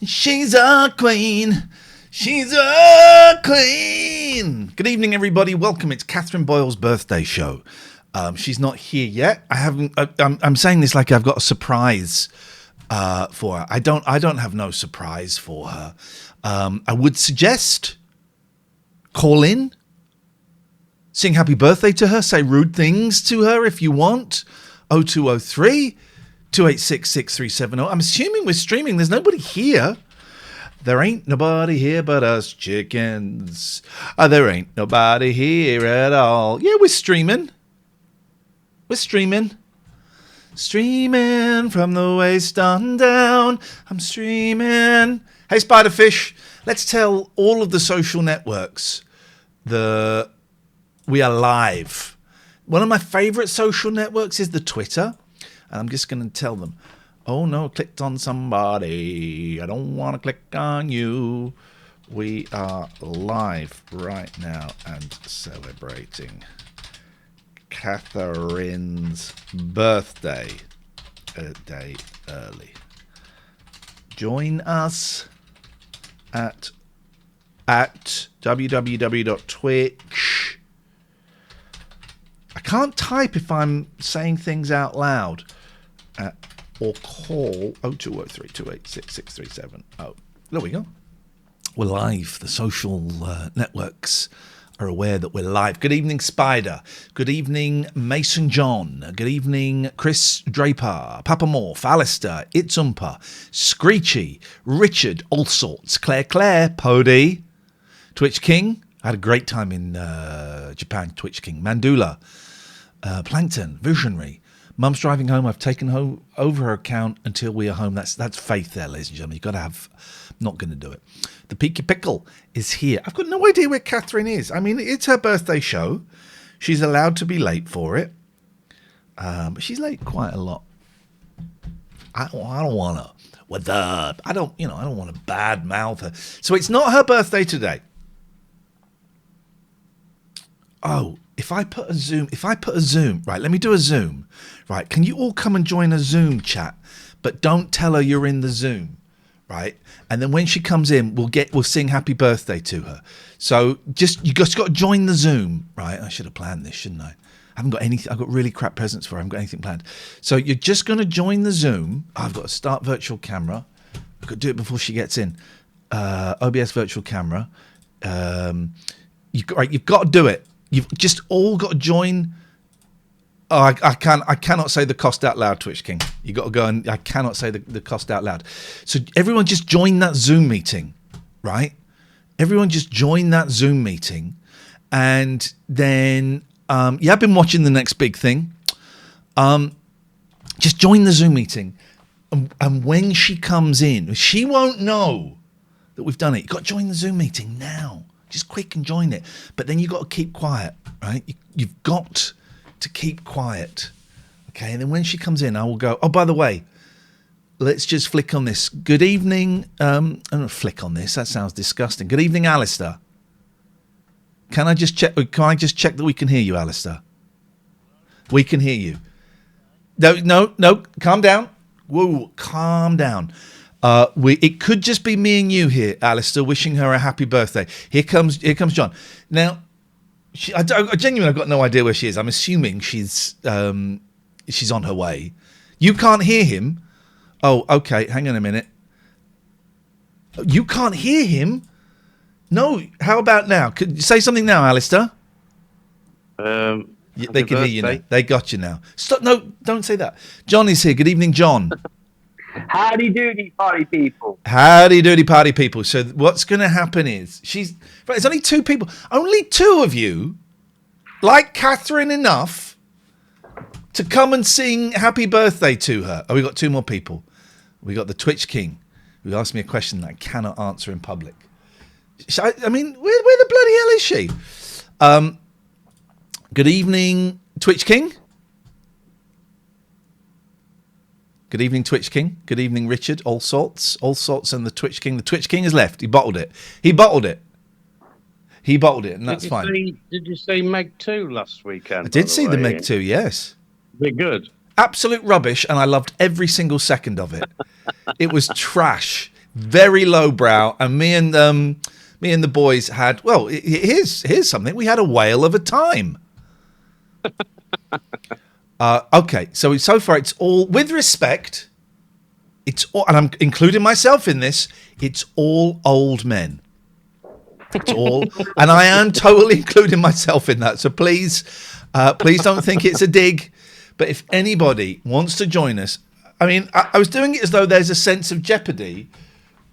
She's a queen. She's a queen. Good evening, everybody. Welcome. It's Katherine Boyle's birthday show. She's not here yet. I'm saying this like I've got a surprise for her. I don't have no surprise for her. I would suggest call in, sing happy birthday to her, say rude things to her if you want. 0203 286 6370. I'm assuming we're streaming. There's nobody here. There ain't nobody here but us chickens. There ain't nobody here at all. Yeah, we're streaming. We're streaming. Streaming from the waist on down. I'm streaming. Hey, Spiderfish, let's tell all of the social networks that we are live. One of my favorite social networks is the Twitter. And I'm just going to tell them, oh no, clicked on somebody. I don't want to click on you. We are live right now and celebrating Catherine's birthday a day early. Join us at www.twitch. I can't type if I'm saying things out loud. Or call 0203 286 6370. Oh, there we go. We're live. The social networks are aware that we're live. Good evening, Spider. Good evening, Mason John. Good evening, Chris Draper, Papa Morph, Alistair, Itzumpa, Screechy, Richard, all sorts, Claire, Pody, Twitch King. I had a great time in Japan, Twitch King, Mandula, Plankton, Visionary. Mum's driving home. I've taken over her account until we are home. That's faith there, ladies and gentlemen. You've got to have... I'm not going to do it. The Peaky Pickle is here. I've got no idea where Katherine is. I mean, it's her birthday show. She's allowed to be late for it. But she's late quite a lot. I don't want to... What's up? I don't want to bad mouth her. So it's not her birthday today. Oh, if I put a Zoom, right, let me do a Zoom. Right, can you all come and join a Zoom chat? But don't tell her you're in the Zoom, right? And then when she comes in, we'll sing happy birthday to her. So you just got to join the Zoom, right? I should have planned this, shouldn't I? I haven't got anything. I've got really crap presents for her. I haven't got anything planned. So you're just going to join the Zoom. I've got to start virtual camera. I've got to do it before she gets in. OBS virtual camera. You've got to do it. You've just all got to join. Oh, I cannot say the cost out loud, Twitch King. You got to go and I cannot say the cost out loud. So everyone just join that Zoom meeting, right? Everyone just join that Zoom meeting, and then I've been watching The Next Big Thing. Just join the Zoom meeting, and when she comes in, she won't know that we've done it. You've got to join the Zoom meeting now. Just quick and join it. But then you've got to keep quiet, right? You've got to keep quiet. Okay, and then when she comes in, I will go, oh, by the way, let's just flick on this. Good evening. I don't flick on this. That sounds disgusting. Good evening, Alistair. Can I just check that we can hear you, Alistair? We can hear you. No, calm down. Whoa, calm down. It could just be me and you here, Alistair, wishing her a happy birthday. Here comes John. Now, I genuinely, I've got no idea where she is. I'm assuming she's on her way. You can't hear him. Oh, okay. Hang on a minute. You can't hear him? No. How about now? Could you say something now, Alistair? They can hear you now. They got you now. Stop. No, don't say that. John is here. Good evening, John. Howdy doody party people. Howdy doody party people. So what's going to happen is it's only two people. Only two of you like Katherine enough to come and sing happy birthday to her. Oh, we got two more people. We got the Twitch King who asked me a question that I cannot answer in public. I mean, where the bloody hell is she? Good evening, Twitch King. Good evening, Twitch King. Good evening, Richard. All sorts, and the Twitch King. The Twitch King has left. He bottled it, and that's fine. Did you see Meg 2 last weekend? I did see the Meg 2, yes. Was it good? Absolute rubbish, and I loved every single second of it. It was trash. very lowbrow, and me and the boys had. Well, here's something. We had a whale of a time. Okay, so far it's all with respect. It's all, and I'm including myself in this. It's all old men. It's all, and I am totally including myself in that. So please don't think it's a dig. But if anybody wants to join us, I mean, I was doing it as though there's a sense of jeopardy.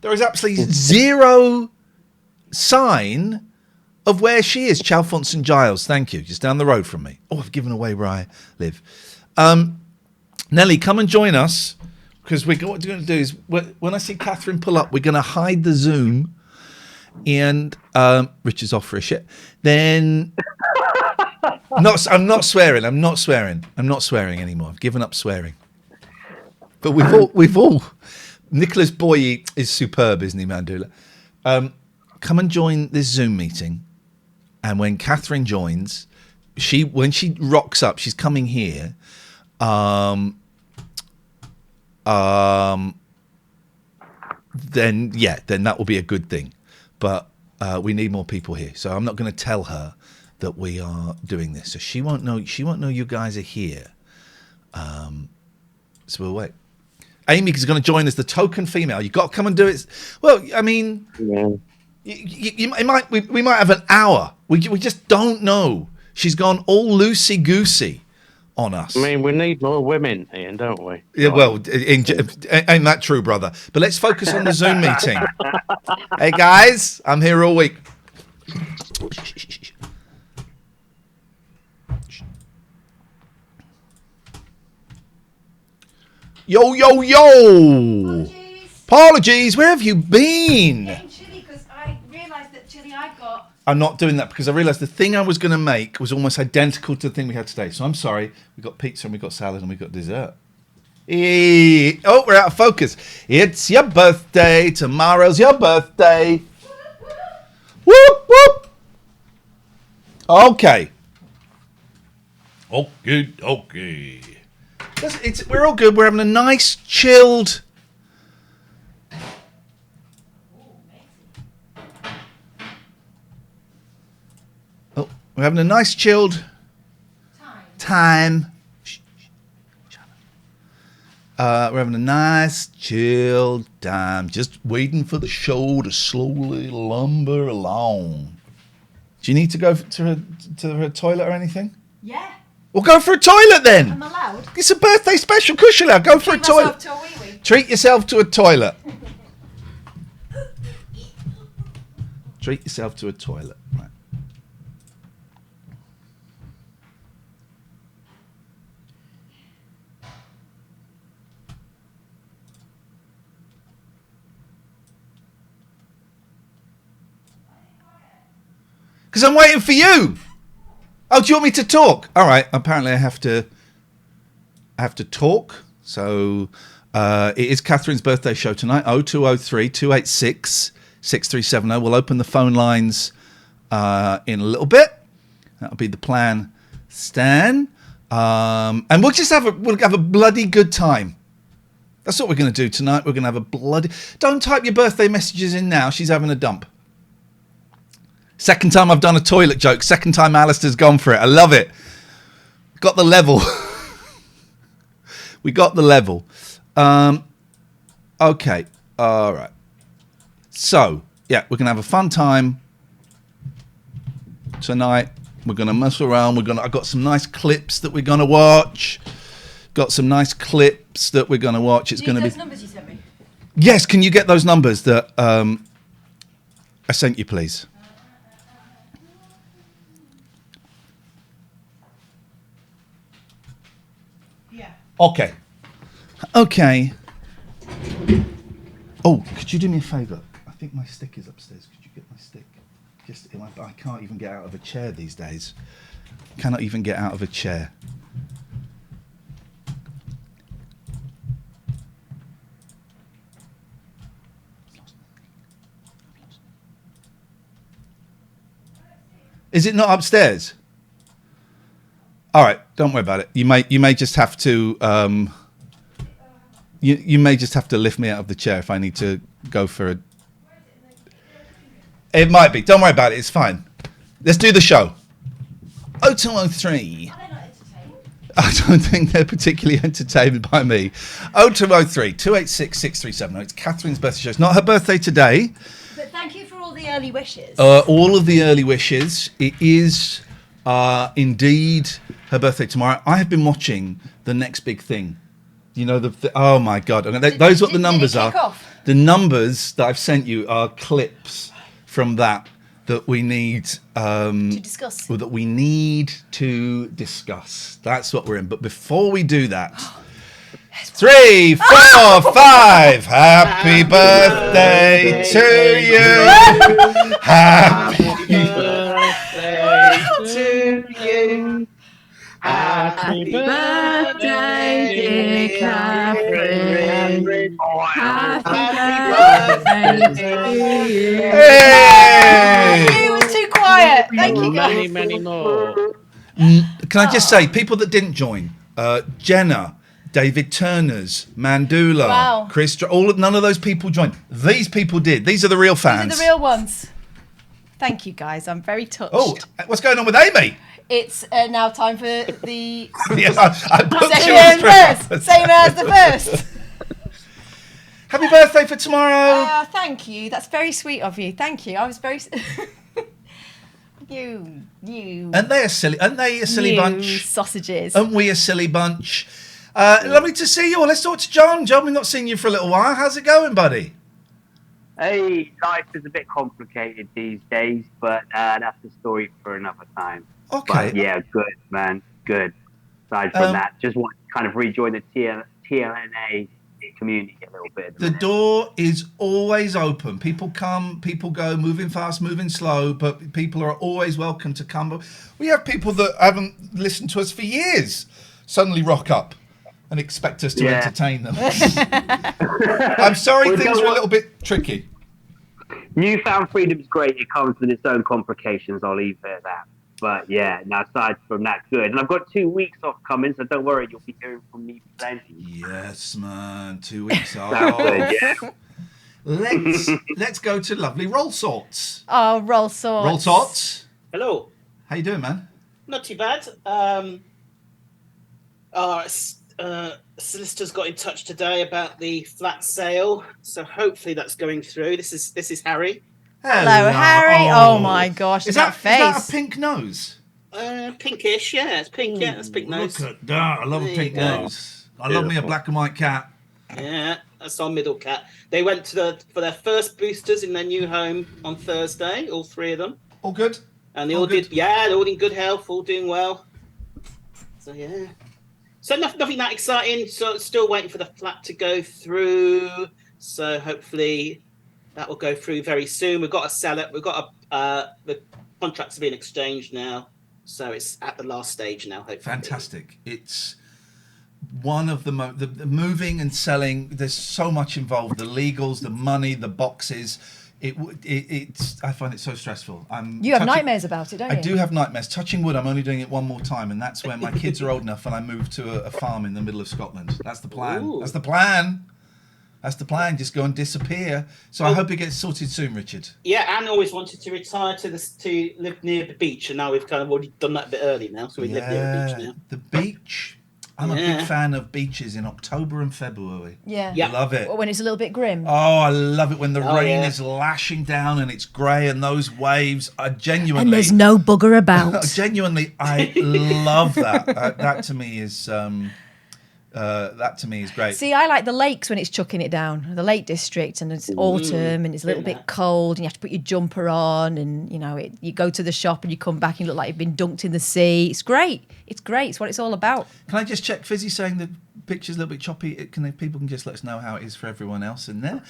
There is absolutely zero sign of where she is. Chalfont St Giles, thank you. Just down the road from me. Oh, I've given away where I live. Nelly, come and join us, because what we're going to do is when I see Katherine pull up, we're going to hide the Zoom, and Rich is off for a shit. Then, I'm not swearing. I'm not swearing anymore. I've given up swearing. But we've all. Nicholas Boye is superb, isn't he, Mandula? Come and join this Zoom meeting, and when Katherine joins, when she rocks up, she's coming here. Then that will be a good thing. But we need more people here, so I'm not going to tell her that we are doing this. So she won't know. She won't know you guys are here. So we'll wait. Amy is going to join as the token female. You've got to come and do it. Well, I mean, we might have an hour. We just don't know. She's gone all loosey goosey on us. I mean, we need more women, Ian, don't we? Yeah, well, ain't that true, brother? But let's focus on the Zoom meeting. Hey guys, I'm here all week. Yo. Apologies. Where have you been? Getting chili because I realised that chili I got. I'm not doing that because I realised the thing I was going to make was almost identical to the thing we had today. So I'm sorry. We got pizza and we got salad and we got dessert. Oh, we're out of focus. It's your birthday. Tomorrow's your birthday. Whoop, whoop. Okay. Okay. We're all good. We're having a nice, chilled. Oh, we're having a nice, chilled time. We're having a nice, chilled time. Just waiting for the show to slowly lumber along. Do you need to go to her toilet or anything? Yeah. Well, go for a toilet then. I'm allowed. It's a birthday special. Of course you're allowed. Go for a toilet. To a wee-wee. Treat yourself to a toilet. Treat yourself to a toilet. Right. Because I'm waiting for you. Oh, do you want me to talk? All right. Apparently, I have to talk. So it is Katherine's birthday show tonight. 0203 286 6370. We'll open the phone lines in a little bit. That'll be the plan, Stan. And we'll just have a bloody good time. That's what we're going to do tonight. We're going to have a bloody. Don't type your birthday messages in now. She's having a dump. Second time I've done a toilet joke. Second time Alistair's gone for it. I love it. Got the level. We got the level. Okay. All right. So, yeah, we're going to have a fun time tonight. We're going to mess around. I've got some nice clips that we're going to watch. It's going to be... those numbers you sent me? Yes, can you get those numbers that I sent you, please? Okay. Oh, could you do me a favour? I think my stick is upstairs. Could you get my stick? I can't even get out of a chair these days. Cannot even get out of a chair. Is it not upstairs? All right, don't worry about it. You may just have to You may just have to lift me out of the chair if I need to go for a... It might be. Don't worry about it. It's fine. Let's do the show. 0203. Are they not entertained? I don't think they're particularly entertained by me. 0203 286 637. It's Catherine's birthday show. It's not her birthday today. But thank you for all the early wishes. All of the early wishes. It is indeed her birthday tomorrow. I have been watching The Next Big Thing. You know, oh my God. Those are what the numbers are. Off? The numbers that I've sent you are clips from that we need To discuss. that we need to discuss. That's what we're in. But before we do that, 3, 4, 5. Happy birthday to you. Happy birthday to you. Happy birthday, dear Catherine. Happy birthday to you. Hey! It was too quiet. Thank you, guys. Many, many more. Can I just say, people that didn't join, Jenna, David Turner's, Mandula, Wow. Chris, none of those people joined. These people did. These are the real fans. These are the real ones. Thank you, guys. I'm very touched. Oh, what's going on with Amy? It's now time for the Yeah, I booked you second on verse. purpose. Same as the first. Happy birthday for tomorrow. Thank you. That's very sweet of you. Thank you. I was very... you. Aren't they a silly You bunch? sausages. Aren't we a silly bunch? Lovely to see you all. Let's talk to John. John, we've not seen you for a little while. How's it going, buddy? Hey, life is a bit complicated these days, but that's a story for another time. Okay. But yeah, good, man. Good. Aside from that, just want to kind of rejoin the TLNA community a little bit. The door is always open. People come, people go, moving fast, moving slow, but people are always welcome to come. We have people that haven't listened to us for years suddenly rock up and expect us to entertain them. I'm sorry, things are a little bit tricky. Newfound freedom's great. It comes with its own complications. I'll leave it at that. But yeah, now aside from that, good. And I've got 2 weeks off coming, so don't worry, you'll be hearing from me plenty. Yes, man. 2 weeks That's off. good, yeah. Let's go to lovely Roll Sorts. Oh, roll sorts. Roll Sorts. Hello. How you doing, man? Not too bad. Our solicitors got in touch today about the flat sale, so hopefully that's going through. This is Harry. Hello, Harry. Oh my gosh, Is that that face. a pink nose? Pinkish, yeah, it's pink. Yeah, that's pink nose. Look at that. I love a There pink you go. nose. I love me a black and white cat. Yeah, that's our middle cat. They went to for their first boosters in their new home on Thursday. All 3 of them, All good? and they All all good. did. Yeah, they're all in good health, all doing well. So yeah. So nothing that exciting. So still waiting for the flat to go through. So hopefully that will go through very soon. We've got to sell it. We've got the contracts are being exchanged now, so it's at the last stage now. Hopefully. Fantastic. It's one of the moving and selling. There's so much involved. The legals, the money, the boxes. It's. I find it so stressful. You have nightmares about it, don't you? I do have nightmares. Touching wood, I'm only doing it one more time, and that's when my kids are old enough and I move to a farm in the middle of Scotland. That's the plan. Ooh. That's the plan. That's the plan. Just go and disappear. So I hope it gets sorted soon, Richard. Yeah, Anne always wanted to retire to live near the beach, and now we've kind of already done that a bit early now, so we live near the beach now. The beach. I'm a big fan of beaches in October and February. Yeah. Yeah. Love it. When it's a little bit grim. Oh, I love it when the Oh, rain yeah. is lashing down and it's grey and those waves are genuinely. And there's no bugger about. Genuinely, I love that. That to me is great. See, I like the lakes when it's chucking it down, the Lake District, and it's autumn and it's a little bit cold, and you have to put your jumper on, and you go to the shop and you come back and you look like you've been dunked in the sea. It's great. It's great. It's what it's all about. Can I just check? Fizzy saying the picture's a little bit choppy. People can just let us know how it is for everyone else in there.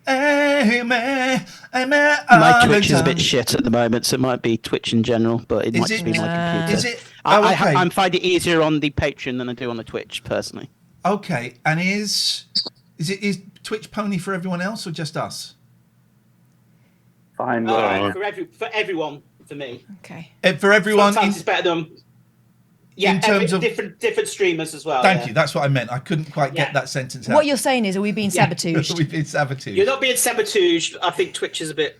My Twitch is a bit shit at the moment, so it might be Twitch in general, but it might just be my computer. Is it? Oh, okay. I find it easier on the Patreon than I do on the Twitch, personally. Okay, and is Twitch pony for everyone else or just us? Fine. For everyone, for me. Okay. For everyone. Sometimes it's better than. Yeah, in terms of different streamers as well. Thank you. That's what I meant. I couldn't quite get that sentence out. What you're saying is, are we being sabotaged? We've been sabotaged. You're not being sabotaged. I think Twitch is a bit.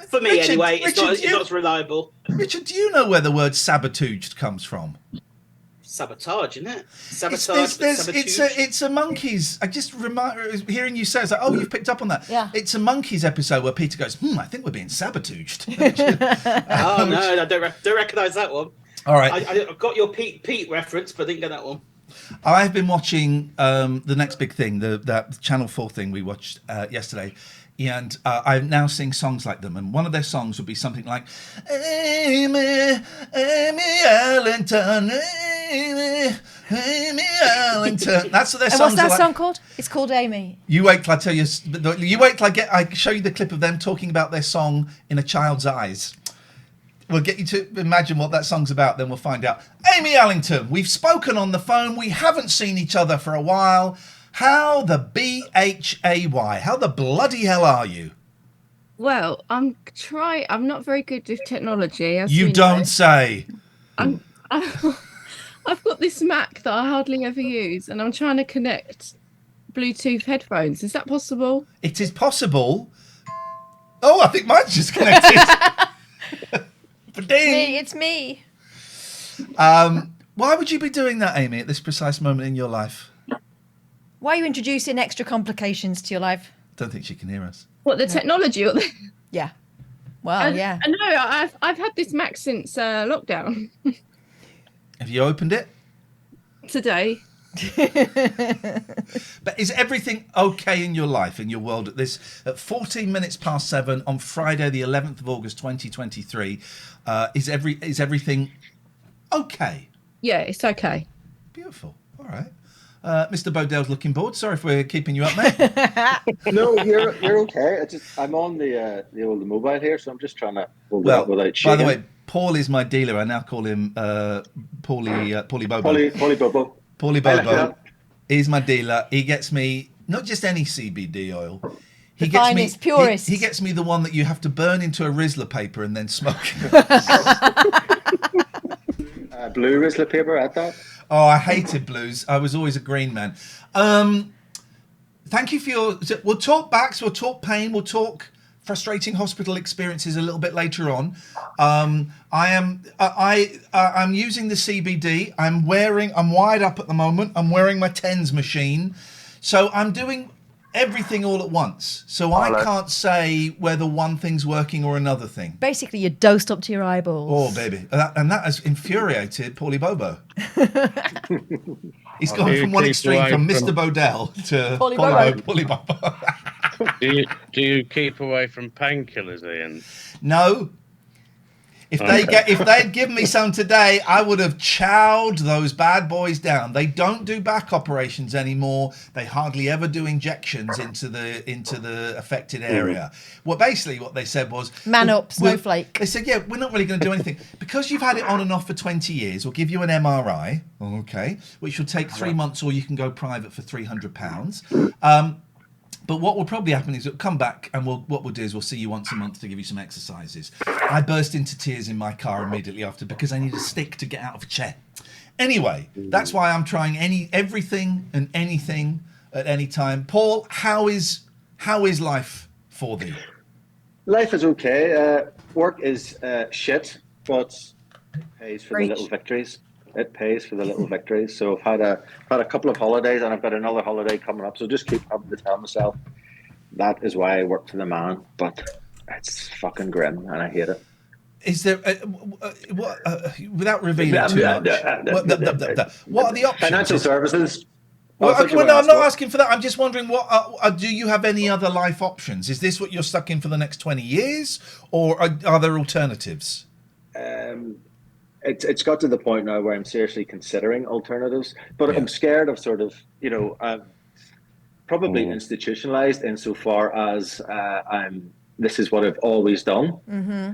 For me, Richard, anyway, it's Richard, not as reliable. Richard, do you know where the word sabotaged comes from? Sabotage, isn't it? Sabotage. It's a Monkeys. I just hearing you say, it's like, oh, you've picked up on that. Yeah. It's a Monkeys episode where Peter goes, I think we're being sabotaged. Oh no, I don't recognise that one. All right, I got your Pete reference, but I didn't get that one. I've been watching the next big thing, that Channel 4 thing we watched yesterday. And I now sing songs like them. And one of their songs would be something like, Amy Allington, Amy Allington. That's what their songs are. And what's that like. song called? It's called Amy. You wait till I tell you. You wait till I show you the clip of them talking about their song in a child's eyes. We'll get you to imagine what that song's about, then we'll find out. Amy Allington, we've spoken on the phone. We haven't seen each other for a while. How the BHAY? How the bloody hell are you? Well, I'm not very good with technology. You don't say. I've got this Mac that I hardly ever use, and I'm trying to connect Bluetooth headphones. Is that possible? It is possible. Oh, I think mine's just connected. It's me. Why would you be doing that, Amy, at this precise moment in your life? Why are you introducing extra complications to your life? Don't think she can hear us. What, the technology? Or the... Yeah. Well, yeah. I know. I've had this Mac since lockdown. Have you opened it? Today. But is everything okay in your life, in your world at 14 minutes past 7 on Friday, the 11th of August, 2023? Is everything okay? Yeah, it's okay. Beautiful. All right. Mr. Bodell's looking bored. Sorry if we're keeping you up, mate. No, you're okay. I'm on the old mobile here, so I'm just trying to hold it up without shaking. By the way, Paul is my dealer. I now call him Paulie Bobo. Paulie Bobo. Paulie Bobo is my dealer. He gets me not just any CBD oil. He gets finest, me purest. He gets me the one that you have to burn into a Rizla paper and then smoke. Blue Rizla paper, I thought. Oh, I hated blues. I was always a green man. Thank you for your... We'll talk backs, we'll talk pain, we'll talk frustrating hospital experiences a little bit later on. I'm using the CBD. I'm wired up at the moment. I'm wearing my TENS machine. So I'm doing everything all at once. So I can't say whether one thing's working or another thing. Basically, you're dosed up to your eyeballs. Oh, baby. And that has infuriated Paulie Bobo. He's gone from one extreme, from Mr. Bodell to Paulie Bobo. Do you keep away from painkillers, Ian? No. If they'd given me some today, I would have chowed those bad boys down. They don't do back operations anymore. They hardly ever do injections into the affected area. Well, basically what they said was, man up, snowflake. They said, yeah, we're not really going to do anything because you've had it on and off for 20 years. We'll give you an MRI, okay, which will take 3 months, or you can go private for £300. But what will probably happen is it'll come back, and what we'll do is we'll see you once a month to give you some exercises. I burst into tears in my car immediately after because I need a stick to get out of a chair. Anyway, that's why I'm trying everything and anything at any time. Paul, how is life for thee? Life is okay. Work is shit, but it pays for the little victories. It pays for the little victories. So I've had a couple of holidays, and I've got another holiday coming up. So just keep having to tell myself that is why I work for the man. But it's fucking grim, and I hate it. Is there without revealing too much? What are the options? Financial services. No, I'm not asking for that. I'm just wondering, what do you have any other life options? Is this what you're stuck in for the next 20 years, or are there alternatives? It's got to the point now where I'm seriously considering alternatives, but I'm scared of sort of, probably institutionalized insofar as this is what I've always done. Mm-hmm.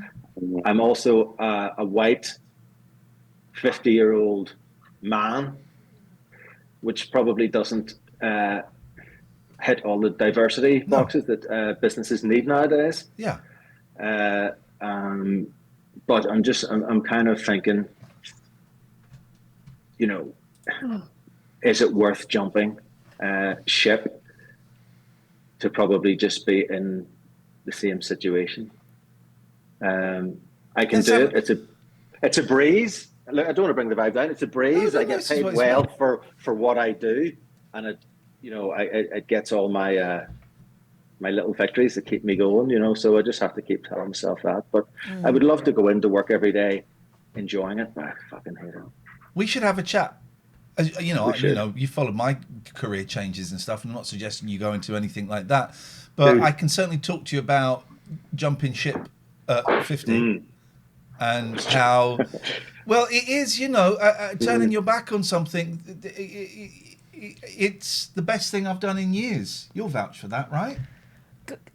I'm also a white 50-year-old man, which probably doesn't hit all the diversity boxes that businesses need nowadays. Yeah. But I'm kind of thinking, is it worth jumping ship to probably just be in the same situation? I can do it. It's a breeze. Look, I don't want to bring the vibe down. It's a breeze. I get paid well for what I do, and it gets all my my little victories that keep me going. So I just have to keep telling myself that. But I would love to go into work every day enjoying it, but I fucking hate it. We should have a chat. You followed my career changes and stuff, and I'm not suggesting you go into anything like that, but I can certainly talk to you about jumping ship at 50 and how well it is, turning your back on something. It's the best thing I've done in years. You'll vouch for that, right?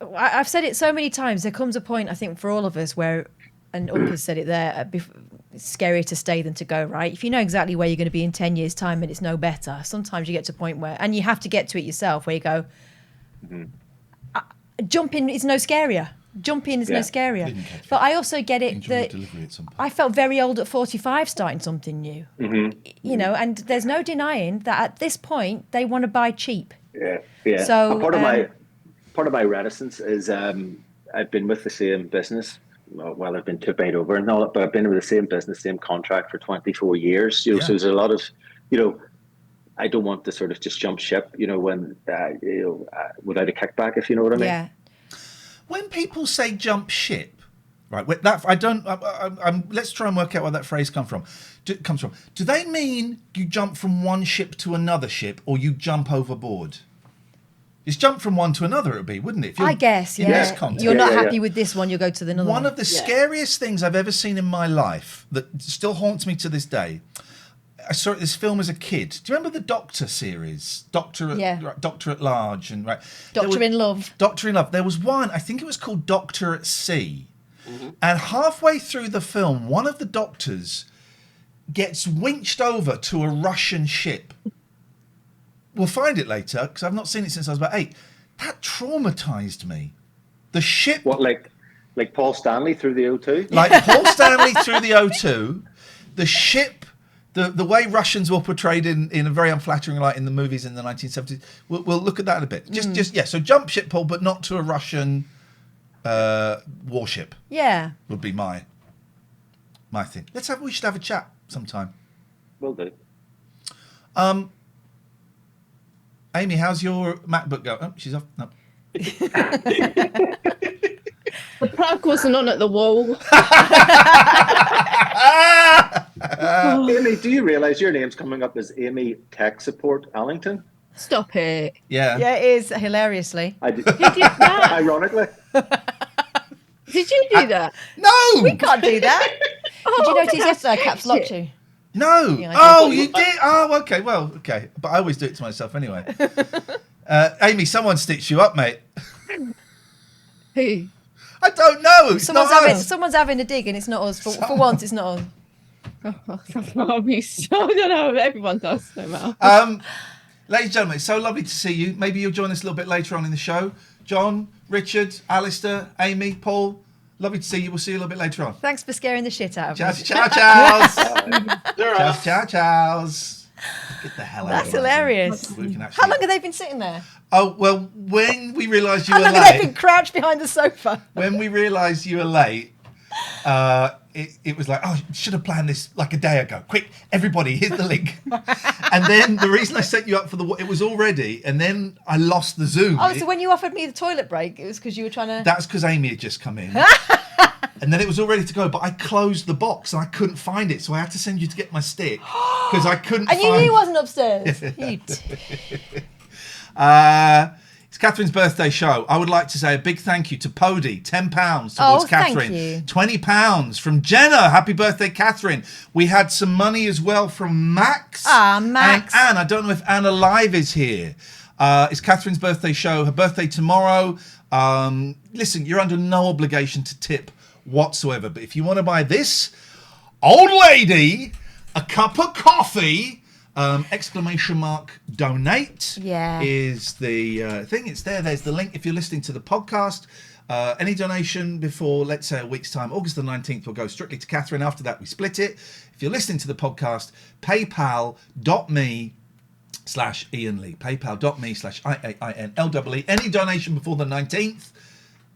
I've said it so many times. There comes a point, I think, for all of us where, and Up has said it there, it's scarier to stay than to go, right? If you know exactly where you're going to be in 10 years' time and it's no better, sometimes you get to a point where, and you have to get to it yourself, where you go, jumping is no scarier. Jumping is no scarier. But I also get it that I felt very old at 45 starting something new. And there's no denying that at this point they want to buy cheap. Yeah. So part of my reticence is I've been with the same business. Well, I've been paid over and all that, but I've been with the same business, same contract for 24 years. So there's a lot of, I don't want to sort of just jump ship, when without a kickback, if you know what I mean. Yeah. When people say jump ship, right? Let's try and work out where that phrase comes from. Do they mean you jump from one ship to another ship, or you jump overboard? It's jump from one to another, it would be, wouldn't it? If I guess, in this context. You're not happy with this one, you'll go to the other one. One of the scariest things I've ever seen in my life that still haunts me to this day, I saw this film as a kid. Do you remember the Doctor series? Doctor at Large. And Doctor in Love. Doctor in Love. There was one, I think it was called Doctor at Sea. And halfway through the film, one of the doctors gets winched over to a Russian ship. We'll find it later, because I've not seen it since I was about 8. That traumatized me. The ship... What, like Paul Stanley through the O2? Like Paul Stanley through the O2. The ship, the way Russians were portrayed in a very unflattering light in the movies in the 1970s. We'll look at that in a bit. So jump ship, Paul, but not to a Russian warship. Yeah. Would be my thing. We should have a chat sometime. Will do. Amy, how's your MacBook going? Oh, she's off. No. The plug wasn't on at the wall. Amy, do you realise your name's coming up as Amy Tech Support Allington? Stop it. Yeah. Yeah, it is, hilariously. I did. Who did that? Ironically. Did you do that? No! We can't do that. Did you notice yesterday I caps locked you? No. Yeah, you did? Oh, okay. Well, okay. But I always do it to myself anyway. Amy, someone stitched you up, mate. Who? I don't know. It's not us. Someone's having a dig and it's not us. For once, it's not us. I don't know. Everyone does, no matter. Ladies and gentlemen, it's so lovely to see you. Maybe you'll join us a little bit later on in the show. John, Richard, Alistair, Amy, Paul. Lovely to see you. We'll see you a little bit later on. Thanks for scaring the shit out of me. Ciao. Ciao. Get the hell out That's of here. hilarious. How long have they been sitting there? Oh, well, when we realised you were How long late... have they been crouched behind the sofa? When we realised you were late, it was like, oh, should have planned this like a day ago. Quick, everybody, here's the link. And then the reason I set you up for it was all ready, and then I lost the Zoom. Oh, so when you offered me the toilet break, it was because you were trying to... That's because Amy had just come in. And then it was all ready to go, but I closed the box and I couldn't find it, so I had to send you to get my stick because I couldn't find it. And you knew it wasn't upstairs. It's Catherine's birthday show. I would like to say a big thank you to Pody, £10 towards Catherine. Thank you. £20 from Jenna. Happy birthday, Catherine. We had some money as well from Max. Max. And Anne. I don't know if Anna Live is here. It's Catherine's birthday show. Her birthday tomorrow. Listen, you're under no obligation to tip whatsoever, but if you want to buy this old lady a cup of coffee, ! Donate is the thing. It's there. There's the link if you're listening to the podcast. Any donation before, let's say, a week's time, August the 19th, will go strictly to Katherine. After that, we split it. If you're listening to the podcast, paypal.me/Ian Lee. paypal.me/IAINLEE. Any donation before the 19th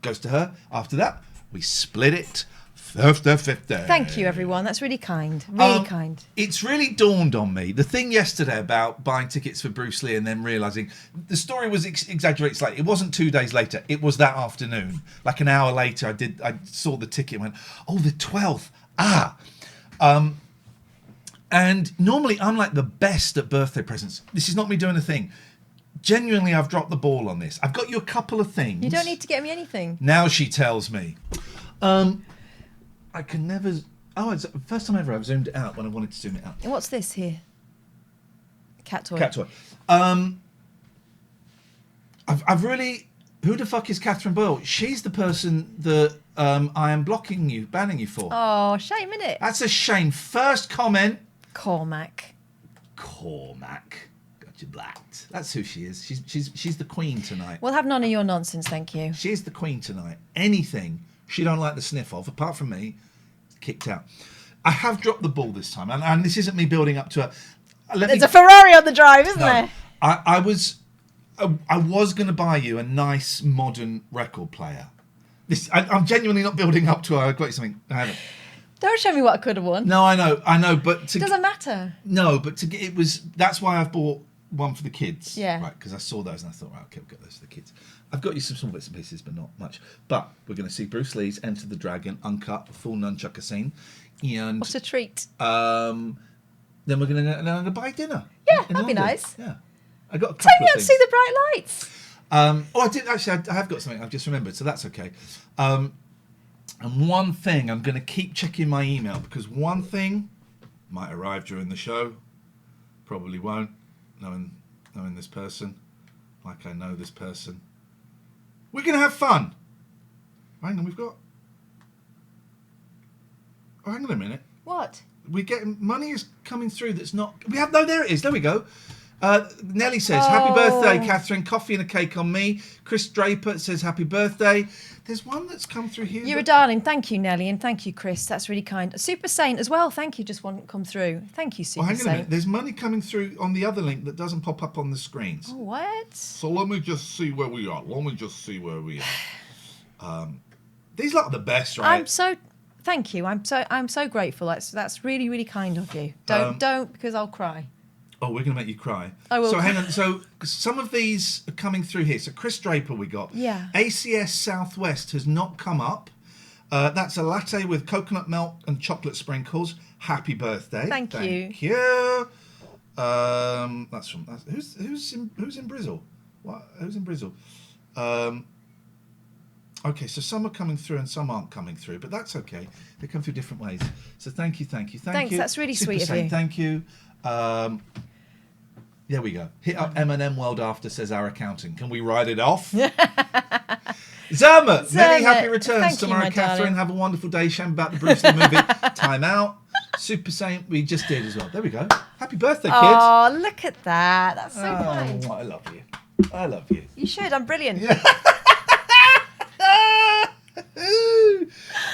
goes to her. After that, we split it 50-50. Thank you, everyone. That's really kind. Really kind. It's really dawned on me. The thing yesterday about buying tickets for Bruce Lee and then realising the story was exaggerated slightly. It wasn't 2 days later. It was that afternoon. Like an hour later, I saw the ticket and went, oh, the 12th. And normally I'm like the best at birthday presents. This is not me doing a thing. Genuinely, I've dropped the ball on this. I've got you a couple of things. You don't need to get me anything. Now she tells me. I can never... Oh, it's the first time ever I've zoomed it out when I wanted to zoom it out. And what's this here? Cat toy. Cat toy. I've really... Who the fuck is Catherine Boyle? She's the person that I am banning you for. Oh, shame, innit? That's a shame. First comment. Cormac. Got you blacked. That's who she is. She's the queen tonight. We'll have none of your nonsense, thank you. She's the queen tonight. Anything she don't like the sniff of, apart from me, kicked out. I have dropped the ball this time, and this isn't me building up to a... There's a Ferrari on the drive, isn't there? I was going to buy you a nice modern record player. I'm genuinely not building up to I've got you something. I haven't. Don't show me what I could have won. No, I know, but It doesn't matter. No, but that's why I've bought one for the kids. Yeah. Right, because I saw those and I thought, right, okay, we'll get those for the kids. I've got you some small bits and pieces, but not much. But we're going to see Bruce Lee's Enter the Dragon, uncut, full nunchucker scene. And What a treat. then we're going to buy dinner. Yeah, in that'd be London. nice. Yeah. I got a couple Take me of out to things. see the bright lights. I did actually. I have got something I've just remembered, so that's okay. And one thing, I'm going to keep checking my email because one thing might arrive during the show, probably won't. Knowing this person, like I know this person, we're going to have fun. Hang on, hang on a minute. What? We get money is coming through. That's not. We have no. There it is. There we go. Nelly says, happy birthday, Katherine. Coffee and a cake on me. Chris Draper says, happy birthday. There's one that's come through here. You're a darling. Thank you, Nelly, and thank you, Chris. That's really kind. Super Saint as well. Thank you. Just one come through. Thank you, Super Hang on a Saint. minute. There's money coming through on the other link that doesn't pop up on the screens. Oh, what? So let me just see where we are. These lot are the best, right? Thank you. I'm so grateful. That's really, really kind of you. Don't, because I'll cry. Oh, we're going to make you cry. I will. So hang on. So some of these are coming through here. So Chris Draper we got. Yeah. ACS Southwest has not come up. That's a latte with coconut milk and chocolate sprinkles. Happy birthday. Thank you. That's who's in Brizzle? What? Who's in Brizzle? Okay, so some are coming through and some aren't coming through, but that's okay. They come through different ways. So thank you. Thanks, you. that's really Super sweet of Saint, you. Thank you. There we go. Hit up M&M World After, says our accountant. Can we write it off? Zerma, many happy returns Thank you, tomorrow, my Katherine. darling. Have a wonderful day. Shame about the Bruce Lee movie. Time out. Super Saint, we just did as well. There we go. Happy birthday, kids. Oh, look at that. That's so kind. I love you. I love you. You should. I'm brilliant.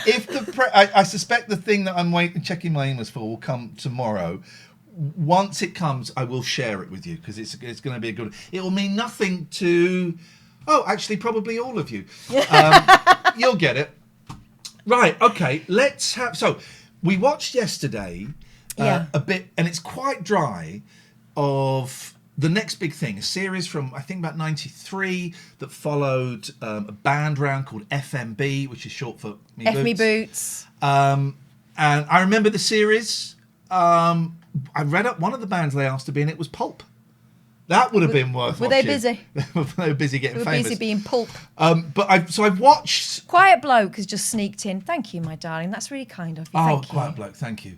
If I suspect the thing that I'm checking my emails for will come tomorrow. Once it comes, I will share it with you because it's going to be a good. It will mean nothing to. Oh, actually, probably all of you. You'll get it. Right. Okay. Let's have. So we watched yesterday a bit, and it's quite dry. Of the next big thing, a series from I think about '93 that followed a band round called FMB, which is short for Me Boots. F Me Boots. And I remember the series. I read up one of the bands they asked to be in it was Pulp. That would have been worth Were watching. they busy? They were busy getting They were famous. busy being Pulp. But I've watched. Quiet Bloke has just sneaked in. Thank you, my darling. That's really kind of you. Oh, Thank Quiet you. Bloke, thank you.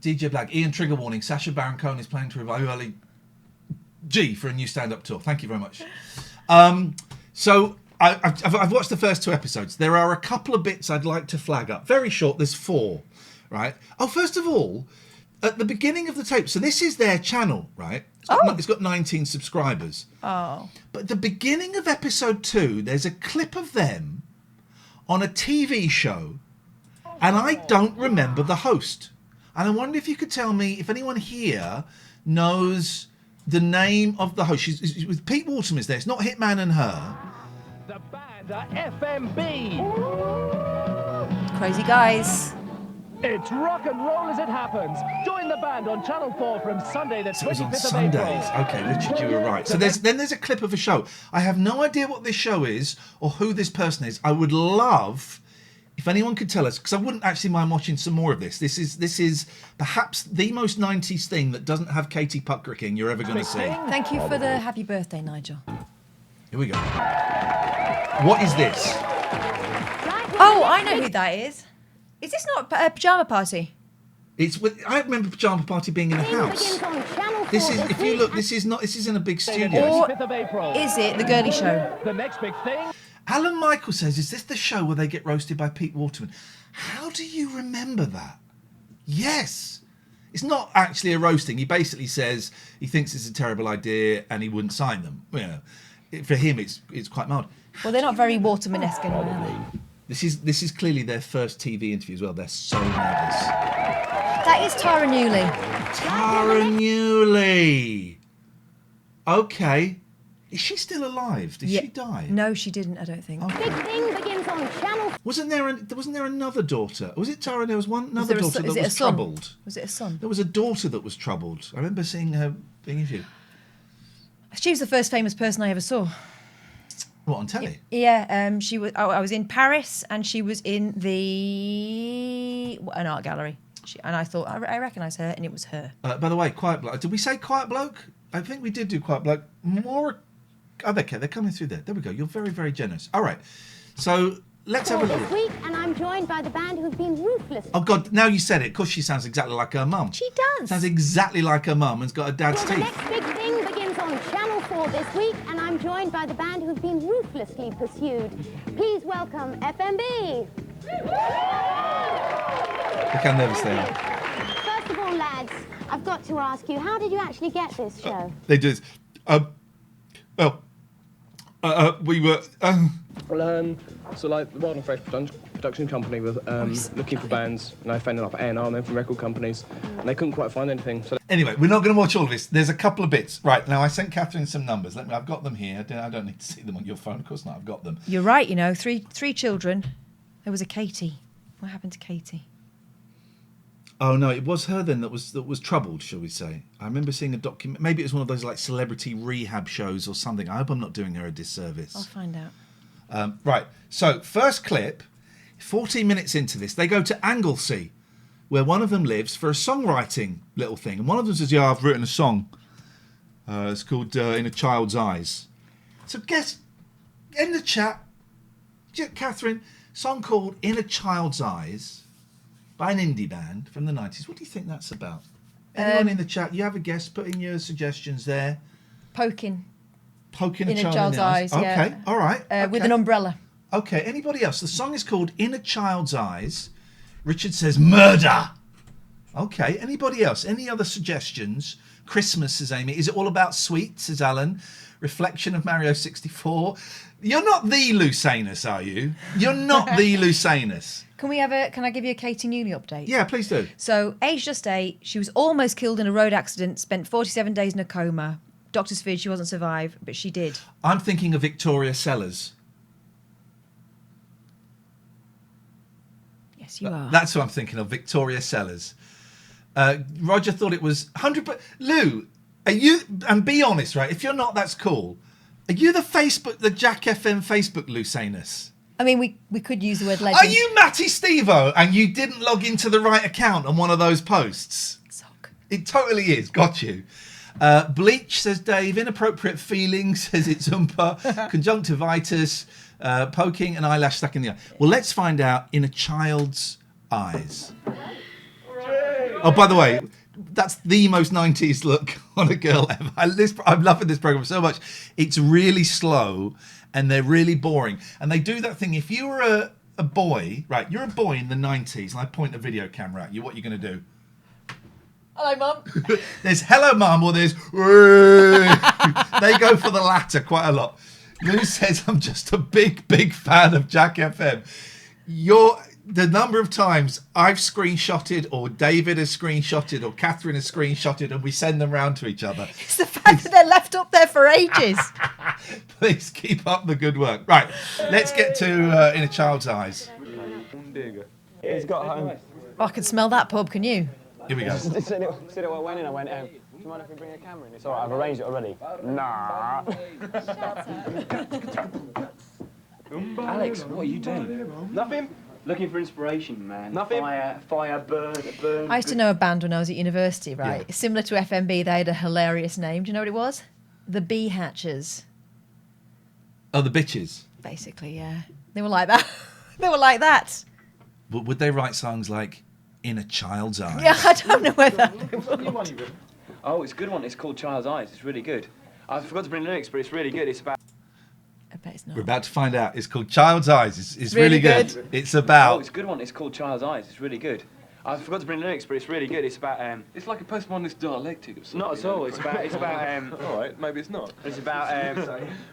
DJ Black, Ian Trigger Warning, Sacha Baron Cohen is planning to revive early G for a new stand-up tour. Thank you very much. So I've watched the first 2 episodes. There are a couple of bits I'd like to flag up. Very short. There's 4, right? Oh, first of all, at the beginning of the tape, so this is their channel, right? It's got 19 subscribers. Oh. But at the beginning of episode 2, there's a clip of them on a TV show, and I don't remember the host. And I wonder if you could tell me if anyone here knows the name of the host. She's with Pete Waterman is there. It's not Hitman and Her. The band are FMB. Crazy guys. It's rock and roll as it happens. Join the band on Channel 4 from Sunday the 25th So it was on of Sundays. April. Okay, Richard, you were right. So there's a clip of a show. I have no idea what this show is or who this person is. I would love if anyone could tell us, because I wouldn't actually mind watching some more of this. This is perhaps the most 90s thing that doesn't have Katie Puckricking you're ever going to see. Thank you for the happy birthday, Nigel. Here we go. What is this? Oh, I know who that is. Is this not a pyjama party? I remember Pajama Party being in a house. This is, if you look, this isn't a big studio. Or is it the girly show? The next big thing. Alan Michael says, is this the show where they get roasted by Pete Waterman? How do you remember that? Yes. It's not actually a roasting. He basically says he thinks it's a terrible idea and he wouldn't sign them. You know, for him, it's quite mild. Well, they're not very Waterman-esque anyway, are they? This is clearly their first TV interview as well. They're so nervous. That is Tara Newley. Tara Newley. Okay. Is she still alive? Did she die? No, she didn't, I don't think. Okay. Big thing begins on Channel. Wasn't there another daughter? Was it Tara? There was another there daughter that was troubled. Was it a son? There was a daughter that was troubled. I remember seeing her being interviewed. She was the first famous person I ever saw. What, on telly? Yeah, she was. I was in Paris, and she was in an art gallery. And I thought I recognise her, and it was her. By the way, Quiet Bloke. Did we say Quiet Bloke? I think we did do Quiet Bloke. More. Oh, okay, they're coming through there. There we go. You're very, very generous. All right. So let's have a look. This week, and I'm joined by the band who've been ruthless. Oh God! Now you said it. Of course, she sounds exactly like her mum. She does. Sounds exactly like her mum and's got her dad's The teeth. next big thing begins on Channel 4 this week, and I'm joined by the band who've been ruthlessly pursued. Please welcome FMB. Look how nervous they are. First of all, lads, I've got to ask you, how did you actually get this show? They do this. We were. So like the Wild and Fresh production company was looking for bands, and I found them up at A&R and then from record companies, and they couldn't quite find anything. So Anyway, we're not going to watch all of this. There's a couple of bits. Right, now I sent Katherine some numbers. I've got them here. I don't need to see them on your phone. Of course not. I've got them. You're right. You know, three children. There was a Katie. What happened to Katie? Oh no, it was her then that was troubled, shall we say? I remember seeing a document. Maybe it was one of those like celebrity rehab shows or something. I hope I'm not doing her a disservice. I'll find out. Right. So first clip, 14 minutes into this, they go to Anglesey, where one of them lives for a songwriting little thing, and one of them says, "Yeah, I've written a song. It's called In a Child's Eyes." So guess in the chat, Katherine, song called In a Child's Eyes by an indie band from the 90s. What do you think that's about? Anyone in the chat, you have a guess, put in your suggestions there. Poking Poking in a a child child's in the eyes. eyes. Okay, Yeah. all right. With okay. an umbrella. Okay, anybody else? The song is called In a Child's Eyes. Richard says murder. Okay, anybody else? Any other suggestions? Christmas, says Amy. Is it all about sweets, says Alan. Reflection of Mario 64. You're not the Lucanus, are you? You're not the Lucanus. Can I give you a Katie Newley update? Yeah, please do. So, aged just 8, she was almost killed in a road accident, spent 47 days in a coma. Doctors feared she wasn't survive, but she did. I'm thinking of Victoria Sellers. Yes, you are. That's what I'm thinking of, Victoria Sellers. Roger thought it was 100%. Lou, are you, and be honest, right? If you're not, that's cool. Are you the Jack FM Facebook Lucanus? I mean, we could use the word legend. Are you Matty Stevo and you didn't log into the right account on one of those posts? Sock. It totally is. Got you. Bleach, says Dave. Inappropriate feelings, says it's Oompa. Conjunctivitis. Poking an eyelash stuck in the eye. Well, let's find out in a child's eyes. Oh, by the way, that's the most 90s look on a girl ever. I'm loving this program so much. It's really slow and they're really boring. And they do that thing. If you were a boy, right, you're a boy in the 90s and I point a video camera at you, what are you going to do? Hello, Mum. There's hello, Mum, or there's... They go for the latter quite a lot. Lou says, I'm just a big fan of Jack FM. The number of times I've screenshotted, or David has screenshotted, or Catherine has screenshotted, and we send them round to each other. It's the fact that they're left up there for ages. Please keep up the good work. Right, let's get to In a Child's Eyes. He's got home. Oh, I can smell that pub, can you? Here we go. Said it when I went in. I went, do you mind if we bring a camera in? It's all right, I've arranged it already. Nah. Alex, what are you doing? Nothing. Looking for inspiration, man. Nothing. Fire, burn. I used to know a band when I was at university, right? Yeah. Similar to FMB, they had a hilarious name. Do you know what it was? The Bee Hatchers. Oh, the bitches. Basically, yeah. They were like that. They were like that. But would they write songs like In a Child's Eyes? Yeah, I don't know whether they would. Oh, it's a good one. It's called Child's Eyes. It's really good. I forgot to bring lyrics, but it's really good. It's about... I bet it's not. We're about to find out. It's called Child's Eyes. It's really good. It's about... Oh, it's a good one. It's called Child's Eyes. It's really good. I forgot to bring lyrics, but it's really good. It's about... It's like a postmodernist dialectic of something. Not at all. It's about... all right, maybe it's not. It's about...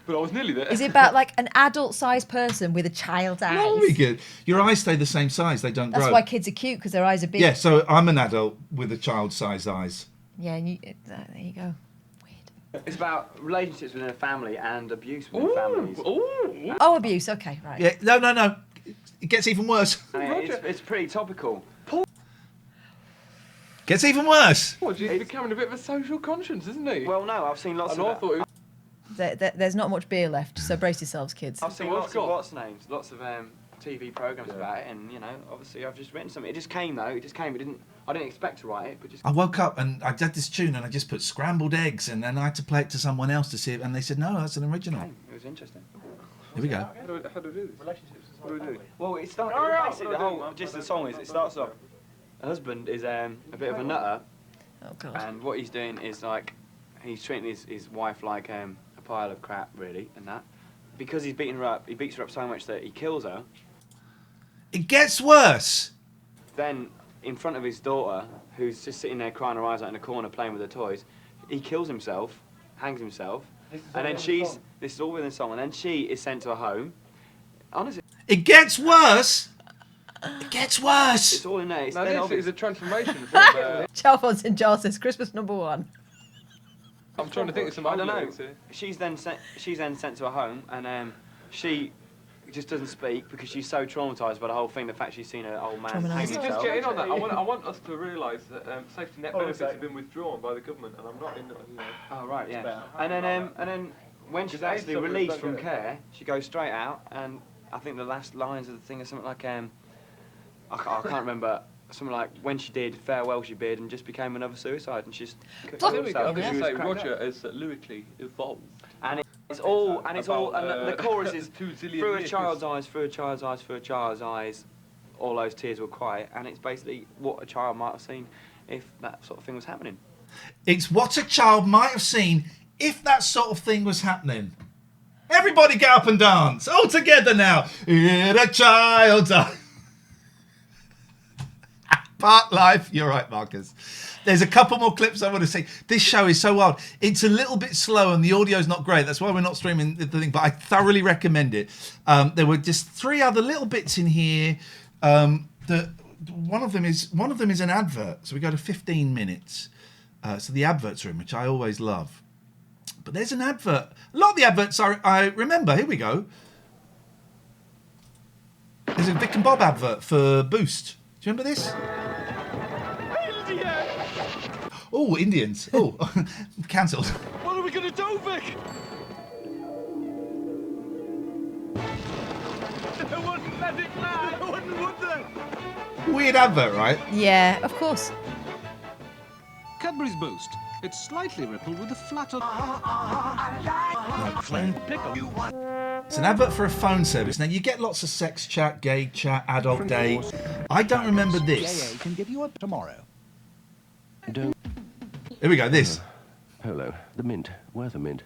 but I was nearly there. Is it about like an adult-sized person with a child's eyes? Very good. Your eyes stay the same size. They don't That's grow. why kids are cute, because their eyes are big. Yeah, so I'm an adult with a child-sized eyes. Yeah, and there you go. It's about relationships within a family and abuse within families. Oh, abuse. Okay, right. Yeah, no. It gets even worse. It's pretty topical. Gets even worse. Well, he's becoming a bit of a social conscience, isn't he? Well, no, I've seen lots of... I thought it was... There's not much beer left, so brace yourselves, kids. I've seen lots of TV programs about it, and, you know, obviously I've just written something. It just came, though. It just came. I didn't expect to write it, but just... I woke up and I did this tune and I just put scrambled eggs and then I had to play it to someone else to see it, and they said, no, that's an original. It was interesting. Here we go. How do we do this? Relationships. What do we do? Well, it starts... Basically, the whole gist of the song is, it starts off... The husband is a bit of a nutter. Oh, God. And what he's doing is, like, he's treating his wife like a pile of crap, really, and that. Because he's beating her up, he beats her up so much that he kills her. It gets worse. Then, in front of his daughter, who's just sitting there crying her eyes out in the corner playing with her toys, he kills himself, hangs himself, and then she's... This is all within the song, and then she is sent to a home. Honestly... It gets worse. It gets worse. It's all in there. Now this is a transformation from... Charles and Charles says Christmas #1. I'm trying to think of some I don't know. lyrics here. She's then sent to a home, and she just doesn't speak because she's so traumatised by the whole thing. The fact she's seen her old man hang Just himself. get in on that. I want us to realise that safety net benefits have been withdrawn by the government, and I'm not in. Oh right, yeah. And then when she's actually released from care, she goes straight out, and I think the last lines of the thing are something like I can't remember. Something like, when she did, farewell she bid, and just became another suicide, and she's... There we go. Roger is lyrically evolved. And it's all, and the chorus is, through a child's eyes, through a child's eyes, through a child's eyes, all those tears will cry, and it's basically what a child might have seen if that sort of thing was happening. It's what a child might have seen if that sort of thing was happening. Everybody get up and dance, all together now. In a child's eyes. Part life. You're right, Marcus. There's a couple more clips I want to see. This show is so wild. It's a little bit slow and the audio's not great. That's why we're not streaming the thing, but I thoroughly recommend it. There were just 3 other little bits in here. One of them is an advert. So we go to 15 minutes. So the adverts are in, which I always love. But there's an advert. A lot of the adverts I remember. Here we go. There's a Vic and Bob advert for Boost. Do you remember this? Oh, Indians. Oh, cancelled. What are we going to do, Vic? I wouldn't let it fly. I wouldn't, would they? Weird advert, right? Yeah, of course. Cadbury's Boost. It's slightly rippled with a flatter... It's an advert for a phone service. Now, you get lots of sex chat, gay chat, adult day. I don't remember this. JA can give you up tomorrow. Here we go, this. Hello. The mint. Where's the mint?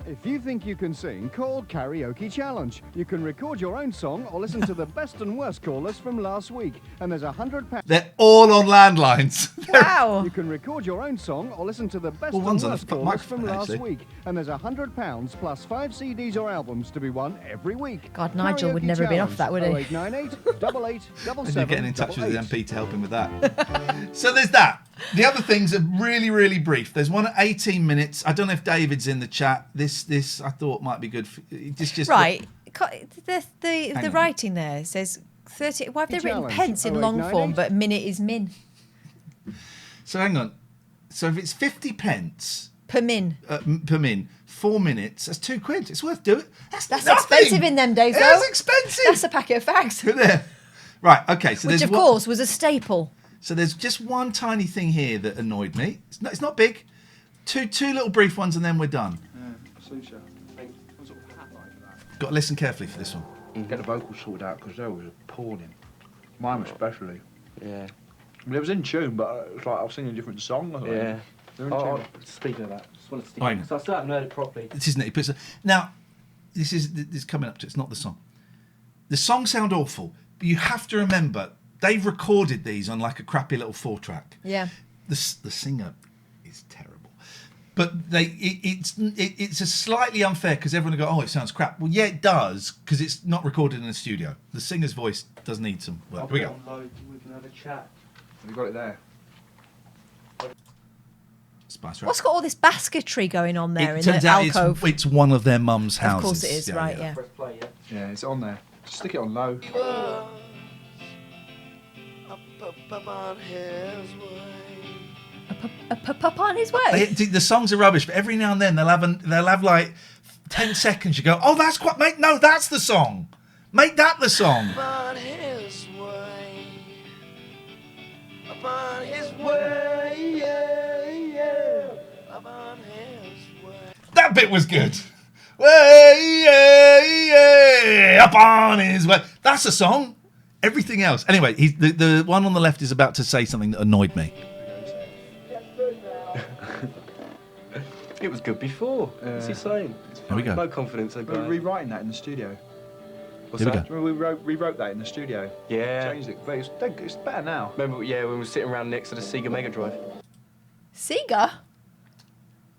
If you think you can sing, call Karaoke Challenge. You can record your own song or listen to the best and worst callers from last week. And there's £100. They're all on landlines. Wow. You can record your own song or listen to the best Well, and one's on worst the callers from microphone, last actually. week. And there's £100 plus 5 CDs or albums to be won every week. God, Nigel would never have been off that, would he? 0898 88 And you're getting in touch with the 88. MP to help him with that. So there's that. The other things are really, really brief. There's one at 18 minutes. I don't know if David's in the chat. This I thought might be good. Just Right. The on. writing there says 30. Why have they written Challenge. pence in long 0898. form, but minute is min? So hang on. So if it's 50 pence Per min. per min, 4 minutes, that's £2. It's worth doing. That's That's nothing. expensive in them days, though. That's expensive. That's a packet of fags. There. Right. Okay. So Which, there's of course, was a staple. So there's just one tiny thing here that annoyed me. It's not big. Two little brief ones, and then we're done. Sushi. Got to listen carefully for this one. Get the vocals sorted out because they were appalling. Mine especially. Yeah. I mean, it was in tune, but it was like I was singing a different song. I think. Yeah. They're in Oh, tune. speaking of that, just wanted to stick. Hang on. So I still haven't heard it properly. This isn't it. He puts now, this is coming up to. It's not the song. The songs sound awful, but you have to remember they've recorded these on like a crappy little 4-track. Yeah. The singer is terrible, but it's a slightly unfair because everyone will go, oh, it sounds crap. Well, yeah, it does because it's not recorded in a studio. The singer's voice does need some work. Here we go. We can have a chat. Have you got it there? Spice Rap. What's got all this basketry going on there in It turns the out alcove? it's one of their mum's houses. Of course it is, right, yeah. Press play, yeah. Yeah, it's on there. Just stick it on low. Up on his way. The songs are rubbish, but every now and then they'll have like 10 seconds. You go, oh, that's quite, mate. No, that's the song. Make that the song. Upon his way. Upon his way, yeah, yeah. Upon his way. That bit was good. Way, yeah, yeah, up on his way. That's a song. Everything else. Anyway, the one on the left is about to say something that annoyed me. It was good before. What's he saying? Here we go. No confidence, eh, We were guy? rewriting that in the studio. What's Here we that? go. Remember we rewrote that in the studio. Yeah. Changed it, but it's better now. Remember, yeah, when we were sitting around next to the Sega Mega Drive. Sega?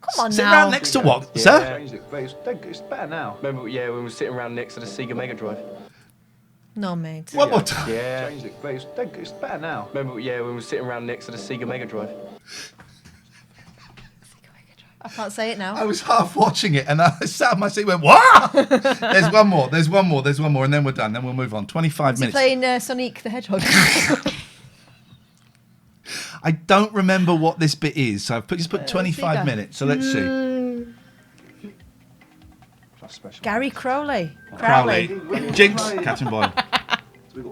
Come on Sit now. around next to what, Yeah. sir? Changed it, but it's better now. Remember, yeah, when we were sitting around next to the Sega Mega Drive. No, mate. One more time. Yeah. Changed it, but it's better now. Remember, yeah, when we were sitting around next to the Sega Mega Drive. I can't say it now. I was half watching it and I sat on my seat and went, what? There's one more, and then we're done. Then we'll move on. 25 Is he minutes. playing Sonic the Hedgehog? I don't remember what this bit is, so I've just put 25 Sega. minutes. So let's see. That's special. Gary Crowley. Crowley. Jinx. Katherine Boyle.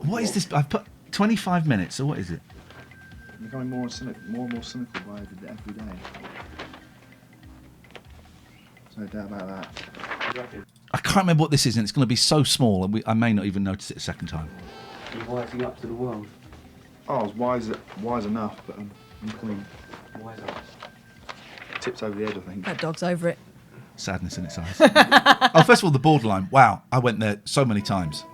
What is this? I've put 25 minutes, so what is it? I'm becoming more and more cynical by every day. No doubt about that. I can't remember what this is, and it's going to be so small, and I may not even notice it a second time. You're wising up to the world. Oh, I was wise enough, but I'm becoming Wise up. tips over the edge, I think. That dog's over it. Sadness in its eyes. Oh, first of all, the borderline. Wow, I went there so many times.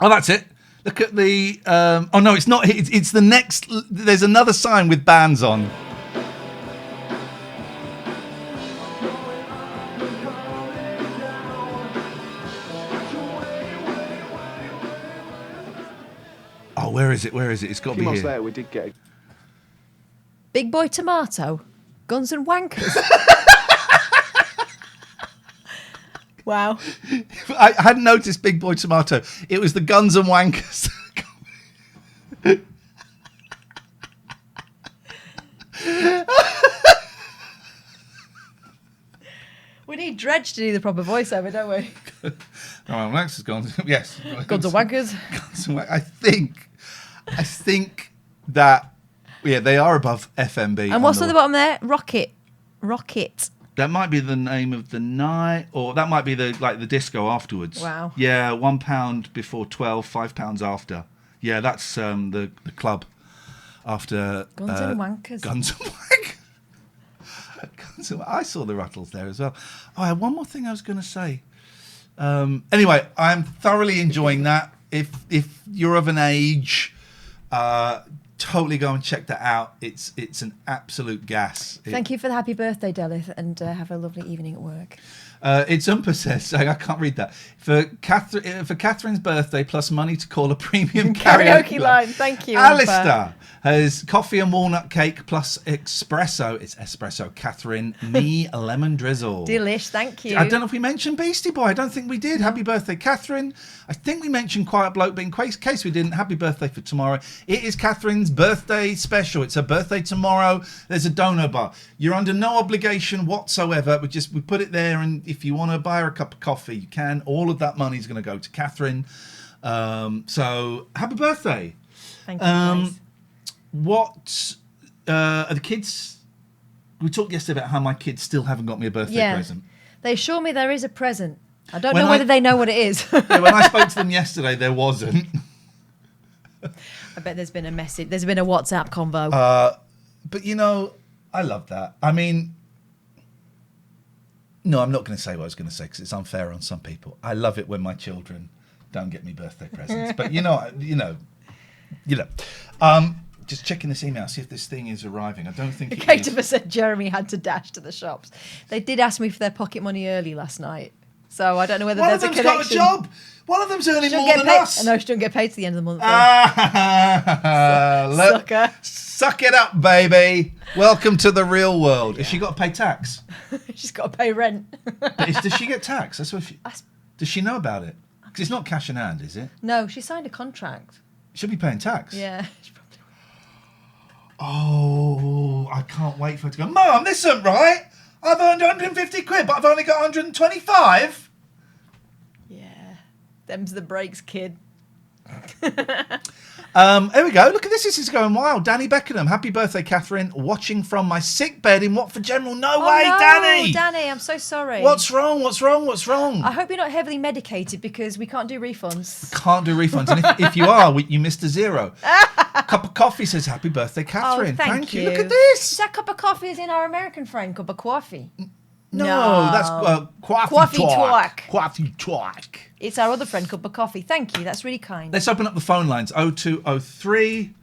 Oh, that's it. Look at the... oh, no, it's not. It's the next... There's another sign with bands on. Oh, where is it? Where is it? It's got A to few be months here. later, we did get Big Boy Tomato. Guns and Wankers. Wow. I hadn't noticed Big Boy Tomato. It was the Guns and Wankers. We need Dredge to do the proper voiceover, don't we? Oh, Max has gone. Yes. Guns and Wankers. Guns and I think that, yeah, they are above FMB. And what's at the bottom there? Rocket. That might be the name of the night, or that might be the disco afterwards. Wow. Yeah, £1 before 12, £5 after. Yeah, that's the club. after Guns and Wankers. Guns and Wankers. I saw the Rattles there as well. Oh, I had one more thing I was going to say. Anyway, I'm thoroughly enjoying that. If you're of an age, totally go and check that out. It's an absolute gas. Thank you for the happy birthday, Delith, and have a lovely evening at work. It's Umpa says, I can't read that. For Catherine's birthday, plus money to call a premium karaoke line. Thank you, Alistair has coffee and walnut cake plus espresso. It's espresso. Catherine, me lemon drizzle. Delish, thank you. I don't know if we mentioned Beastie Boy. I don't think we did. Happy birthday, Catherine. I think we mentioned Quiet Bloke, but in case we didn't, happy birthday for tomorrow. It is Catherine's birthday special. It's her birthday tomorrow. There's a dono bar. You're under no obligation whatsoever. We put it there, and if you want to buy her a cup of coffee, you can. All of that money is going to go to Catherine. So happy birthday. Thank you, guys. What are the kids? We talked yesterday about how my kids still haven't got me a birthday present. They assure me there is a present. I don't know whether they know what it is. Yeah, when I spoke to them yesterday, there wasn't. I bet there's been a message. There's been a WhatsApp convo. But you know, I love that. I mean, no, I'm not going to say what I was going to say because it's unfair on some people. I love it when my children don't get me birthday presents. But you know. Just checking this email, see if this thing is arriving. I don't think it is. Kate said Jeremy had to dash to the shops. They did ask me for their pocket money early last night. So I don't know whether there's a connection. One of them's got a job. One of them's earning more than us. No, she doesn't get paid to the end of the month. Sucker. Suck it up, baby. Welcome to the real world. Has she got to pay tax? She's got to pay rent. Does she get tax? Does she know about it? Because it's not cash in hand, is it? No, she signed a contract. She'll be paying tax. Yeah. Oh, I can't wait for her to go, Mum, this isn't right. I've earned 150 quid, but I've only got 125. Yeah. Them's the breaks, kid. Here we go. Look at this. This is going wild. Danny Beckenham. Happy birthday, Catherine. Watching from my sick bed in Watford General. No way, no, Danny. Danny, I'm so sorry. What's wrong? What's wrong? What's wrong? I hope you're not heavily medicated because we can't do refunds. Can't do refunds. And if you are, you missed a zero. Cup of coffee says happy birthday, Catherine. Oh, thank you. Look at this. Is that cup of coffee is in our American friend, cup of coffee? No, that's coffee talk. Coffee talk. It's our other friend, cup of coffee. Thank you. That's really kind. Let's open up the phone lines. 0203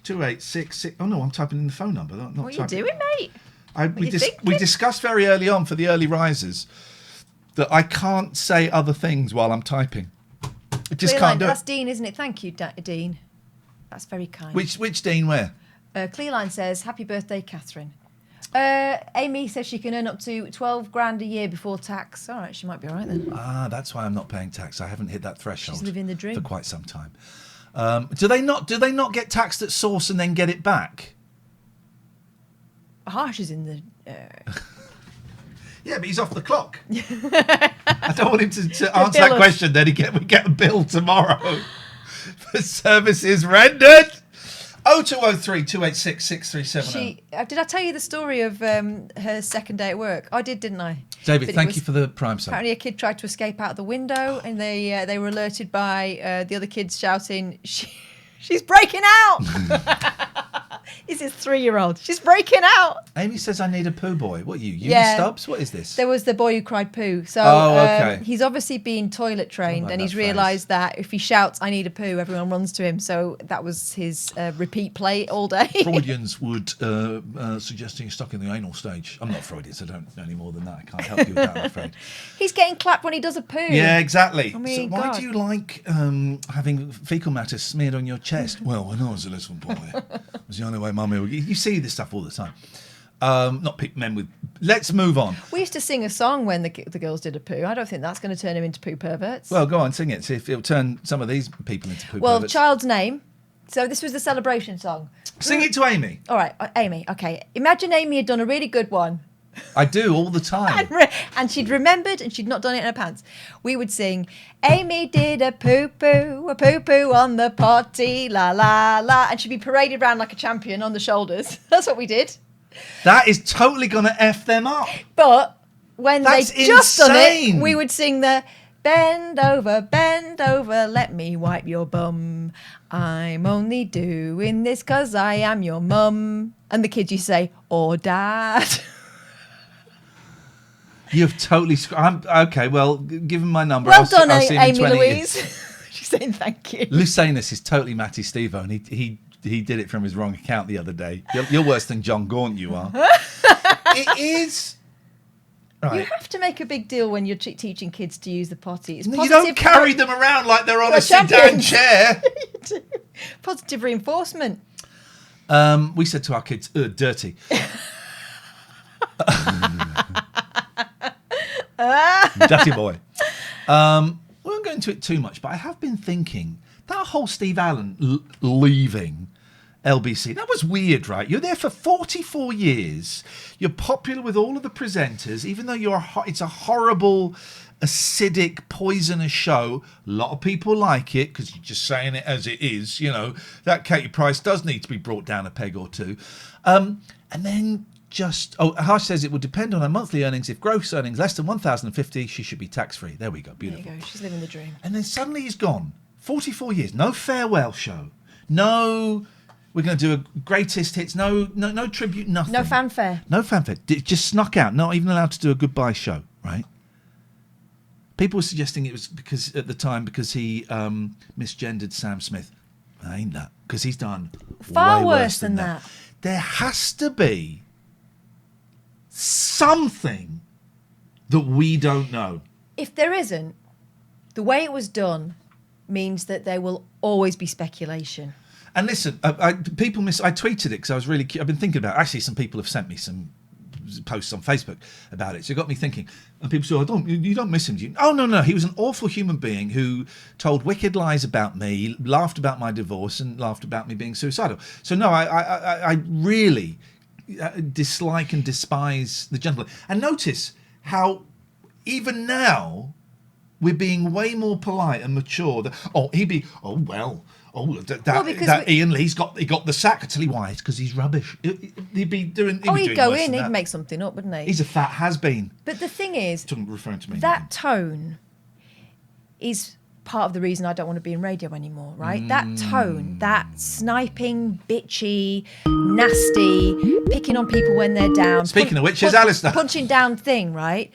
2866. Oh no, I'm typing in the phone number. What are you doing, mate? We discussed very early on for the early risers that I can't say other things while I'm typing. I just can't do it. That's Dean, isn't it? Thank you, Dean. That's very kind. Which Dean? Where? Cleeline says, happy birthday, Catherine. Amy says she can earn up to 12 grand a year before tax. All right, she might be all right then. That's why I'm not paying tax. I haven't hit that threshold. She's living the dream for quite some time. Do they not get taxed at source and then get it back? Harsh is in the. Yeah, but he's off the clock. I don't want him to answer that question. Then we get a bill tomorrow for services rendered. 0203 286 6370. Did I tell you the story of her second day at work? I did, didn't I? David, thank you for the prime sub. Apparently a kid tried to escape out the window and they were alerted by the other kids shouting, she's breaking out! This is 3-year-old. She's breaking out. Amy says I need a poo boy. What are you? Eunice Stubbs? What is this? There was the boy who cried poo. So okay. He's obviously been toilet trained and he's realised that if he shouts, I need a poo, everyone runs to him. So that was his repeat play all day. Freudians would suggesting he's stuck in the anal stage. I'm not Freudian, so I don't know any more than that. I can't help you with that, I'm afraid. He's getting clapped when he does a poo. Yeah, exactly. I mean, so why do you like having fecal matter smeared on your chest? Well, when I was a little boy, it was the only way Mummy would... You see this stuff all the time. Not pick men with... Let's move on. We used to sing a song when the girls did a poo. I don't think that's going to turn them into poo perverts. Well, go on, sing it. See if it'll turn some of these people into poo perverts. Well, child's name. So this was the celebration song. Sing it to Amy. All right, Amy. Okay. Imagine Amy had done a really good one. I do all the time. And she'd remembered and she'd not done it in her pants. We would sing, Amy did a poo-poo on the potty, la, la, la. And she'd be paraded around like a champion on the shoulders. That's what we did. That is totally going to F them up. But when That's they just done insane. it, we would sing the bend over, let me wipe your bum. I'm only doing this 'cause I am your mum. And the kids, you say, or dad. You've totally... okay, well, give him my number. Well I'll done, see him in Amy 20 Louise. years. She's saying thank you. Lucanus is totally Matty Stevo, and he did it from his wrong account the other day. You're worse than John Gaunt, you are. It is... Right. You have to make a big deal when you're teaching kids to use the potty. It's You don't carry them around like they're on a sit-down chair. Positive reinforcement. We said to our kids, dirty. Dirty boy. We won't go into it too much, but I have been thinking, that whole Steve Allen leaving LBC, that was weird, right? You're there for 44 years. You're popular with all of the presenters, even though it's a horrible, acidic, poisonous show. A lot of people like it because you're just saying it as it is. You know, that Katie Price does need to be brought down a peg or two. And then Harsh says it would depend on her monthly earnings. If gross earnings less than 1,050, she should be tax-free. There we go. Beautiful. There you go. She's living the dream. And then suddenly he's gone. 44 years. No farewell show. No... We're going to do a greatest hits. No tribute, nothing. No fanfare. No fanfare. Just snuck out. Not even allowed to do a goodbye show, right? People were suggesting it was because at the time because he misgendered Sam Smith. Ain't that? Because he's done far way worse than that. There has to be something that we don't know. If there isn't, the way it was done means that there will always be speculation. And listen, I tweeted it because I was really I've been thinking about it. Actually, some people have sent me some posts on Facebook about it, so it got me thinking. And people say, you don't miss him, do you? Oh, no, he was an awful human being who told wicked lies about me, laughed about my divorce, and laughed about me being suicidal. So no, I really dislike and despise the gentleman. And notice how even now we're being way more polite and mature. Ian Lee's got the sack. I tell you why, it's because he's rubbish. He'd be doing. He'd go in, he'd make something up, wouldn't he? He's a fat has-been. But the thing is, referring to me, that tone is part of the reason I don't want to be in radio anymore, right? That tone, that sniping, bitchy, nasty, picking on people when they're down. Speaking of which, is Alistair. Punching down thing, right?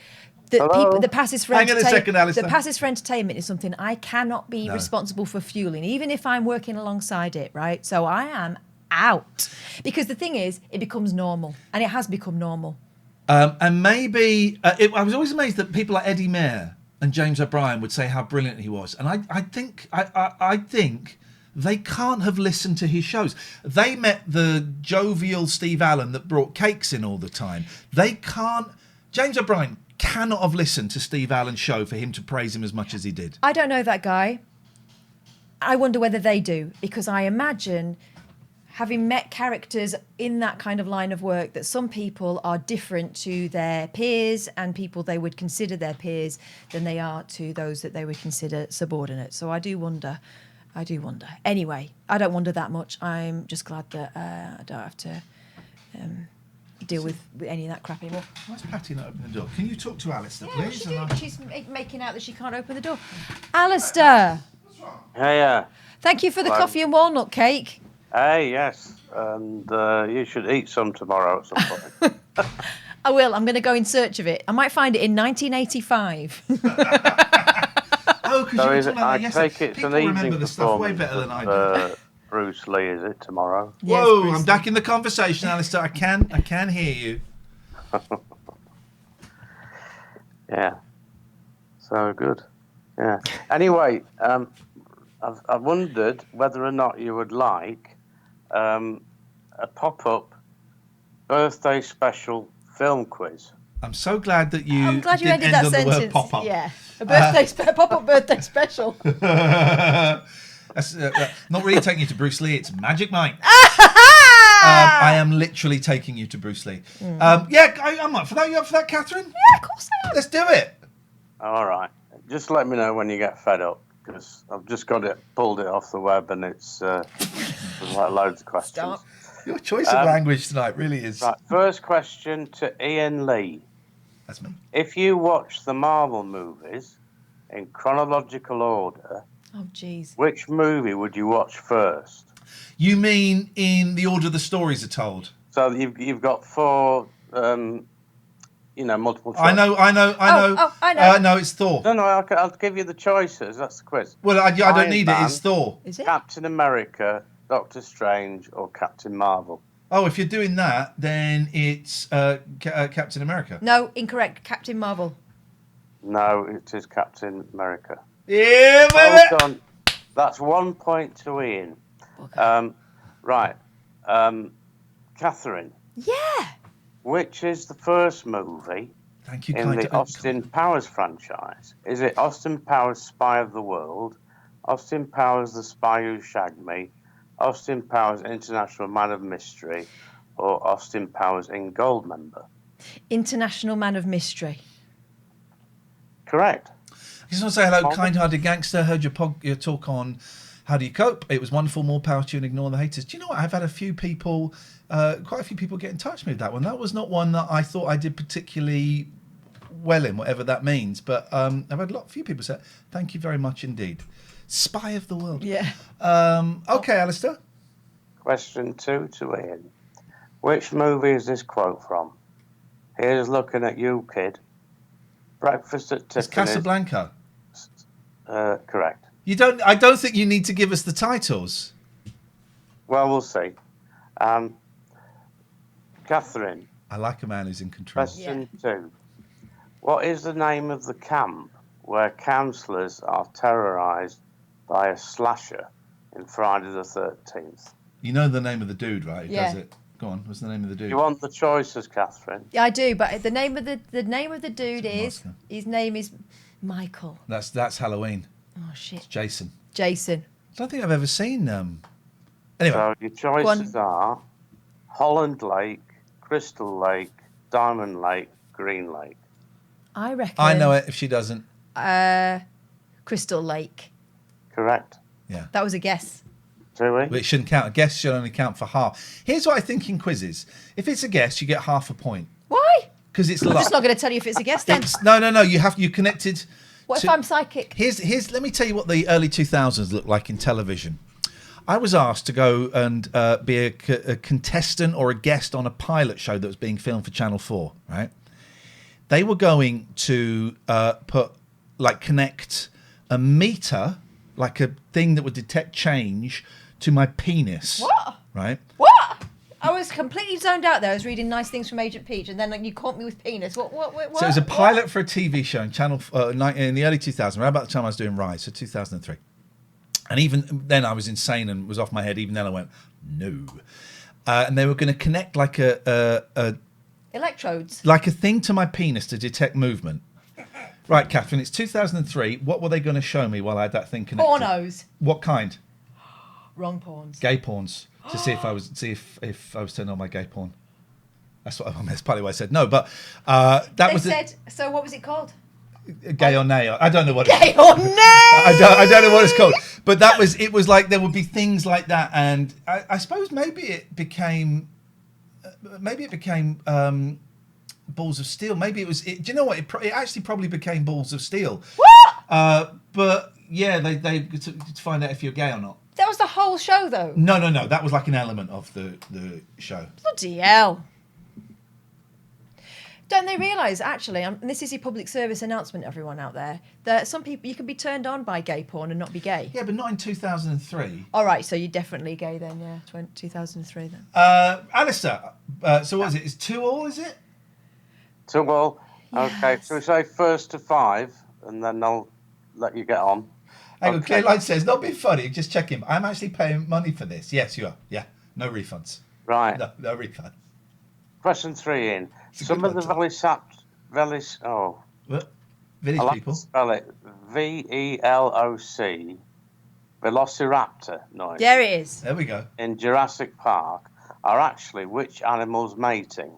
The passes for the passes for entertainment is something I cannot be responsible for fueling, even if I'm working alongside it, right? So I am out. Because the thing is, it becomes normal, and it has become normal. And maybe I was always amazed that people like Eddie Mair and James O'Brien would say how brilliant he was, and I think they can't have listened to his shows. They met the jovial Steve Allen that brought cakes in all the time. James O'Brien cannot have listened to Steve Allen's show for him to praise him as much as he did. I don't know that guy. I wonder whether they do, because I imagine, having met characters in that kind of line of work, that some people are different to their peers and people they would consider their peers than they are to those that they would consider subordinate. So I do wonder. Anyway, I don't wonder that much. I'm just glad that I don't have to deal with any of that crap anymore. Why's Patty not opening the door? Can you talk to Alistair, Yeah, please? she's making out that she can't open the door. Alistair. Hey, Thank you for the coffee and walnut cake. Hey, yes. And you should eat some tomorrow at some point. I will. I'm going to go in search of it. I might find it in 1985. So I take it's an evening the stuff way better than I do. Bruce Lee, is it, tomorrow? Whoa, I'm back in the conversation, Alistair. I can hear you. Yeah. So good. Yeah. Anyway, I wondered whether or not you would like a pop-up birthday special film quiz. I'm so glad that you. I'm glad you didn't ended end that on sentence. The word pop-up. Yeah, a birthday pop-up birthday special. That's not really taking you to Bruce Lee. It's Magic Mike. I am literally taking you to Bruce Lee. I'm up for that. You up for that, Catherine? Yeah, of course I am. Let's do it. All right. Just let me know when you get fed up, because I've just pulled it off the web, and it's there's like loads of questions. Stop. Your choice of language tonight really is. Right. First question to Ian Lee. That's me. If you watch the Marvel movies, in chronological order, Oh, jeez. which movie would you watch first? You mean in the order the stories are told? So you've got 4, multiple choice. I know. I know. No, it's Thor. No, I'll give you the choices. That's the quiz. Well, I don't Iron need Man, it. It's Thor. Is it? Captain America, Doctor Strange, or Captain Marvel? Oh, if you're doing that, then it's Captain America. No, incorrect. Captain Marvel. No, it is Captain America. Yeah, Well done. That's 1 point to Ian. Okay. Right. Catherine. Yeah. Which is the first movie Thank you, in the Austin Powers franchise? Is it Austin Powers Spy of the World, Austin Powers The Spy Who Shagged Me, Austin Powers International Man of Mystery, or Austin Powers in Goldmember? International Man of Mystery. Correct. I just want to say hello, kind-hearted gangster. Heard your talk on How Do You Cope. It was wonderful. More power to you and ignore the haters. Do you know what? I've had a few people, quite a few people get in touch with me with that one. That was not one that I thought I did particularly well in, whatever that means. But I've had a few people say, thank you very much indeed. Spy of the World. Yeah. Okay, Alistair. Question 2 to Ian. Which movie is this quote from? Here's looking at you, kid. Breakfast at Tiffany's. It's Casablanca. Correct. I don't think you need to give us the titles. Well, we'll see. Catherine. I like a man who's in control. Question 2. What is the name of the camp where counsellors are terrorised by a slasher in Friday the 13th? You know the name of the dude, right? Who Yeah. does it? Go on. What's the name of the dude? Do you want the choices, Catherine? Yeah, I do. But the name of the dude is his name is Michael. That's Halloween. Oh shit. It's Jason. Jason. I don't think I've ever seen. Anyway. So your choices are Holland Lake, Crystal Lake, Diamond Lake, Green Lake. I reckon. I know it. If she doesn't. Crystal Lake. Correct. Yeah. That was a guess. Do we? But it shouldn't count. A guess should only count for half. Here's what I think in quizzes. If it's a guess, you get half a point. Why? Because it's I'm luck. just not going to tell you if it's a guess then. No. You connected. What if I'm psychic? Here's. Let me tell you what the early 2000s looked like in television. I was asked to go and be a contestant or a guest on a pilot show that was being filmed for Channel 4. Right. They were going to connect a meter, like a thing that would detect change, to my penis. What? Right. What? I was completely zoned out there. I was reading nice things from Agent Peach, and then you caught me with penis. What? So it was a pilot for a TV show in Channel in the early 2000s, right about the time I was doing Rise, so 2003. And even then, I was insane and was off my head. Even then, I went no, and they were going to connect like a electrodes, like a thing to my penis to detect movement. Right, Catherine, it's 2003. What were they going to show me while I had that thing connected? Pornos. What kind? Wrong porns. Gay porns. To see if I was turned on by gay porn. That's partly why I said no. But So what was it called? Gay or nay? I don't know what. Gay or nay? I don't know what it's called. But it was like there would be things like that, and I suppose maybe it became Balls of Steel. Maybe it was. Do you know what? It actually probably became Balls of Steel. What? But yeah, they to find out if you're gay or not. That was the whole show, though. No. That was like an element of the show. Bloody hell. Don't they realise, actually, and this is a public service announcement, everyone out there, that some people, you can be turned on by gay porn and not be gay? Yeah, but not in 2003. All right, so you're definitely gay then, yeah, 2003 then. Alistair, so what is it? It's 2-2, is it? 2-2. Yes. Okay, so we say 1st to 5, and then I'll let you get on. Hang on, Clear Line says, not being funny, just checking. I'm actually paying money for this. Yes, you are. Yeah, no refunds. Right. No refunds. Question 3 in. Some of the village people. Spell it VELOC. Velociraptor noise. There it is. There we go. In Jurassic Park are actually which animals mating?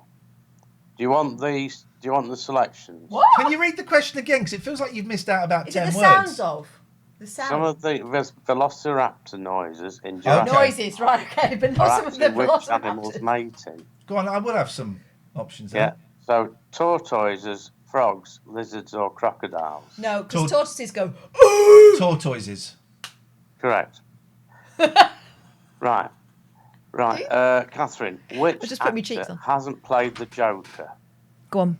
Do you want the selections? What? Can you read the question again? Because it feels like you've missed out about 10 it the words. sounds of? The sound. Some of the Velociraptor noises in Jurassic Noises, right, okay, but not are some of the actually which animals velociraptors. mating. Go on, I will have some options Yeah. there. So tortoises frogs, lizards, or crocodiles? No, because tortoises go. Tortoises. Correct. Right. Catherine, which just put my cheeks actor on. hasn't played the Joker? Go on.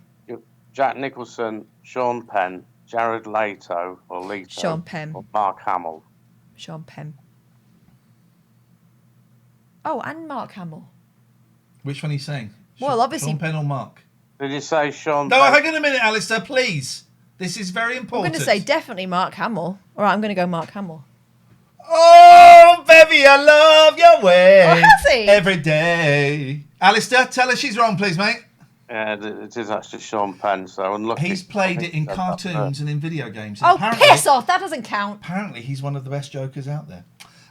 Jack Nicholson, Sean Penn, Jared Leto, or Leto? Sean Penn. Or Mark Hamill? Sean Penn. Oh, and Mark Hamill. Which one are you saying? Well, obviously. Sean Penn or Mark? Did you say Sean No, Penn? hang on a minute, Alistair, please. This is very I'm important. going to say definitely Mark Hamill. All right, I'm going to go Mark Hamill. Oh, baby, I love your way. Oh, has he? Every day. Alistair, tell her she's wrong, please, mate. Yeah, it is actually Sean Penn, so unlucky. He's played it in cartoons and in video games. Oh, piss off. That doesn't count. Apparently, he's one of the best Jokers out there.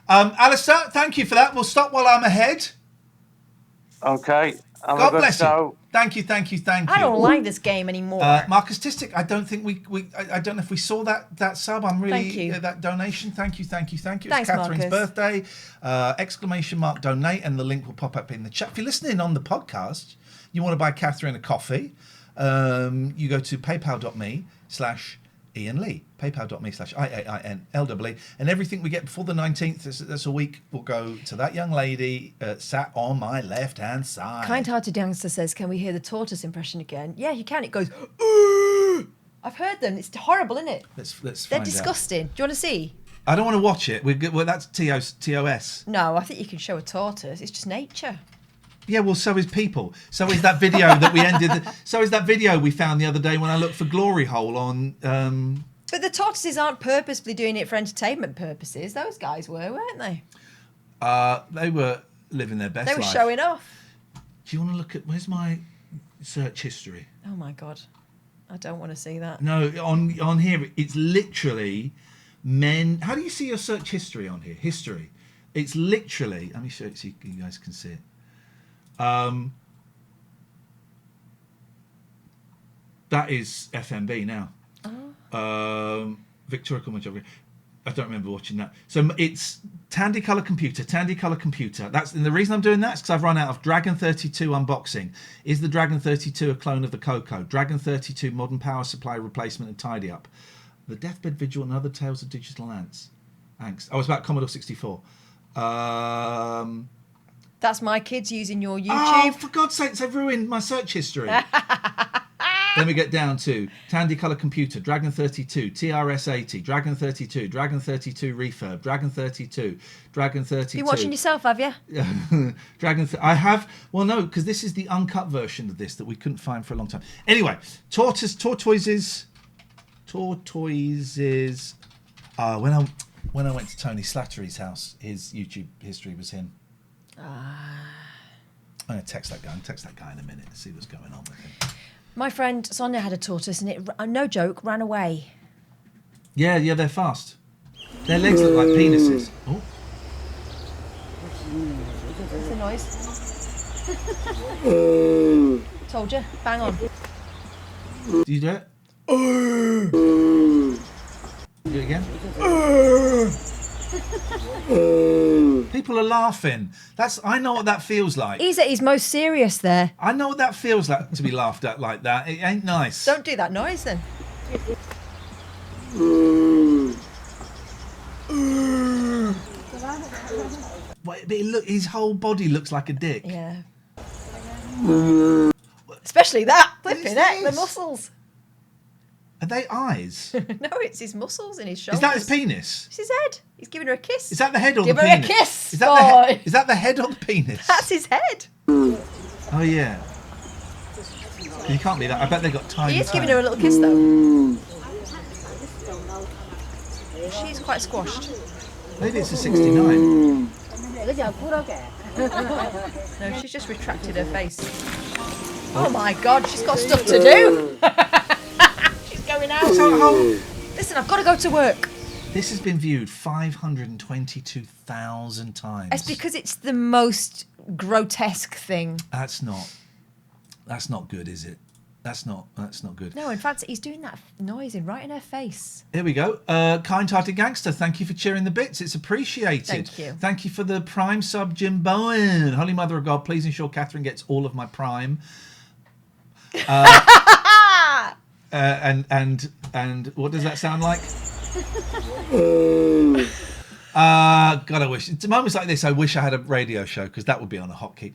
Alistair, thank you for that. We'll stop while I'm ahead. Okay. God bless you. Thank you. I don't like this game anymore. Marcus Tistic, I don't think I don't know if we saw that sub. I'm really Thank you. That donation. Thank you. It's Thanks, Catherine's Marcus. birthday. Exclamation mark donate, and the link will pop up in the chat. If you're listening on the podcast, you want to buy Catherine a coffee, you go to paypal.me/Ian Lee. PayPal.me/IAINLEE, and everything we get before the 19th, that's a week, will go to that young lady sat on my left-hand side. Kind-hearted youngster says, "Can we hear the tortoise impression again?" Yeah, you can. It goes. Ooh! I've heard them. It's horrible, isn't it? Let's They're find disgusting. Do you want to see? I don't want to watch it. Well, that's TOS. No, I think you can show a tortoise. It's just nature. Yeah, well, so is people. So is that video that we ended. So is that video we found the other day when I looked for Glory Hole on. But the tortoises aren't purposefully doing it for entertainment purposes. Those guys were, weren't they? They were living their best They were life. showing off. Do you want to look at where's my search history? Oh my god, I don't want to see that. No, on here it's literally men. How do you see your search history on here? History. It's literally. Let me show it so you guys can see it. That is FMB now. Victoria Commonwealth. I don't remember watching that. So it's Tandy Colour Computer. That's, and the reason I'm doing that is because I've run out of Dragon 32 unboxing. Is the Dragon 32 a clone of the Coco? Dragon 32 modern power supply replacement and tidy up. The Deathbed Vigil and Other Tales of Digital Angst. Oh, it's about Commodore 64. That's my kids using your YouTube. Oh, for God's sake, they've ruined my search history. Then we get down to Tandy Colour Computer, Dragon 32, TRS-80, Dragon 32, Dragon 32 Refurb, Dragon 32, Dragon 32. You watching yourself, have you? I have. Well, no, because this is the uncut version of this that we couldn't find for a long time. Anyway, tortoises. When I went to Tony Slattery's house, his YouTube history was him. I'm going to text that guy. I'll text that guy in a minute to see what's going on with him. My friend Sonia had a tortoise and it, no joke, ran away. Yeah, they're fast. Their legs look like penises. Oh. What's the noise? Told you, bang on. Do you do it? Do it again? People are laughing. I know what that feels like. He's at his most serious there. I know what that feels like to be laughed at like that. It ain't nice. Don't do that noise then. But his whole body looks like a dick. Yeah. Especially that. Flipping heck, the muscles. Are they eyes? No, it's his muscles in his shoulders. Is that his penis? It's his head. He's giving her a kiss. Is that the head or Give the her penis? a kiss, Is that boy. is that the head or the penis? That's his head. Oh yeah. You can't be that. I bet they got tiny. He is giving her a little kiss though. She's quite squashed. Maybe it's a 69. No, she's just retracted her face. Oh my god, she's got stuff to do. She's going out. Listen, I've got to go to work. This has been viewed 522,000 times. It's because it's the most grotesque thing. That's not good, is it? That's not good. No, in fact, he's doing that noise right in her face. Here we go. Kind-hearted gangster, thank you for cheering the bits. It's appreciated. Thank you. Thank you for the Prime sub, Jim Bowen. Holy Mother of God, please ensure Catherine gets all of my Prime. and what does that sound like? God, I wish. It's moments like this. I wish I had a radio show because that would be on a hotkey.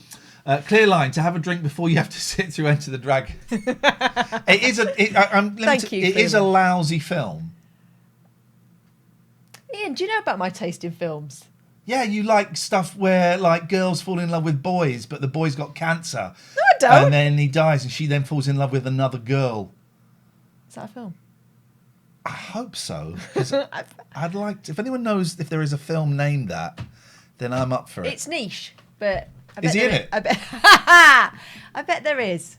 Clear line: to have a drink before you have to sit through Enter the Dragon. It is It is a lousy film. Ian, do you know about my taste in films? Yeah, you like stuff where like girls fall in love with boys, but the boy's got cancer. No, I don't. And then he dies, and she then falls in love with another girl. Is that a film? I hope so. 'Cause I'd like to, if anyone knows if there is a film named that, then I'm up for it. It's niche, but I bet Is he in it? I bet there is.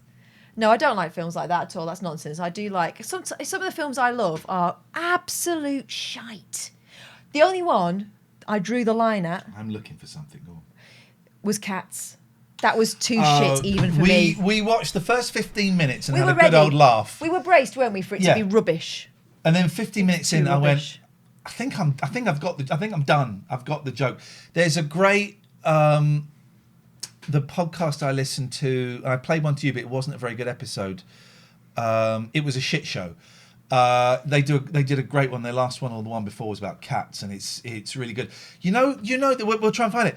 No, I don't like films like that at all. That's nonsense. I do like some of the films I love are absolute shite. The only one I drew the line at. I'm looking for something. Go on. Was Cats. That was too shit even for me. We watched the first 15 minutes and We had were a good ready. old laugh. We were braced, weren't we, for it to be rubbish. And then 15 minutes in, I rubbish. went, I think I'm done. I've got the joke. There's a great the podcast I listened to. I played one to you, but it wasn't a very good episode. It was a shit show. They did a great one. Their last one or the one before was about cats, and it's really good. You know that we'll try and find it.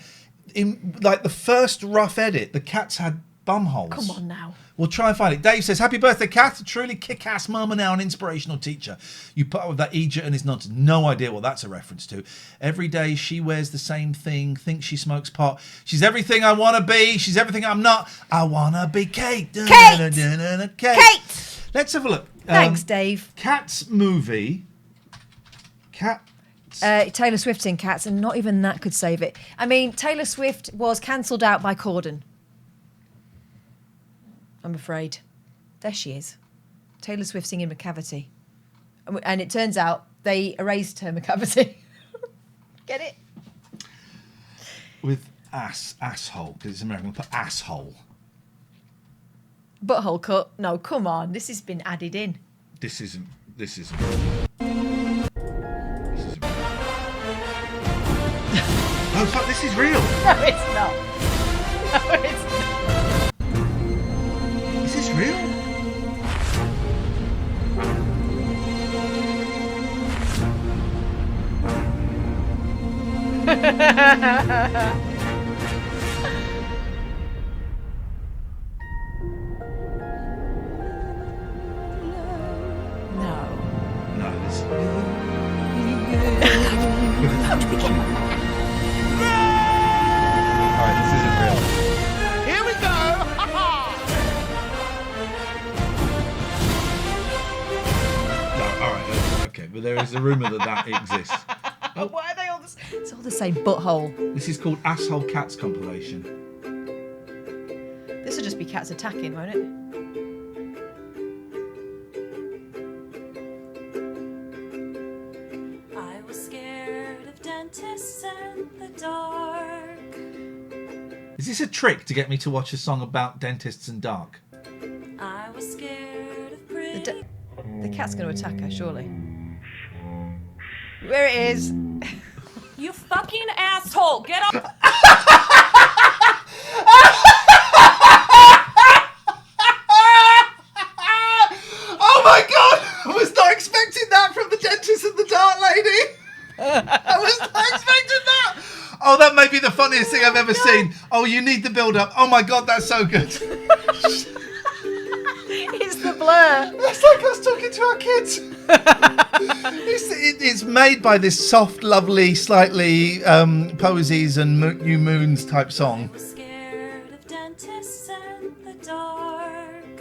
In like the first rough edit, the cats had bum holes. Come on now. We'll try and find it. Dave says, "Happy birthday, Kath! A truly kick-ass mum and now an inspirational teacher. You put up with that Egypt and his nonsense. No idea what that's a reference to. Every day she wears the same thing. Thinks she smokes pot. She's everything I want to be. She's everything I'm not. I want to be Kate. Kate! Kate. Let's have a look. Thanks, Dave. Cats movie. Taylor Swift's in Cats, and not even that could save it. I mean, Taylor Swift was cancelled out by Corden. I'm afraid. There she is. Taylor Swift singing McCavity. And it turns out they erased her McCavity. Get it? With asshole, because it's American. We'll put asshole. Butthole cut. No, come on. This has been added in. This isn't. Oh, fuck, this is real. No, it's not. No, it's not. Is this real? No, this. Alright, this isn't real. Here we go! No, alright, okay, but there is a rumour that exists. Oh, Why are they all this? It's all the same butthole. this is called Asshole Cats compilation. This will just be cats attacking, won't it? I was scared of dentists and the dark. Is this a trick to get me to watch a song about dentists and dark? I was scared of pretty. The cat's going to attack her, surely. Where it is. You fucking asshole! Get off! Oh my god! I was not expecting that from the dentist and the dark lady! I was not expecting that! Oh, that may be the funniest thing I've ever seen. Oh, you need the build up. Oh my god, that's so good. It's the blur. That's like us talking to our kids. It's made by this soft, lovely, slightly posies and new moons type song. Scared of dentists and the dark.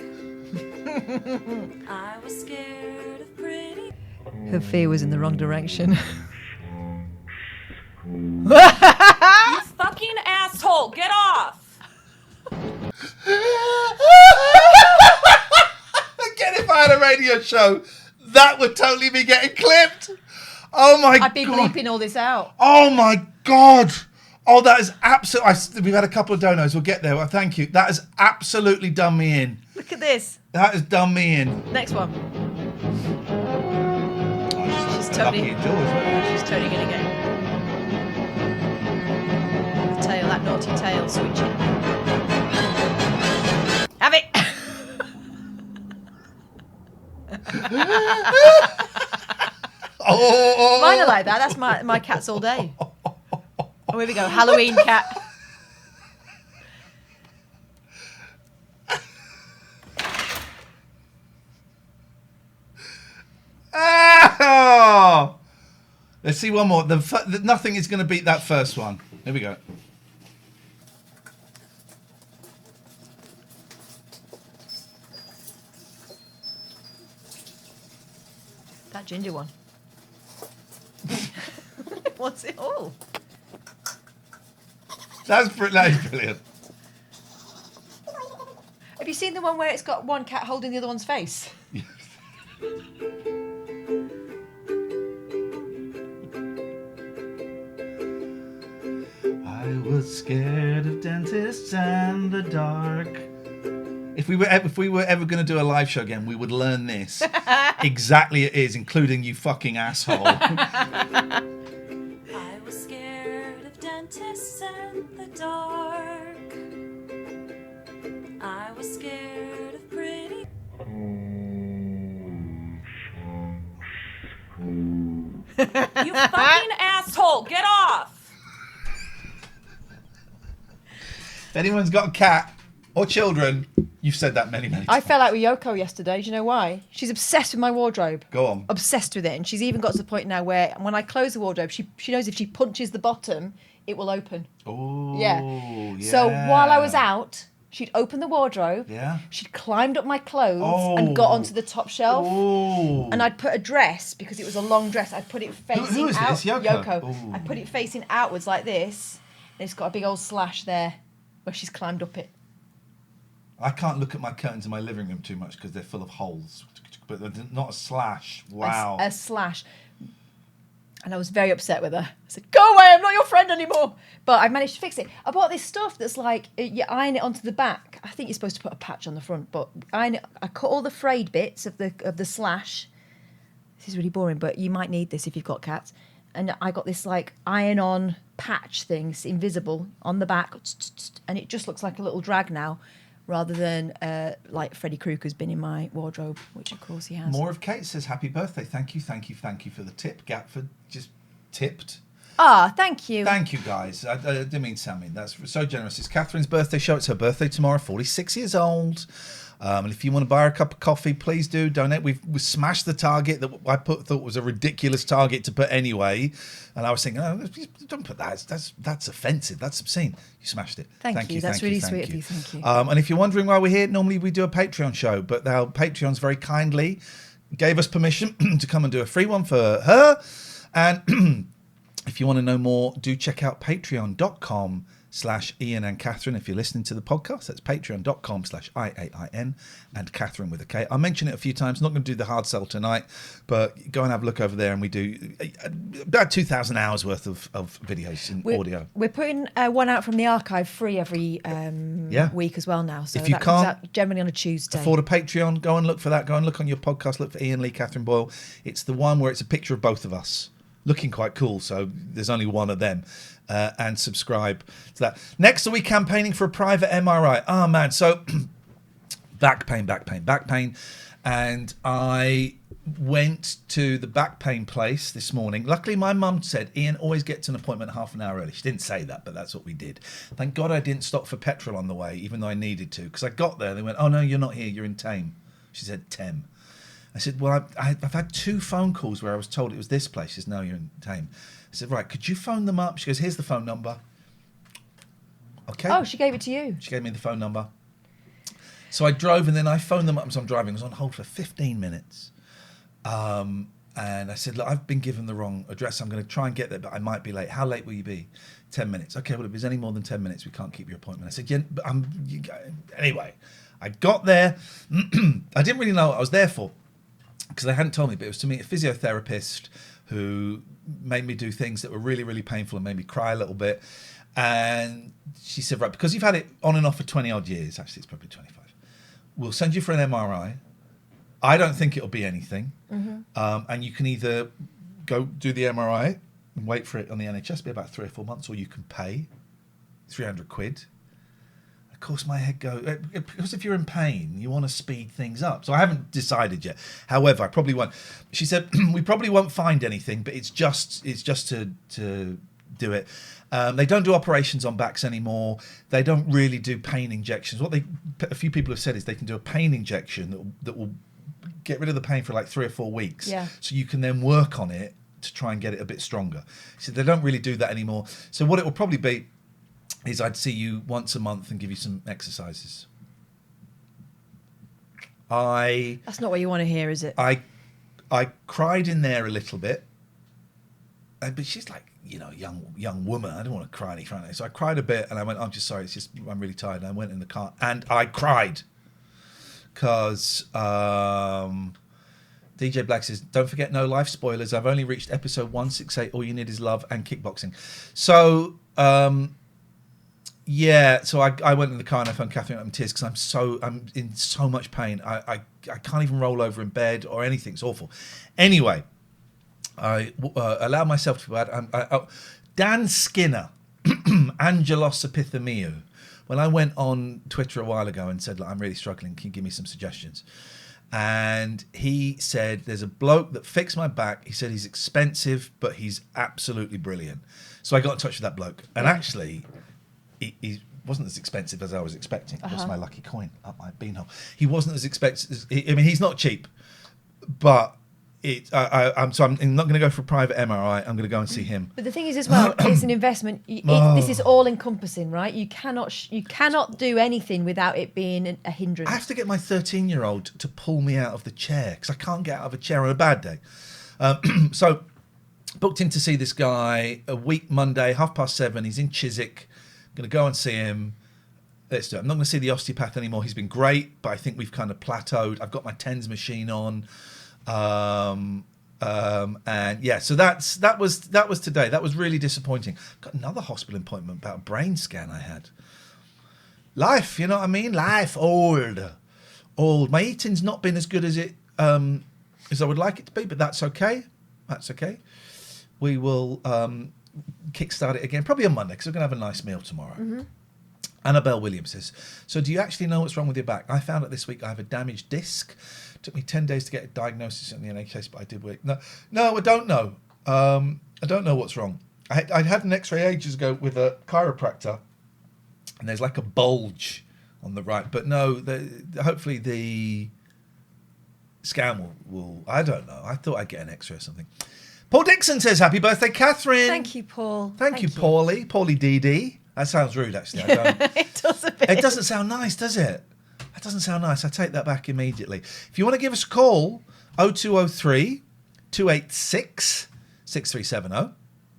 I was scared of pretty. Her fear was in the wrong direction. You fucking asshole! Get off! Again, if I had a radio show, that would totally be getting clipped. Oh my god. I'd be bleeping all this out. Oh my god. Oh, that is absolutely. We've had a couple of donos. We'll get there. Well, thank you. That has absolutely done me in. Look at this. That has done me in. Next one. She's Lucky totally. indoors, wasn't it? She's totally gonna get the tail. That naughty tail switching. Have it. Oh, mine are like that. That's my cats all day. Oh, here we go. Halloween cat. Oh! Let's see one more. Nothing is going to beat that first one. Here we go. That ginger one. What's it all? That is brilliant. Have you seen the one where it's got one cat holding the other one's face? I was scared of dentists and the dark. If we were ever going to do a live show again, we would learn this exactly. It is, including you fucking asshole. I was scared of dentists and the dark. I was scared of pretty. You fucking asshole! Get off! If anyone's got a cat or children, you've said that many times. I fell out with Yoko yesterday. Do you know why? She's obsessed with my wardrobe. Go on. Obsessed with it. And she's even got to the point now where when I close the wardrobe, she knows if she punches the bottom, it will open. Oh, yeah. So while I was out, she'd opened the wardrobe. Yeah. She'd climbed up my clothes and got onto the top shelf. Oh. And I'd put a dress, because it was a long dress, I'd put it facing Who is out. this? Yoko? Yoko. I put it facing outwards like this. And it's got a big old slash there where she's climbed up it. I can't look at my curtains in my living room too much because they're full of holes. But they're not a slash. Wow. A slash. And I was very upset with her. I said, go away, I'm not your friend anymore. But I managed to fix it. I bought this stuff that's like, you iron it onto the back. I think you're supposed to put a patch on the front, but I cut all the frayed bits of the slash. This is really boring, but you might need this if you've got cats. And I got this like iron-on patch thing, it's invisible, on the back. And it just looks like a little drag now, rather than like Freddie Krueger's been in my wardrobe, which of course he has. More of Kate says, happy birthday. Thank you for the tip. Gatford just tipped. Ah, thank you. Thank you, guys. I didn't mean Sammy. That's so generous. It's Catherine's birthday show. It's her birthday tomorrow, 46 years old. And if you want to buy her a cup of coffee, please do donate. We've smashed the target that I thought was a ridiculous target to put anyway. And I was thinking, oh, don't put that. That's offensive. That's obscene. You smashed it. Thank you. That's really sweet of you. Thank you. And if you're wondering why we're here, normally we do a Patreon show, but our Patreons very kindly gave us permission to come and do a free one for her. And if you want to know more, do check out patreon.com/Ian and Katherine. If you're listening to the podcast, that's patreon.com/IAIN and Katherine with a K. I'll mention it a few times. Not going to do the hard sell tonight, but go and have a look over there, and we do about 2,000 hours worth of videos and audio. We're putting one out from the archive free every week as well now. So if you that comes can't out generally on a Tuesday. afford a Patreon, go and look for that. Go and look on your podcast. Look for Ian Lee, Katherine Boyle. It's the one where it's a picture of both of us, looking quite cool, so there's only one of them. And subscribe to that. Next, are we campaigning for a private MRI? Oh, man. So, back pain. And I went to the back pain place this morning. Luckily, my mum said, Ian, always get to an appointment half an hour early. She didn't say that, but that's what we did. Thank God I didn't stop for petrol on the way, even though I needed to. Because I got there, they went, oh, no, you're not here. You're in Thame. She said, Thame. I said, well, I've had 2 phone calls where I was told it was this place. She says, no, you're in Thame. I said, right, could you phone them up? She goes, here's the phone number. Okay. Oh, she gave it to you. She gave me the phone number. So I drove, and then I phoned them up as I'm driving. I was on hold for 15 minutes. And I said, look, I've been given the wrong address. I'm going to try and get there, but I might be late. How late will you be? 10 minutes. Okay, well, if there's any more than 10 minutes, we can't keep your appointment. I said, yeah, but anyway, I got there. I didn't really know what I was there for, because they hadn't told me, but it was to meet a physiotherapist who made me do things that were really, really painful and made me cry a little bit. And she said, right, because you've had it on and off for 20 odd years, actually it's probably 25, we'll send you for an MRI. I don't think it'll be anything. Mm-hmm. And you can either go do the MRI and wait for it on the NHS, be about 3 or 4 months, or you can pay 300 quid. course, my head goes, because if you're in pain, you want to speed things up. So I haven't decided yet. However, I probably won't. She said, we probably won't find anything, but it's just to do it. They don't do operations on backs anymore. They don't really do pain injections. What a few people have said is they can do a pain injection that will get rid of the pain for like 3 or 4 weeks. Yeah. So you can then work on it to try and get it a bit stronger. So they don't really do that anymore. So what it will probably be is I'd see you once a month and give you some exercises. That's not what you want to hear, is it? I cried in there a little bit, but she's like, young woman. I don't want to cry any front of her. So I cried a bit, and I went, I'm just sorry. It's just I'm really tired. And I went in the car and I cried because DJ Black says, don't forget no life spoilers. I've only reached episode 168. All you need is love and kickboxing. So yeah, so I went in the car and I found Katherine up in tears because I'm in so much pain. I can't even roll over in bed or anything. It's awful. Anyway, I allowed myself to add. Dan Skinner, Angelos Epithemiou. When I went on Twitter a while ago and said, look, I'm really struggling, can you give me some suggestions? And he said, there's a bloke that fixed my back. He said he's expensive, but he's absolutely brilliant. So I got in touch with that bloke. And actually, he wasn't as expensive as I was expecting. That's my lucky coin up my beanhole. He wasn't as expensive. He's not cheap, but I'm not going to go for a private MRI. I'm going to go and see him. But the thing is, as well, it's an investment. This is all encompassing, right? You cannot do anything without it being a hindrance. I have to get my 13-year-old to pull me out of the chair because I can't get out of a chair on a bad day. So booked in to see this guy a week Monday, 7:30. He's in Chiswick. I'm going to go and see him. Let's do it. I'm not going to see the osteopath anymore. He's been great, but I think we've kind of plateaued. I've got my TENS machine on. And yeah, so that was today. That was really disappointing. Got another hospital appointment about a brain scan I had. Life, you know what I mean? Life, old. My eating's not been as good as it as I would like it to be, but that's okay. That's okay. We will kickstart it again, probably on Monday, because we're going to have a nice meal tomorrow. Mm-hmm. Annabelle Williams says, so do you actually know what's wrong with your back? I found out this week I have a damaged disc. Took me 10 days to get a diagnosis in the NHS, but I did wait. No, I don't know. I don't know what's wrong. I had an x-ray ages ago with a chiropractor, and there's like a bulge on the right. But no, hopefully the scan will... I don't know. I thought I'd get an x-ray or something. Paul Dixon says, happy birthday, Katherine. Thank you, Paul. Thank you, Paulie. Paulie DD. That sounds rude, actually. I don't... It does a bit. It doesn't sound nice, does it? That doesn't sound nice. I take that back immediately. If you want to give us a call, 0203 286 6370.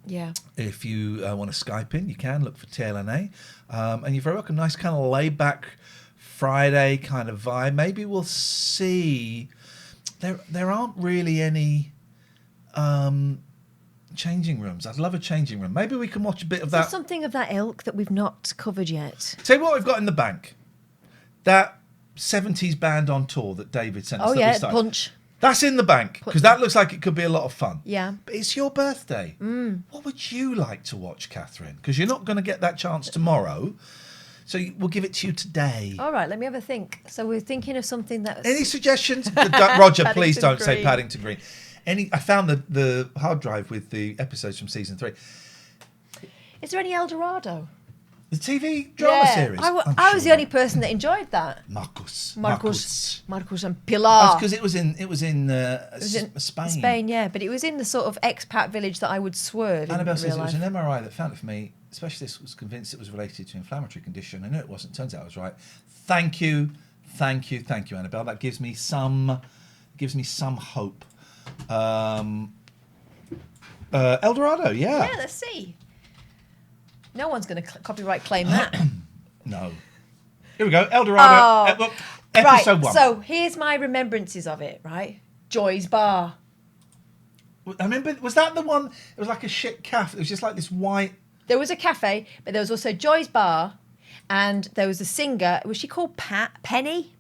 Yeah. If you want to Skype in, you can. Look for TLNA. And you're very welcome. Nice kind of laid-back Friday kind of vibe. Maybe we'll see. There aren't really any changing rooms. I'd love a changing room. Maybe we can watch a bit of that. There's something of that ilk that we've not covered yet. Tell you what we've got in the bank. That 70s band on tour that David sent us. Oh, yeah, Punch. That's in the bank, because that looks like it could be a lot of fun. Yeah. But it's your birthday. What would you like to watch, Katherine? Because you're not going to get that chance tomorrow. So we'll give it to you today. All right, let me have a think. So we're thinking of something that's... Any suggestions? Roger, please don't say Green. Paddington Green. I found the hard drive with the episodes from season 3. Is there any El Dorado? The TV drama series. I was the only person that enjoyed that. Marcus and Pilar. Because it was in Spain. Spain, yeah, but it was in the sort of expat village that I would swerve. Annabelle says it was an MRI that found it for me. Specialist was convinced it was related to inflammatory condition. I knew it wasn't. Turns out I was right. Thank you, Annabelle. That gives me some hope. El Dorado, yeah. Yeah, let's see. No one's going to copyright claim that. No. Here we go. El Dorado. Episode 1. So here's my remembrances of it, right? Joy's Bar. I remember, was that the one? It was like a shit cafe. It was just like this white... There was a cafe, but there was also Joy's Bar, and there was a singer. Was she called Penny?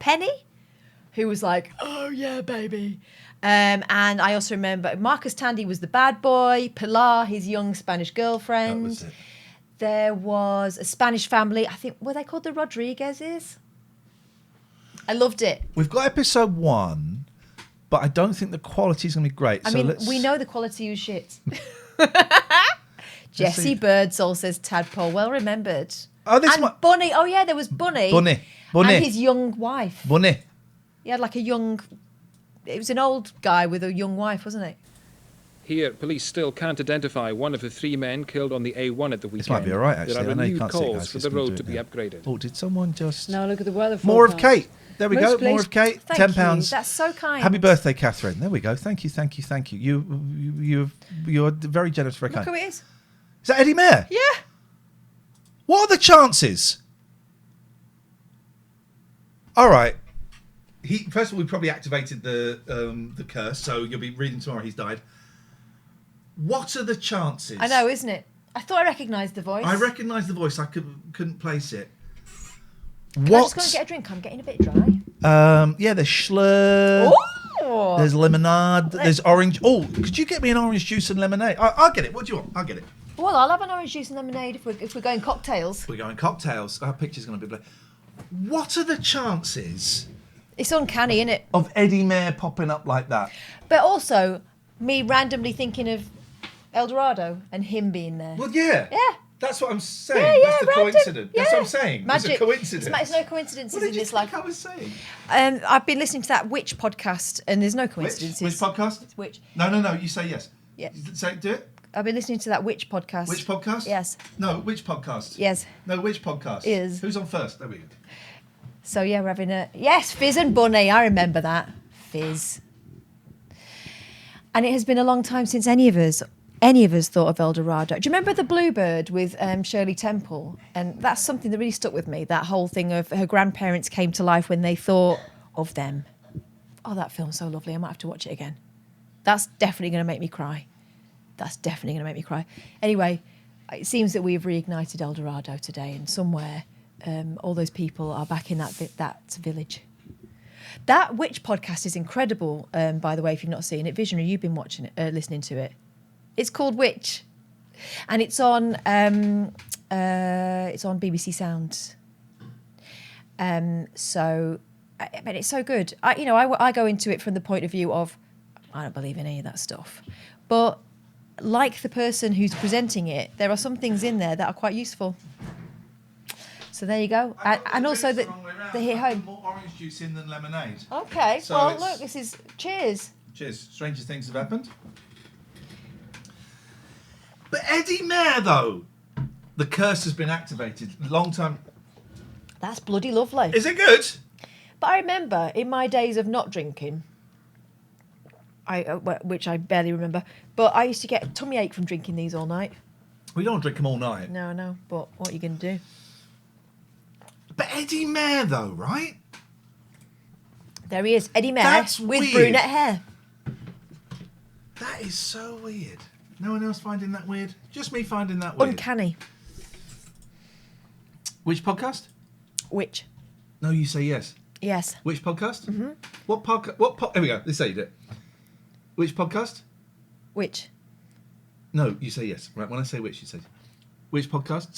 Who was like, oh yeah, baby. And I also remember Marcus Tandy was the bad boy, Pilar, his young Spanish girlfriend. That was it. There was a Spanish family. I think, were they called the Rodriguezes? I loved it. We've got episode 1, but I don't think the quality is going to be great. I so mean, let's... we know the quality was shit. Jesse Birdsall says Tadpole. Well remembered. Oh, this and one. Bunny. Oh, yeah, there was Bunny. Bunny. And his young wife. Bunny. He had like a young... It was an old guy with a young wife, wasn't it? Here, police still can't identify one of the 3 men killed on the A1 at the weekend. This might be all right, actually. There are I know you renewed can't see it, calls guys. for It's the gonna do road to it be now. upgraded. Oh, did someone just... Now look at the weather More of forecast. Kate. There we go. More of Kate. Thank £10. you. That's so kind. Happy birthday, Catherine. There we go. Thank you. You're very generous, very Look kind. who it is. Is that Eddie Mayer? Yeah. What are the chances? All right. First of all, we probably activated the curse, so you'll be reading tomorrow. He's died. What are the chances? I know, isn't it? I thought I recognised the voice. I recognised the voice. I couldn't place it. Can I just go and get a drink? I'm getting a bit dry. Yeah, there's Schlur. Ooh. There's lemonade. There's orange. Oh, could you get me an orange juice and lemonade? I'll get it. What do you want? I'll get it. Well, I'll have an orange juice and lemonade if we're going cocktails. We're going cocktails. Our picture's going to be... What are the chances... It's uncanny, isn't it? Of Eddie Mayer popping up like that? But also, me randomly thinking of El Dorado and him being there. Well, yeah. Yeah. That's what I'm saying. Yeah, That's the random. coincidence. Yeah. That's what I'm saying. Magic. It's a coincidence. There's no coincidences What did in you this life. think I was saying? I've been listening to that Witch podcast, and there's no coincidences. Which podcast? Witch. No. You say yes. Yeah. Do it. I've been listening to that Witch podcast. Which podcast? Yes. No, which podcast? Yes. No, which podcast? Is. Who's on first? There we go. So yeah, we're having a... Yes, Fizz and Bunny. I remember that. Fizz. And it has been a long time since any of us thought of El Dorado. Do you remember The Bluebird with Shirley Temple? And that's something that really stuck with me, that whole thing of her grandparents came to life when they thought of them. Oh, that film's so lovely. I might have to watch it again. That's definitely going to make me cry. Anyway, it seems that we've reignited El Dorado today, and somewhere all those people are back in that village. That Witch podcast is incredible, by the way, if you've not seen it. Visionary, you've been watching it, listening to it. It's called Witch, and it's on BBC Sounds. So, I mean, it's so good. I go into it from the point of view of I don't believe in any of that stuff, but like the person who's presenting it, there are some things in there that are quite useful. So there you go, and also the hit home. More orange juice in than lemonade. Okay, So well it's- look, this is cheers. Cheers. Stranger things have happened. But Eddie Mayer, though, the curse has been activated. Long time. That's bloody lovely. Is it good? But I remember in my days of not drinking, which I barely remember, but I used to get a tummy ache from drinking these all night. We don't drink them all night. No, but what are you going to do? But Eddie Mayer, though, right? There he is, Eddie Mayer That's with weird. brunette hair. That is so weird. No one else finding that weird? Just me finding that weird. Uncanny. Which podcast? Which? No, you say yes. Yes. Which podcast? Mm-hmm. What podcast? Here we go. Let's say you do it. Which podcast? Which? No, you say yes. Right. When I say which, you say which podcast.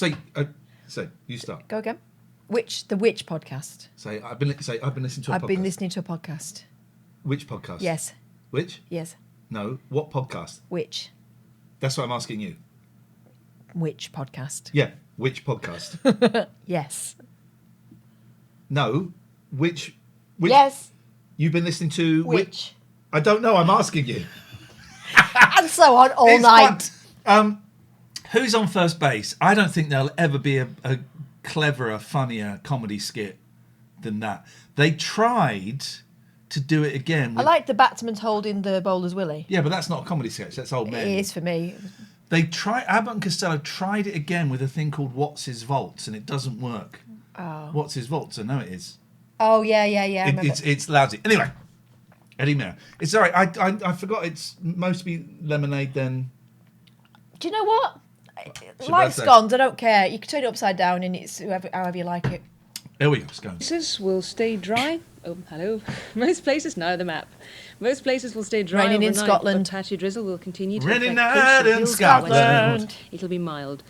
Say you start. Go again. The Witch podcast. Say I've been listening to a podcast. I've been listening to a podcast. Which podcast? Yes. Which? Yes. No. What podcast? Which? That's what I'm asking you. Which podcast? Yeah. Which podcast? Yes. No. Which? Yes. You've been listening to Which? I don't know. I'm asking you. And so on all It's night. fun. Who's on first base? I don't think there'll ever be a cleverer, funnier comedy skit than that. They tried to do it again. I like the batsman holding the bowler's willy. Yeah, but that's not a comedy sketch. That's old men. It is for me. Abbott and Costello tried it again with a thing called What's His Vaults, and it doesn't work. Oh. What's His Vaults? I know it is. Oh yeah. I remember. It's lousy. Anyway, Eddie Mayer. It's all right. I forgot it's mostly lemonade then. Do you know what? your Light's birthday. gone. I don't care. You can turn it upside down, and it's however you like it. There we go. Let's go. Places will stay dry. Oh, hello. Most places, now the map. Most places will stay dry Raining in overnight, Scotland. but patchy drizzle will continue to Raining affect night coastal in hills Scotland. westward. It'll be mild.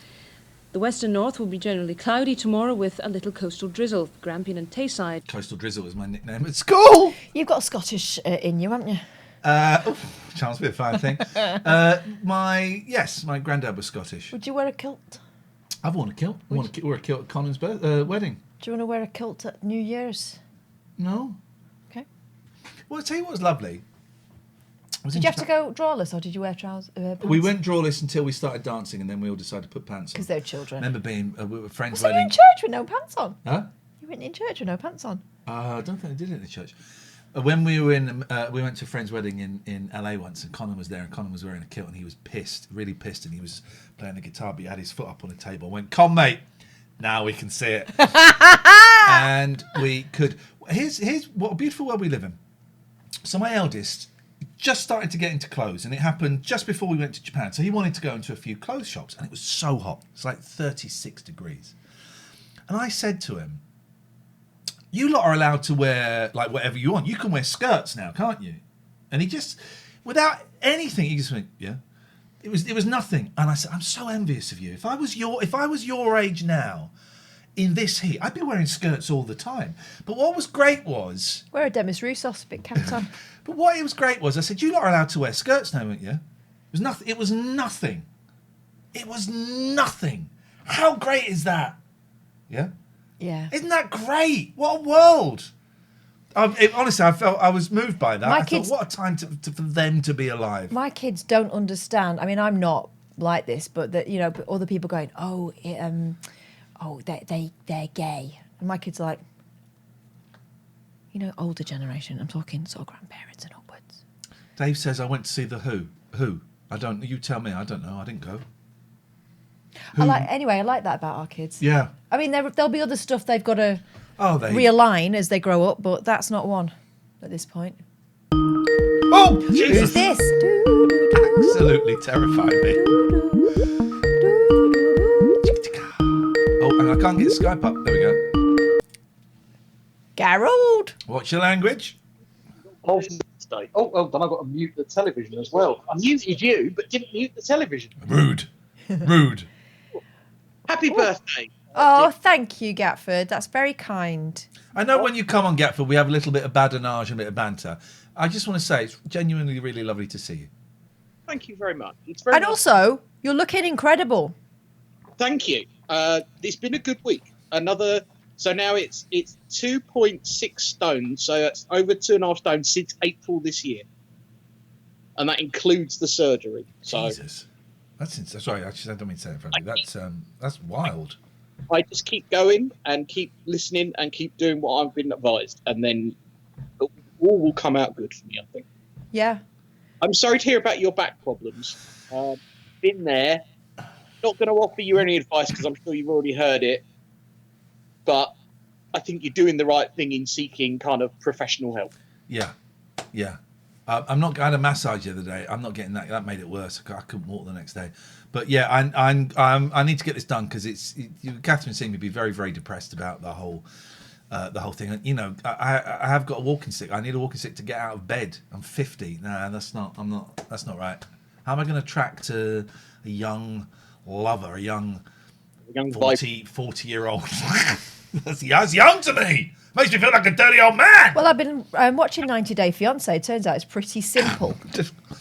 The west and north will be generally cloudy tomorrow with a little coastal drizzle. Grampian and Tayside. Coastal Drizzle was my nickname at school. You've got Scottish in you, haven't you? Chance be a fine thing. My granddad was Scottish. Would you wear a kilt? I've worn a kilt. I wore a kilt at Colin's wedding. Do you want to wear a kilt at New Year's? No. Okay. Well, I'll tell you what was lovely. Did you have to go drawless or did you wear trousers? We went drawless until we started dancing, and then we all decided to put pants on. Because they're children. I remember being we were friends' So you wedding. in church with no pants on? Huh? You went in church with no pants on? I don't think I did it in the church. When we were we went to a friend's wedding in LA once, and Conan was there, and Conan was wearing a kilt, and he was pissed, really pissed, and he was playing the guitar, but he had his foot up on the table. I went, "Come, mate, now we can see it," and we could. Here's what a beautiful world we live in. So my eldest just started to get into clothes, and it happened just before we went to Japan. So he wanted to go into a few clothes shops, and it was so hot. It's like 36 degrees, and I said to him, "You lot are allowed to wear like whatever you want. You can wear skirts now, can't you?" And he just, without anything, he just went, "Yeah." It was nothing. And I said, "I'm so envious of you. If I was your age now, in this heat, I'd be wearing skirts all the time." But what was great was Wear a Demis Roussos, bit kept on. But what it was great was I said, "You lot are allowed to wear skirts now, weren't you?" It was nothing. It was nothing. It was nothing. How great is that? Yeah. Yeah. Isn't that great? What a world! Honestly, I was moved by that. My I kids- thought, what a time for them to be alive. My kids don't understand. I mean, I'm not like this, but but other people going, they're gay, and my kids are like, older generation. I'm talking sort of grandparents and upwards. Dave says I went to see the Who. Who? I don't. You tell me. I don't know. I didn't go. I like that about our kids. Yeah. I mean, there'll be other stuff they've got to realign realign as they grow up, but that's not one at this point. Oh, Jesus! Who's this? Absolutely terrified me. Oh, and I can't get Skype up. There we go. Gerald! What's your language? Oh, well done. I've got to mute the television as well. I muted you, but didn't mute the television. Rude. Rude. Happy birthday. Oh, thank you, Gatford. That's very kind. I know when you come on Getford, we have a little bit of badinage and a bit of banter. I just want to say it's genuinely really lovely to see you. Thank you very much. It's very And nice. also, you're looking incredible. Thank you. It's been a good week. So now it's 2.6 stone. So it's over 2.5 stone since April this year, and that includes the surgery. So Jesus, sorry. I don't mean to say it in front of you. That's wild. I just keep going and keep listening and keep doing what I've been advised, and then all will come out good for me, I think. Yeah. I'm sorry to hear about your back problems. Been there. Not going to offer you any advice because I'm sure you've already heard it. But I think you're doing the right thing in seeking kind of professional help. Yeah. I had a massage the other day. I'm not getting that. That made it worse. I couldn't walk the next day. But yeah, I need to get this done because Catherine seemed to be very, very depressed about the whole thing. And I have got a walking stick. I need a walking stick to get out of bed. I'm 50. Nah, that's not right. How am I going to attract a young lover, a young 40-year-old? That's young to me. Makes me feel like a dirty old man. Well, I've been watching 90 Day Fiancé. It turns out it's pretty simple.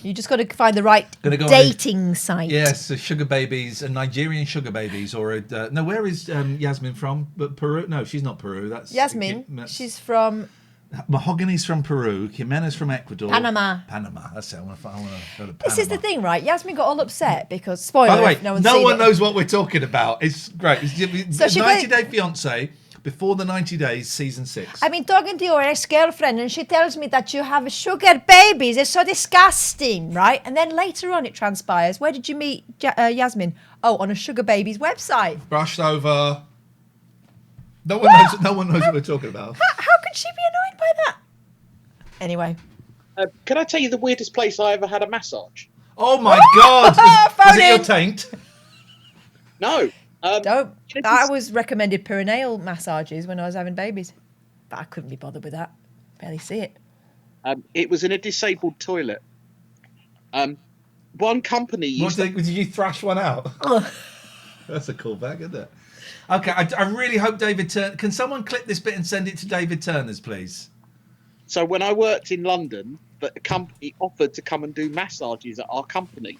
You just got to find the right dating site. Yes, so sugar babies, Nigerian sugar babies, or no. Where is Yasmin from? But Peru? No, she's not Peru. That's Yasmin. She's from Mahogany's from Peru. Jimena's from Ecuador. Panama. That's it. I want to go to Panama. This is the thing, right? Yasmin got all upset because, spoiler, By the way, if no one's no seen one it. knows what we're talking about. It's great. So It's she 90 went- Day Fiancé before the 90 Days, season 6. I've been talking to your ex-girlfriend and she tells me that you have sugar babies. It's so disgusting, right? And then later on it transpires. Where did you meet Yasmin? Oh, on a sugar baby's website. Brushed over. No one knows what we're talking about. How could she be annoyed by that? Anyway. Can I tell you the weirdest place I ever had a massage? Oh my God! Was it your taint? No. Don't. I was recommended perineal massages when I was having babies, but I couldn't be bothered with that. Barely see it. It was in a disabled toilet. One company used Did you thrash one out? That's a cool bag, isn't it? Okay, I really hope David Turner... Can someone clip this bit and send it to David Turner's, please? So when I worked in London, the company offered to come and do massages at our company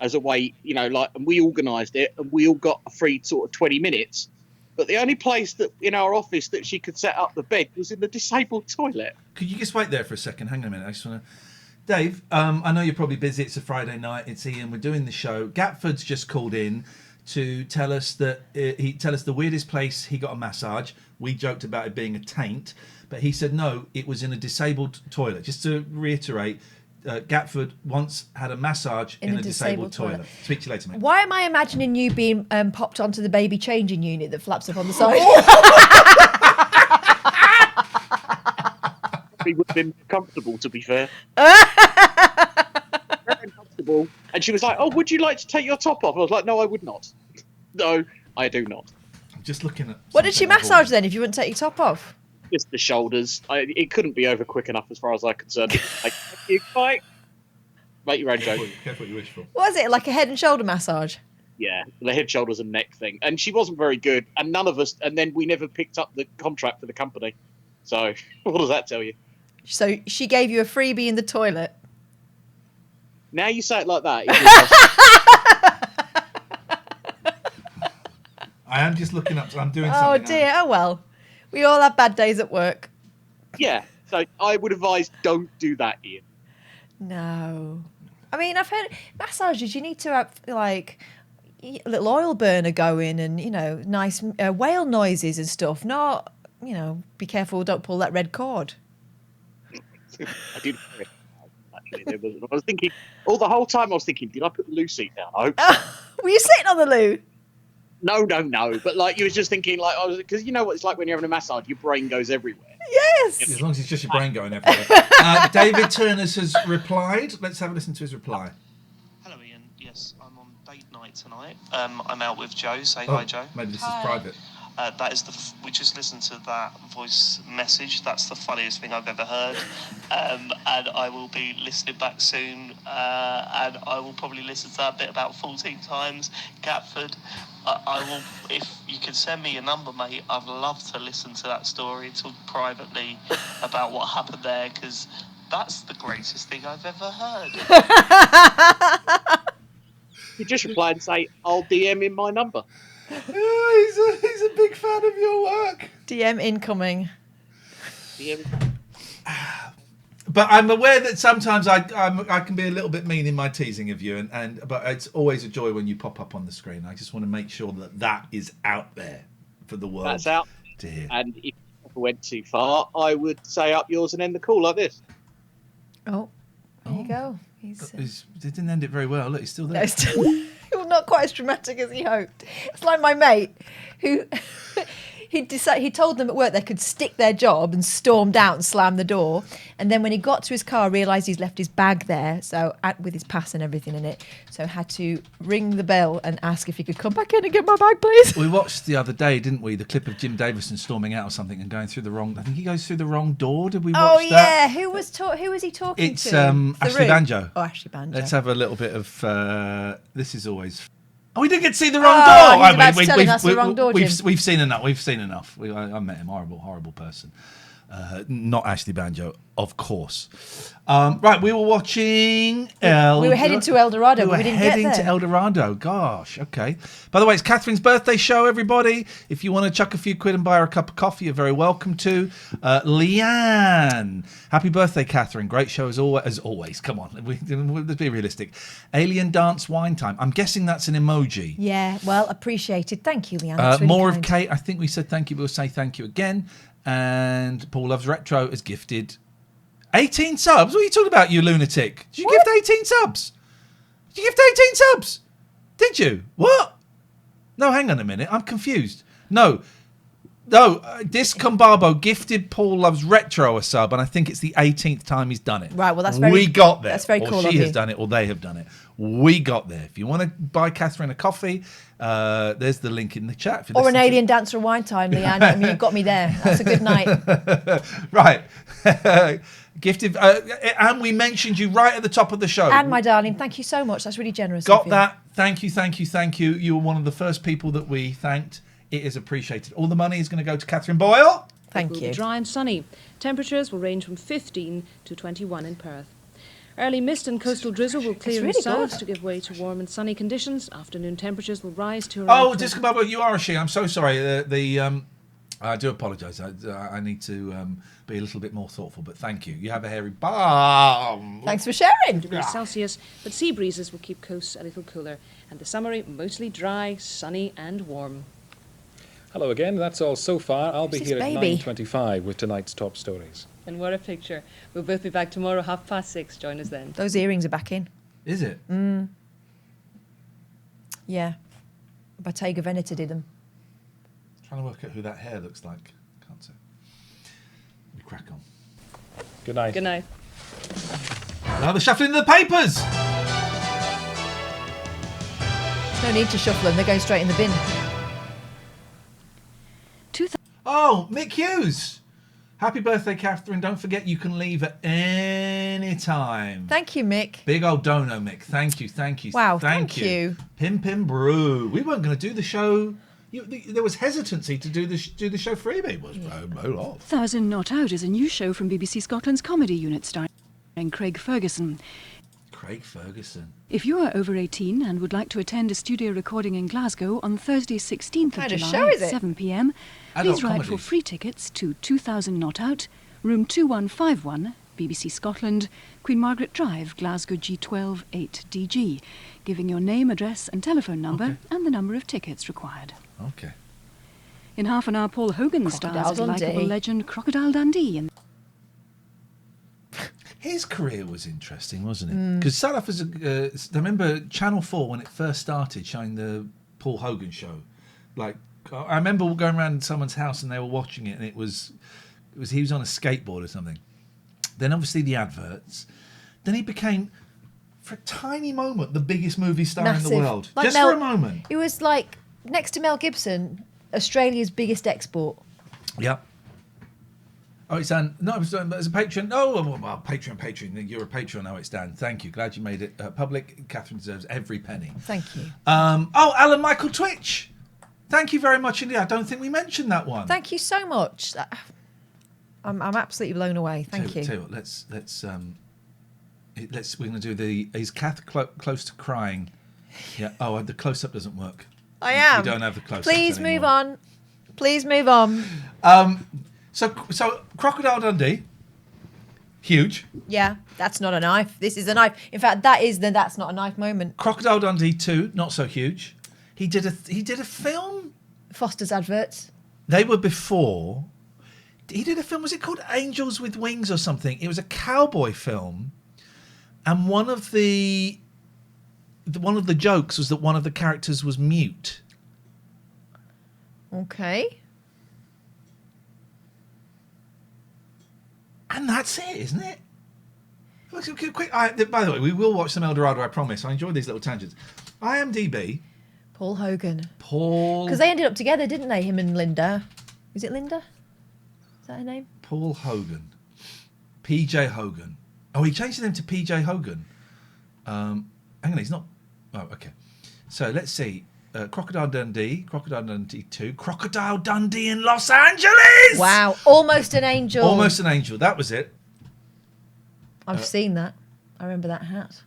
as a way, and we organised it, and we all got a free sort of 20 minutes. But the only place that in our office that she could set up the bed was in the disabled toilet. Could you just wait there for a second? Hang on a minute. I just want to... Dave, I know you're probably busy. It's a Friday night. It's Ian. We're doing the show. Gatford's just called in to tell us that the weirdest place he got a massage. We joked about it being a taint, but he said no, it was in a disabled toilet. Just to reiterate, Gatford once had a massage in a disabled toilet. Speak to you later, mate. Why am I imagining you being popped onto the baby changing unit that flaps up on the side? It would have been comfortable, to be fair. Very comfortable. And she was like, "Oh, would you like to take your top off?" I was like, "No, I would not. No, I do not." I'm just looking at... What did she massage then if you wouldn't take your top off? Just the shoulders. It couldn't be over quick enough as far as I'm concerned. Like, you fight. Make your own joke. Careful what you wish for. What is it, like a head and shoulder massage? Yeah, the head, shoulders, and neck thing. And she wasn't very good, and none of us. And then we never picked up the contract for the company. So what does that tell you? So she gave you a freebie in the toilet. Now you say it like that. I am just looking up. So I'm doing Oh something. dear. Oh well. We all have bad days at work. Yeah. So I would advise don't do that, Ian. No. I mean, I've heard massages. You need to have like a little oil burner going, and nice whale noises and stuff. Not be careful, don't pull that red cord. I did. Actually, I was thinking all the whole time. I was thinking, did I put the loo seat down? I hope so. Were you sitting on the loo? No. But you was just thinking, because you know what it's like when you're having a massage, your brain goes everywhere. Yes. As long as it's just your brain going everywhere. David Turners has replied. Let's have a listen to his reply. Hello, Ian. Yes, I'm on date night tonight. I'm out with Joe. Say hi, Joe. Maybe this is private. That is we just listened to that voice message. That's the funniest thing I've ever heard. And I will be listening back soon. And I will probably listen to that bit about 14 times. Gatford, I will, if you can send me your number, mate, I'd love to listen to that story, talk privately about what happened there, because that's the greatest thing I've ever heard. You just reply and say, "I'll DM in my number." He's a big fan of your work. DM incoming. But I'm aware that sometimes I can be a little bit mean in my teasing of you, but it's always a joy when you pop up on the screen. I just want to make sure that is out there for the world. That's out to hear. And if you ever went too far, I would say up yours and end the call like this. Oh, there you go. He didn't end it very well. Look, he's still there. No, well, not quite as dramatic as he hoped. It's like my mate who he told them at work they could stick their job and stormed out and slammed the door. And then when he got to his car, realised he's left his bag there, so with his pass and everything in it. So had to ring the bell and ask if he could come back in and get my bag, please. We watched the other day, didn't we, the clip of Jim Davison storming out or something and going through the wrong... I think he goes through the wrong door. Did we watch that? Oh, yeah. That? Who was he talking it's, to? It's Ashley Banjo. Oh, Ashley Banjo. Let's have a little bit of... this is always... Oh, we didn't get to see the wrong door. We've seen enough. We've seen enough. I met him. Horrible person. Not Ashley Banjo, of course. Right, we were watching. We were heading to El Dorado, but we didn't get there. Heading to El Dorado. Gosh, okay. By the way, it's Catherine's birthday show, everybody. If you want to chuck a few quid and buy her a cup of coffee, you're very welcome to. Leanne, happy birthday, Catherine. Great show as always. Come on, let's be realistic. Alien dance wine time. I'm guessing that's an emoji. Yeah, well, appreciated. Thank you, Leanne. That's really more kind. of Kate. I think we said thank you. We'll say thank you again. And Paul Loves Retro has gifted 18 subs. What are you talking about, you lunatic? Did you gift 18 subs? Did you gift 18 subs? Did you? What? No, hang on a minute. I'm confused. No. No, Discombabo gifted Paul Loves Retro a sub, and I think it's the 18th time he's done it. Right, well, that's very... We got there. That's very or cool she of has you. done it, or they have done it. We got there. If you want to buy Katherine a coffee, there's the link in the chat. If you Or an listen to- alien dancer of wine time, Leanne. I mean, you got me there. That's a good night. Right. Gifted... and we mentioned you right at the top of the show. And my darling, thank you so much. That's really generous. Got of you. that. Thank you, thank you, thank you. You were one of the first people that we thanked. It is appreciated. All the money is going to go to Katherine Boyle. It will be dry and sunny. Temperatures will range from 15 to 21 in Perth. Early mist and coastal drizzle will clear in really the south good. to give way to warm and sunny conditions. Afternoon temperatures will rise to around... Oh, Discombabo, you are a she. I'm so sorry. I do apologise. I need to be a little bit more thoughtful, but thank you. You have a hairy bum. Thanks for sharing. degrees Celsius, but sea breezes will keep coasts a little cooler. And the summary, mostly dry, sunny and warm. Hello again. That's all so far. I'll be Who's here this at baby? 9:25 with tonight's top stories. And what a picture. We'll both be back tomorrow, 6:30. Join us then. Those earrings are back in. Is it? Yeah. Bottega Veneta did them. Trying to work out who that hair looks like. Can't say. We crack on. Good night. Good night. Now the shuffling of the papers. There's no need to shuffle them. They're going straight in the bin. Oh, Mick Hughes. Happy birthday, Katherine. Don't forget you can leave at any time. Thank you, Mick. Big old dono, Mick. Thank you, thank you. Wow, thank you. Pim Pim Brew. We weren't going to do the show. There was hesitancy to do the show freebie. It was off. 1000 Not Out is a new show from BBC Scotland's comedy unit starring Craig Ferguson. Craig Ferguson. If you are over 18 and would like to attend a studio recording in Glasgow on Thursday 16th of Kind of July show is at it? 7 p.m, Adult please write comedy. for free tickets to 2000 Not Out, room 2151, BBC Scotland, Queen Margaret Drive, Glasgow G12 8DG, giving your name, address and telephone number and the number of tickets required. Okay. In half an hour, Paul Hogan Crocodile stars as Dundee. likeable legend Crocodile Dundee in His career was interesting, wasn't it? Because started off as I remember Channel 4 when it first started showing the Paul Hogan show. Like, I remember going around someone's house and they were watching it, and it was he was on a skateboard or something. Then obviously the adverts. Then he became, for a tiny moment, the biggest movie star Massive. in the world. Like Just Mel- for a moment. It was like, next to Mel Gibson, Australia's biggest export. Yeah. Oh, it's Dan. No, it was as a patron. Oh, well, Patreon. You're a patron now. It's Dan. Thank you. Glad you made it public. Katherine deserves every penny. Thank you. Oh, Alan Michael Twitch. Thank you very much indeed. I don't think we mentioned that one. Thank you so much. I'm absolutely blown away. Thank you. Tell you what, let's we're going to do the. Is Kath close to crying? Yeah. Oh, the close up doesn't work. I am. We don't have the close. Please move on. Please move on. So Crocodile Dundee, huge. Yeah, that's not a knife. This is a knife. In fact, that is the that's not a knife moment. Crocodile Dundee 2, not so huge. He did a film. Foster's adverts. They were before. He did a film. Was it called Angels with Wings or something? It was a cowboy film, and one of the jokes was that one of the characters was mute. Okay. And that's it, isn't it? Quick, by the way, we will watch some El Dorado, I promise. I enjoy these little tangents. IMDb. Paul Hogan. Paul. Because they ended up together, didn't they? Him and Linda. Is it Linda? Is that her name? Paul Hogan. PJ Hogan. Oh, he changed his name to PJ Hogan. Hang on, he's not. Oh, okay. So let's see. Crocodile Dundee, Crocodile Dundee 2, Crocodile Dundee in Los Angeles! Wow, Almost an Angel. Almost an Angel, that was it. I've seen that. I remember that hat.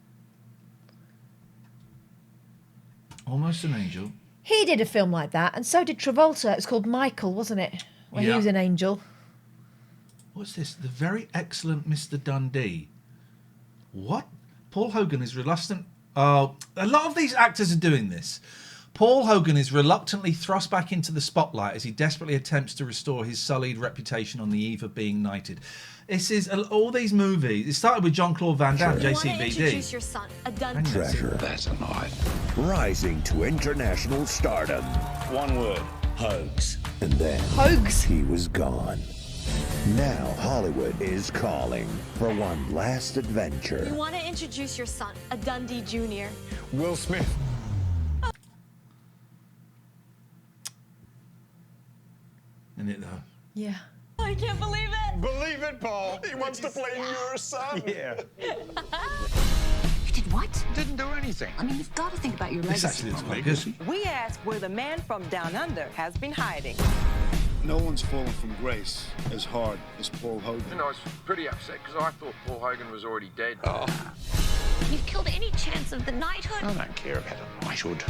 Almost an Angel. He did a film like that, and so did Travolta. It's called Michael, wasn't it? Where he was an angel. What's this? The Very Excellent Mr. Dundee. What? Paul Hogan is reluctant. Oh, a lot of these actors are doing this. Paul Hogan is reluctantly thrust back into the spotlight as he desperately attempts to restore his sullied reputation on the eve of being knighted. This is all these movies. It started with Jean-Claude Van Damme, JCVD. Your son, a Treasure. That's a knife. Rising to international stardom. One word. Hoax. And then Hoax. he was gone. Now Hollywood is calling for one last adventure. You want to introduce your son, a Dundee Jr. Will Smith. Isn't it though? Yeah. I can't believe it. Believe it, Paul. He wants to play your son. Yeah. You did what? Didn't do anything. I mean, you've got to think about your This legacy. actually looks quite good. We ask where the man from down under has been hiding. No one's fallen from grace as hard as Paul Hogan. You know, I was pretty upset because I thought Paul Hogan was already dead. Oh. You've killed any chance of the knighthood? I don't care about a knighthood.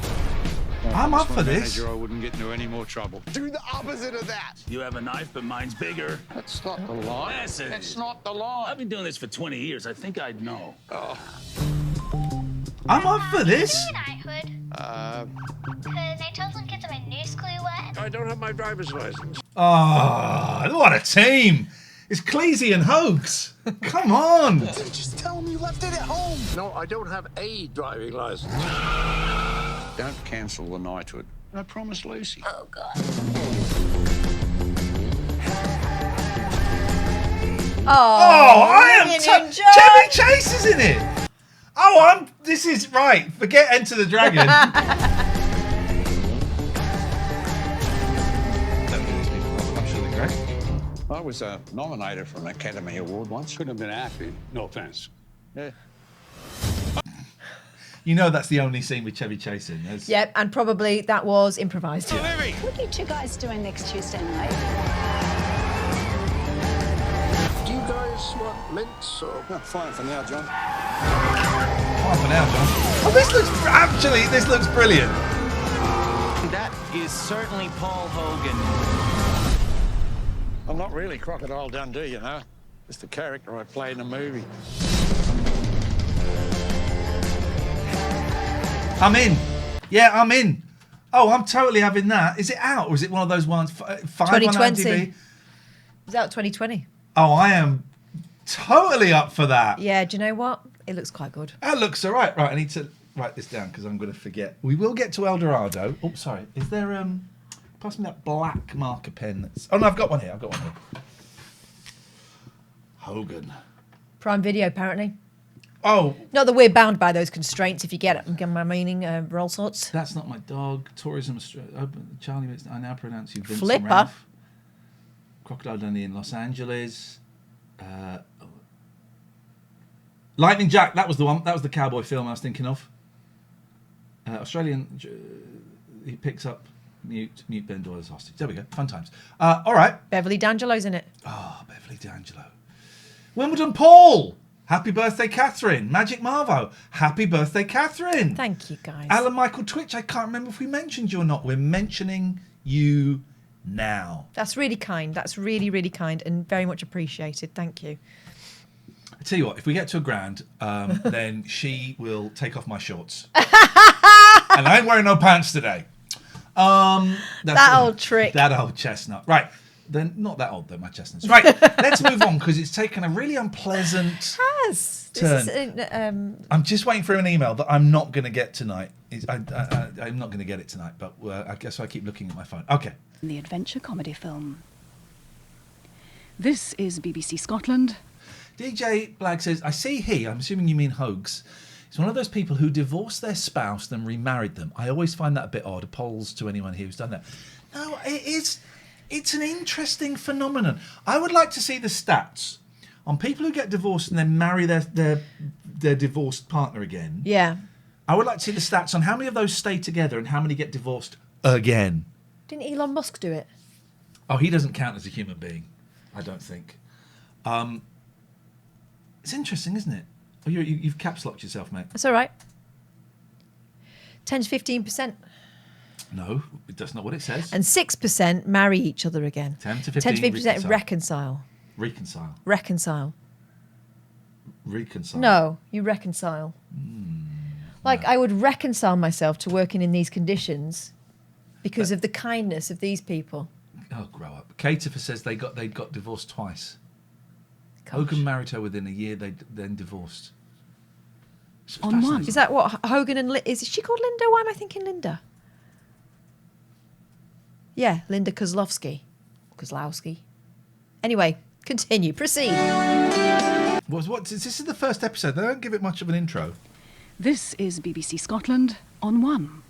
I'm up for this. I wouldn't get into any more trouble. Do the opposite of that. You have a knife, but mine's bigger. That's not the law. Yes, it That's is. not the law. I've been doing this for 20 years. I think I'd know. Oh. I'm up for this. Knighthood. Because I told some kids I'm in new school. What? I don't have my driver's license. Oh, what a team. It's Cleese and Hoax. Come on. Just tell him you left it at home. No, I don't have a driving license. Don't cancel the knighthood. I promised Lucy. Oh, God. Oh, I am. Union Jack. Chevy Chase is in it. Oh, this is right. Forget Enter the Dragon. Absolutely great. I was nominated for an Academy Award once. Could have been happy. No offense. Yeah. You know that's the only scene with Chevy Chase in. Yep, and probably that was improvised. What are you two guys doing next Tuesday night? Do you guys want mints or? No, fine for now, John. Fine for now, John. Oh, this looks brilliant. That is certainly Paul Hogan. I'm not really Crocodile Dundee, you know. Just the character I played in the movie. I'm in. Yeah, I'm in. Oh, I'm totally having that. Is it out or is it one of those ones? 5 on 2020. IMDb? It was out 2020. Oh, I am totally up for that. Yeah, do you know what? It looks quite good. That looks all right. Right, I need to write this down because I'm going to forget. We will get to El Dorado. Oh, sorry. Is there pass me that black marker pen. Oh no, I've got one here. Hogan. Prime Video, apparently. Oh. Not that we're bound by those constraints, if you get my meaning, all sorts. That's not my dog. Tourism Australia. Charlie, I now pronounce you Vincent Flipper. Ralph. Crocodile Dundee in Los Angeles. Lightning Jack, that was the one. That was the cowboy film I was thinking of. Australian, he picks up Mute Ben Doyle as hostage. There we go. Fun times. All right. Beverly D'Angelo's in it. Oh, Beverly D'Angelo. Wimbledon Paul. Happy birthday, Catherine. Magic Marvo. Happy birthday, Catherine. Thank you, guys. Alan Michael Twitch. I can't remember if we mentioned you or not. We're mentioning you now. That's really kind. That's really, really kind and very much appreciated. Thank you. I tell you what, if we get to £1,000, then she will take off my shorts. And I ain't wearing no pants today. That old trick. That old chestnut. Right. Then not that old though, my chestnuts. Right. Let's move on because it's taken a really unpleasant turn. I'm just waiting for an email that I'm not going to get tonight. I'm not going to get it tonight, but I guess I keep looking at my phone. Okay. The adventure comedy film. This is BBC Scotland. DJ Blag says, I see I'm assuming you mean Hoax. It's one of those people who divorced their spouse then remarried them. I always find that a bit odd. Apologies to anyone who's done that. No, it is. It's an interesting phenomenon. I would like to see the stats on people who get divorced and then marry their divorced partner again. Yeah. I would like to see the stats on how many of those stay together and how many get divorced again. Didn't Elon Musk do it? Oh, he doesn't count as a human being, I don't think. It's interesting, isn't it? Oh, you've caps locked yourself, mate. That's all right. 10 to 15%. No, that's not what it says. And 6% marry each other again. 10 to 15% reconcile. Reconcile. Reconcile. Reconcile. No, you reconcile. Like, I would reconcile myself to working in these conditions because of the kindness of these people. Oh, grow up. Caterfer says they'd got divorced twice. Gosh. Hogan married her within a year, they then divorced. On one. Is that what Hogan and is she called Linda? Why am I thinking Linda? Yeah, Linda Kozlowski. Anyway, continue. Proceed. This is the first episode. They don't give it much of an intro. This is BBC Scotland on 1.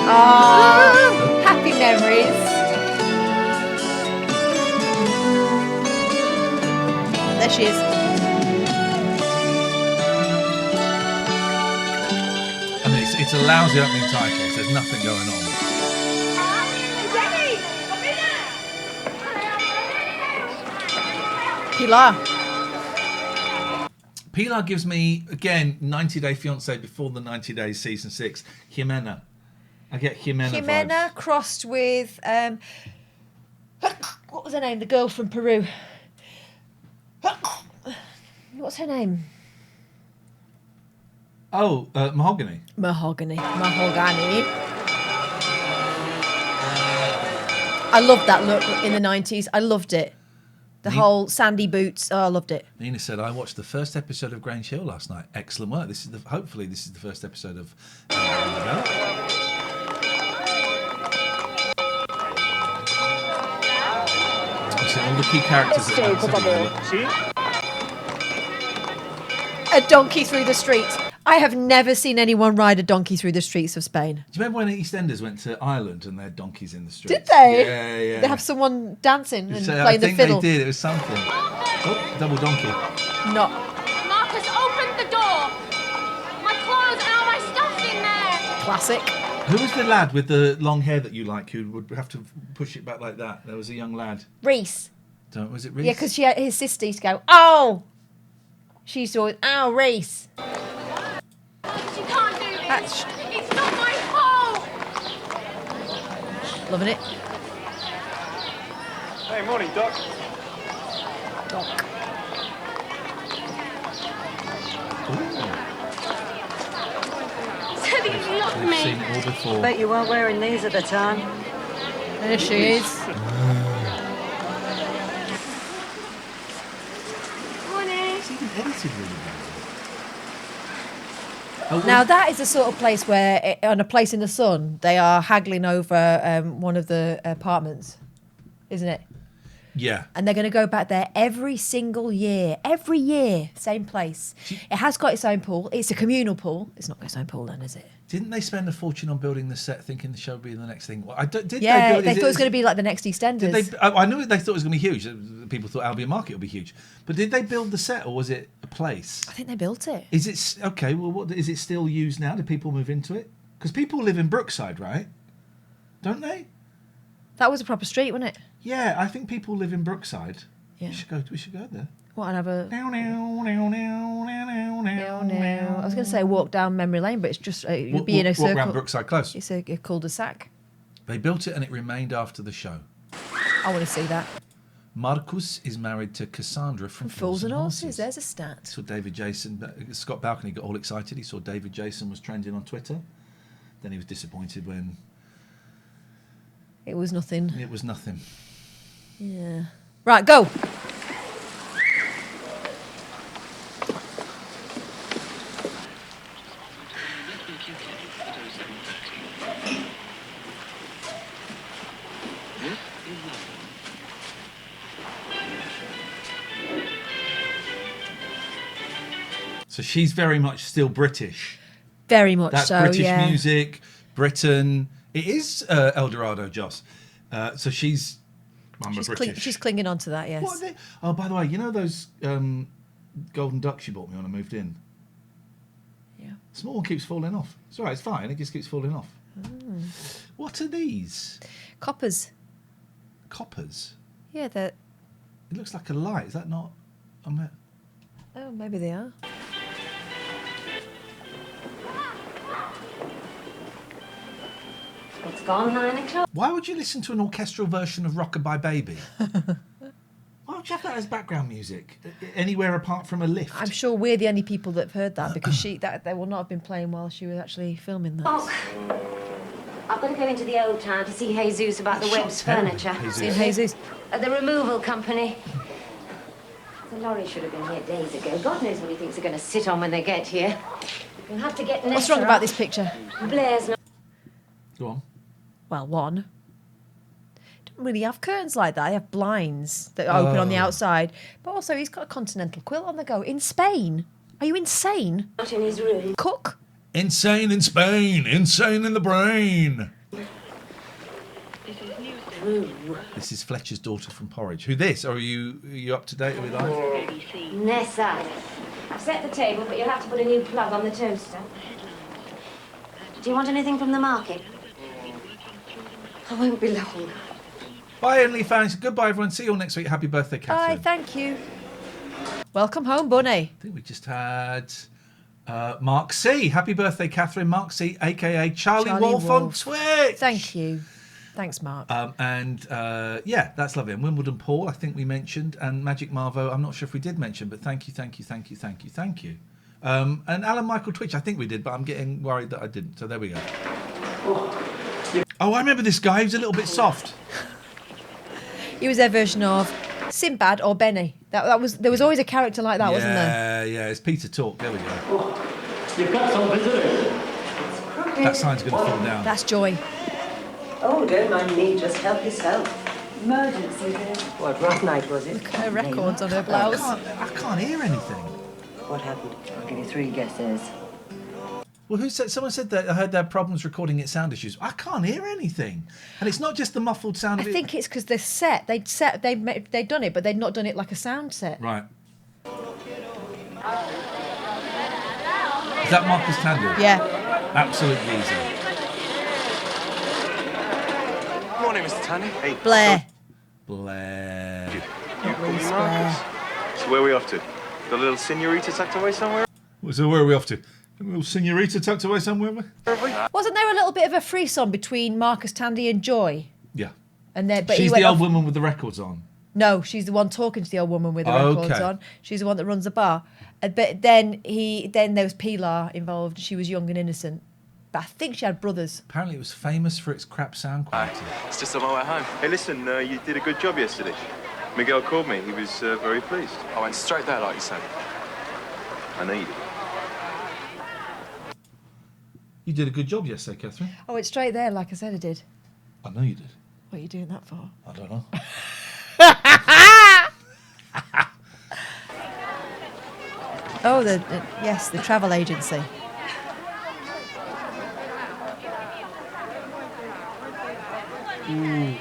Oh, happy memories. There she is. I mean, it's a lousy opening title. So there's nothing going on. Pilar gives me, again, 90 Day Fiancé before the 90 Days season 6. Jimena. I get Jimena vibes. Crossed with what was her name? The girl from Peru. What's her name? Oh, Mahogany. Mahogany. I loved that look in the 90s. I loved it. The whole sandy boots. Oh, I loved it. Nina said, I watched the first episode of Grange Hill last night. Excellent work. Hopefully this is the first episode of all the key characters A donkey through the streets. I have never seen anyone ride a donkey through the streets of Spain. Do you remember when EastEnders went to Ireland and they had donkeys in the streets? Did they? Yeah. They have someone dancing and So playing the fiddle. I think they did. It was something. Oh, double donkey. No. Marcus, open the door. My clothes and all my stuff's in there. Classic. Who was the lad with the long hair that you like who would have to push it back like that? There was a young lad. Reese. Was it Reese? Yeah, because his sister used to go, oh! She used to always, oh, Reese. You can't do this. It's not my fault. Loving it. Hey, morning, Doc. So you love We've me. seen it all before. Bet you weren't wearing these at the time. There she is. Morning. It's even edited really well. Now that is the sort of place where, on A Place in the Sun, they are haggling over one of the apartments, isn't it? Yeah. And they're going to go back there every single year. Every year, same place. It has got its own pool. It's a communal pool. It's not got its own pool then, is it? Didn't they spend a fortune on building the set thinking the show would be the next thing? Well, They thought it was going to be like the next EastEnders. I knew they thought it was going to be huge. People thought Albion Market would be huge. But did they build the set or was it a place? I think they built it. Is it okay? Well, what is it still used now? Do people move into it? Because people live in Brookside, right? Don't they? That was a proper street, wasn't it? Yeah, I think people live in Brookside. Yeah. We should go there. What, and have a... I was going to say walk down memory lane, but it's just... it would be in a circle. Walk around Brookside Close. It's a cul-de-sac. They built it and it remained after the show. I want to see that. Marcus is married to Cassandra from Fools and Horses. There's a stat. Saw David Jason. Scott Balcony got all excited. He saw David Jason was trending on Twitter. Then he was disappointed when... It was nothing. It was nothing. Yeah. Right, go. So she's very much still British. Very much That's so, British yeah. music, Britain. It is El Dorado, Joss. So she's... British. She's clinging on to that, yes. What are they? Oh, by the way, you know those golden ducks you bought me when I moved in? Yeah. Small one keeps falling off. It's all right, it's fine. It just keeps falling off. Mm. What are these? Coppers. Coppers? Yeah, they're... It looks like a light. Is that not... Oh, maybe they are. It's gone 9 o'clock. Why would you listen to an orchestral version of Rockabye Baby? Why would you have that as background music anywhere apart from a lift? I'm sure we're the only people that have heard that because they will not have been playing while she was actually filming that. Oh, I've got to go into the old town to see Jesus about the Webb's furniture. See Jesus. The removal company. The lorry should have been here days ago. God knows what he thinks they're going to sit on when they get here. You'll have to get What's wrong about this picture? Blair's not... Go on. Well, one. Don't really have curtains like that. They have blinds that open on the outside. But also, he's got a continental quilt on the go in Spain. Are you insane? Not in his room. Cook. Insane in Spain. Insane in the brain. This is Fletcher's daughter from Porridge. Who this? Or are you up to date with live? Nessa. I've set the table, but you'll have to put a new plug on the toaster. Do you want anything from the market? I won't be long. Bye, OnlyFans. Goodbye, everyone. See you all next week. Happy birthday, Katherine. Bye, thank you. Welcome home, Bunny. I think we just had Mark C. Happy birthday, Katherine. Mark C, a.k.a. Charlie Wolf on Twitch. Thank you. Thanks, Mark. Yeah, that's lovely. And Wimbledon Paul, I think we mentioned. And Magic Marvo, I'm not sure if we did mention, but thank you. And Alan Michael Twitch, I think we did, but I'm getting worried that I didn't. So there we go. Oh, I remember this guy. He was a little bit soft. He was their version of Sinbad or Benny. There was always a character like that, wasn't there? Yeah, it's Peter Talk. There we go. You've got some visitors. That sign's going to fall down. That's Joy. Oh, don't mind me, just help yourself. Emergency then. What, rough night was it? Look at her records on her blouse. I can't hear anything. What happened? I'll give you 3 guesses. Well, who said? Someone said that I heard they had problems recording it, sound issues. I can't hear anything, and it's not just the muffled sound. I think it's because they'd done it, but they'd not done it like a sound set. Right. Is that Marcus Tandy? Yeah. Absolute geezer. Morning, Mr. Tandy. Hey. Blair. Blair. You call me Marcus. So where are we off to? The little senorita tucked away somewhere? So where are we off to? A little senorita tucked away somewhere? Wasn't there a little bit of a frisson between Marcus Tandy and Joy? Yeah. And then, but she's he went the old off... woman with the records on. No, she's the one talking to the old woman with the records on. She's the one that runs the bar. But then there was Pilar involved. She was young and innocent. But I think she had brothers. Apparently it was famous for its crap sound quality. It's just on my way home. Hey, listen, you did a good job yesterday. Miguel called me. He was very pleased. I went straight there, like you said. I know you did. You did a good job yesterday, Katherine. Oh, it's straight there, like I said I did. I know you did. What are you doing that for? I don't know. Oh, yes, the travel agency. Ooh.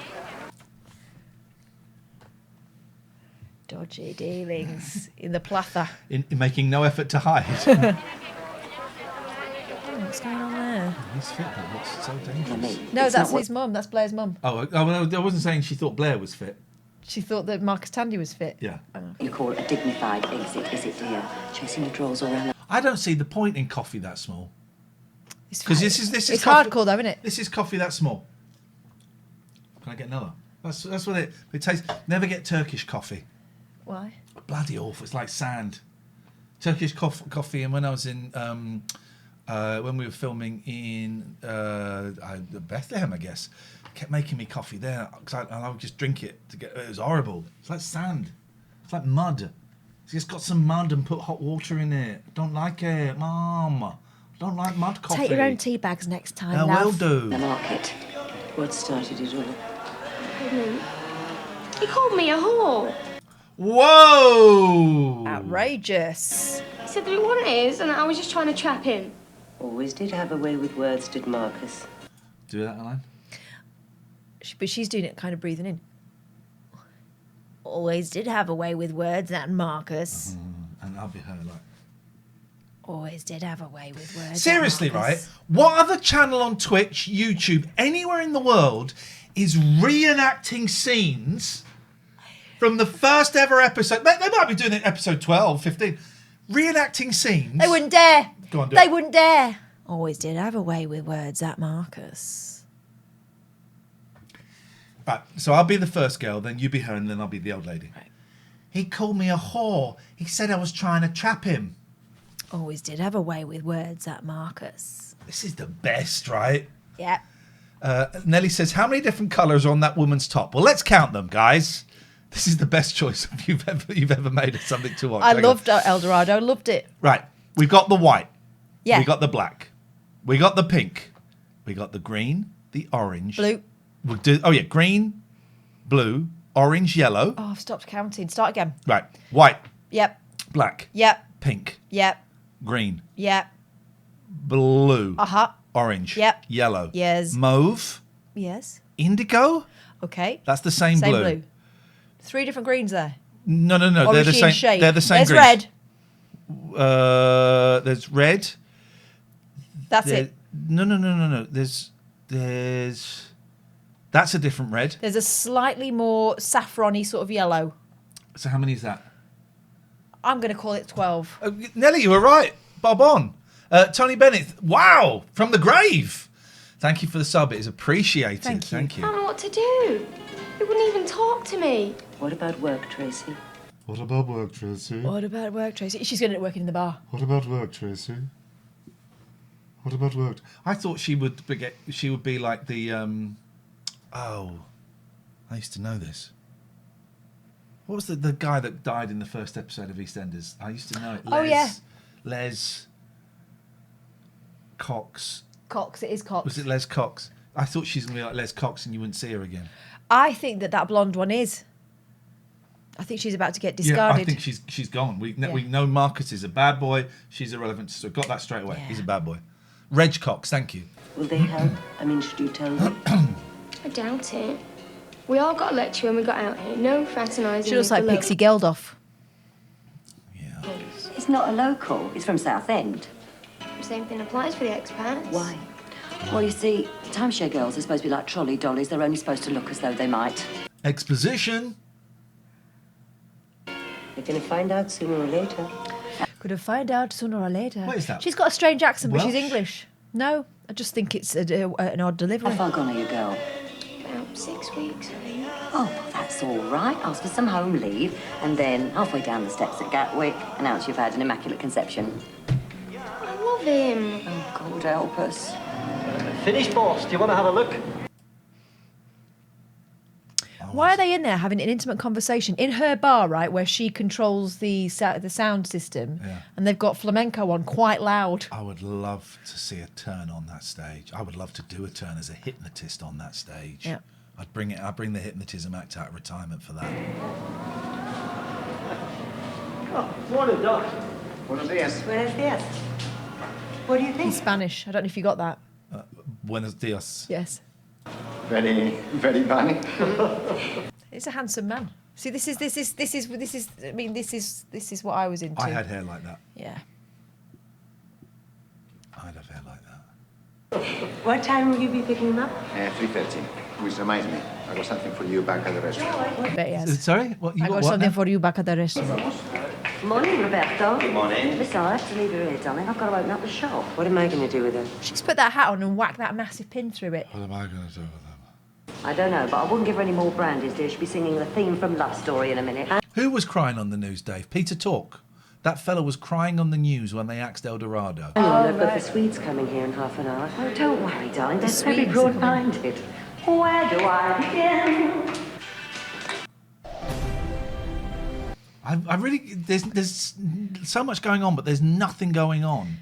Dodgy dealings in the platha. In making no effort to hide. What's going on there? His fit looks so dangerous. No, that's his mum. That's Blair's mum. Oh, no, I wasn't saying she thought Blair was fit. She thought that Marcus Tandy was fit. Yeah. You call it a dignified exit, is it, dear? Chasing the drawers all around the... I don't see the point in coffee that small. Because this is it's coffee, hardcore, though, isn't it? This is coffee that small. Can I get another? That's what it tastes. Never get Turkish coffee. Why? Bloody awful. It's like sand. Turkish coffee. And when I was in when we were filming in Bethlehem, I guess, kept making me coffee there because I would just drink it to get. It was horrible. It's like sand. It's like mud. It's just got some mud and put hot water in it. Don't like it, Mum. Don't like mud coffee. Take your own tea bags next time. I will do. The market. What started it all? He called me a whore. Whoa! Outrageous. He said that it wasn't his, and I was just trying to trap him. Always did have a way with words, did Marcus. Do that, Elaine? But she's doing it kind of breathing in. Always did have a way with words, that Marcus. And I'll be her, like... Always did have a way with words. Seriously, right? What other channel on Twitch, YouTube, anywhere in the world is reenacting scenes from the first ever episode? They might be doing it episode 12, 15. Reenacting scenes. They wouldn't dare. Go on, do They it. wouldn't dare. Always did have a way with words, that Marcus. Right, so I'll be the first girl, then you be her, and then I'll be the old lady. Right. He called me a whore. He said I was trying to trap him. Always did have a way with words, that Marcus. This is the best, right? Yeah. Nelly says, how many different colours are on that woman's top? Well, let's count them, guys. This is the best choice you've ever made of something to watch. I loved El Dorado. Loved it. Right, we've got the white. Yeah. We got the black. We got the pink. We got the green, the orange. Blue. We'll do. Oh yeah, green, blue, orange, yellow. Oh, I've stopped counting. Start again. Right. White, Yep. black, Yep. pink, Yep. green, Yep. blue, orange, Yep. yellow, Yes. mauve, Yes. indigo. Okay. That's the same blue. 3 different greens there. No. They're the Orangey in same. shade. They're the same. There's greens. red. There's red. That's it. No. There's. That's a different red. There's a slightly more saffrony sort of yellow. So how many is that? I'm going to call it 12. Nelly, you were right. Bob on. Tony Bennett. Wow, from the grave. Thank you for the sub. It is appreciated. Thank I don't know what to do. He wouldn't even talk to me. What about work, Tracy? What about work, Tracy? What about work, Tracy? She's going to working in the bar. What about work, Tracy? What about work? I thought she would be like the. Oh, I used to know this. What was the guy that died in the first episode of EastEnders? I used to know it. Les Cox. Cox, it is Cox. Was it Les Cox? I thought she's going to be like Les Cox and you wouldn't see her again. I think that blonde one is. I think she's about to get discarded. Yeah, I think she's gone. We know Marcus is a bad boy. She's irrelevant. So got that straight away. Yeah. He's a bad boy. Reg Cox, thank you. Will they help? I mean, should you tell them? I doubt it. We all got a lecture when we got out here. No fraternising. She looks like Pixie Geldof. It's not a local. It's from Southend. Same thing applies for the expats. Why? Well, you see, timeshare girls are supposed to be like trolley dollies. They're only supposed to look as though they might. Exposition. You're going to find out sooner or later. Could have found out sooner or later. What is that? She's got a strange accent, but she's Welsh? English. No, I just think it's an odd delivery. How far gone are you, girl? About 6 weeks, I think. Oh, well, that's all right. Ask for some home leave, and then halfway down the steps at Gatwick, announce you've had an immaculate conception. I love him. Oh, God help us. Finished, boss. Do you want to have a look? Why are they in there having an intimate conversation in her bar, right, where she controls the sound system, and they've got flamenco on quite loud? I would love to see a turn on that stage. I would love to do a turn as a hypnotist on that stage. Yeah. I'd bring the hypnotism act out of retirement for that. Oh, morning, Doc. Buenos dias. Buenos dias. What do you In think? Spanish. I don't know if you got that. Buenos dias. Yes. Very funny. It's a handsome man. See, this is. I mean, this is what I was into. I had hair like that. Yeah. I'd have hair like that. What time will you be picking them up? 3:30. Which reminds me, I got something for you back at the restaurant. I bet he has. Sorry? What, you I got got what something now? for you back at the restaurant. Morning, Roberto. Good morning. Listen, I have to leave her here, darling. I've got to open up the shop. What am I going to do with her? She's put that hat on and whack that massive pin through it. What am I going to do with them? I don't know, but I wouldn't give her any more brandies, dear. She'll be singing the theme from Love Story in a minute. Who was crying on the news, Dave? Peter Talk. That fella was crying on the news when they axed El Dorado. Hang on, they've got the Swedes coming here in half an hour. Oh, don't worry, darling. They're very broad-minded. Where do I begin? I really there's so much going on, but there's nothing going on.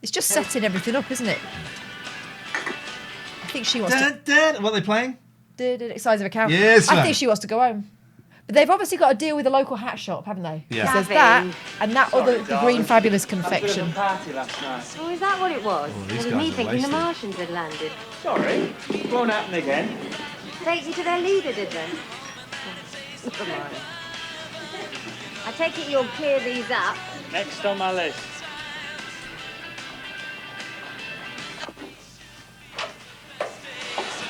It's just setting everything up, isn't it? I think she wants to. What are they playing? Size of a cow. Yes, I ma'am. think she wants to go home. But they've obviously got to deal with the local hat shop, haven't they? Yeah. There's that and that other green fabulous confection. Party last night. Oh, is that what it was? Oh, these It was guys me are thinking the wasted. Martians had landed. Sorry, won't happen again. Take you to their leader, did they? Come on. I take it you'll clear these up. Next on my list.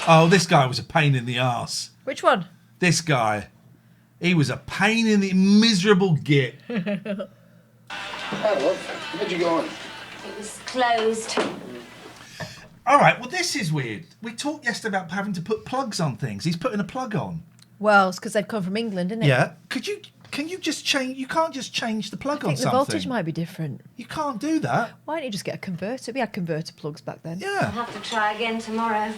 Oh, this guy was a pain in the arse. Which one? This guy. He was a pain in the miserable git. Hello, where'd you go on? It was closed. All right, well, this is weird. We talked yesterday about having to put plugs on things. He's putting a plug on. Well, it's because they've come from England, isn't it? Yeah. Can you just change? You can't just change the plug I on think the something. voltage might be different. You can't do that. Why don't you just get a converter? We had converter plugs back then. I'll Yeah. have to try again tomorrow.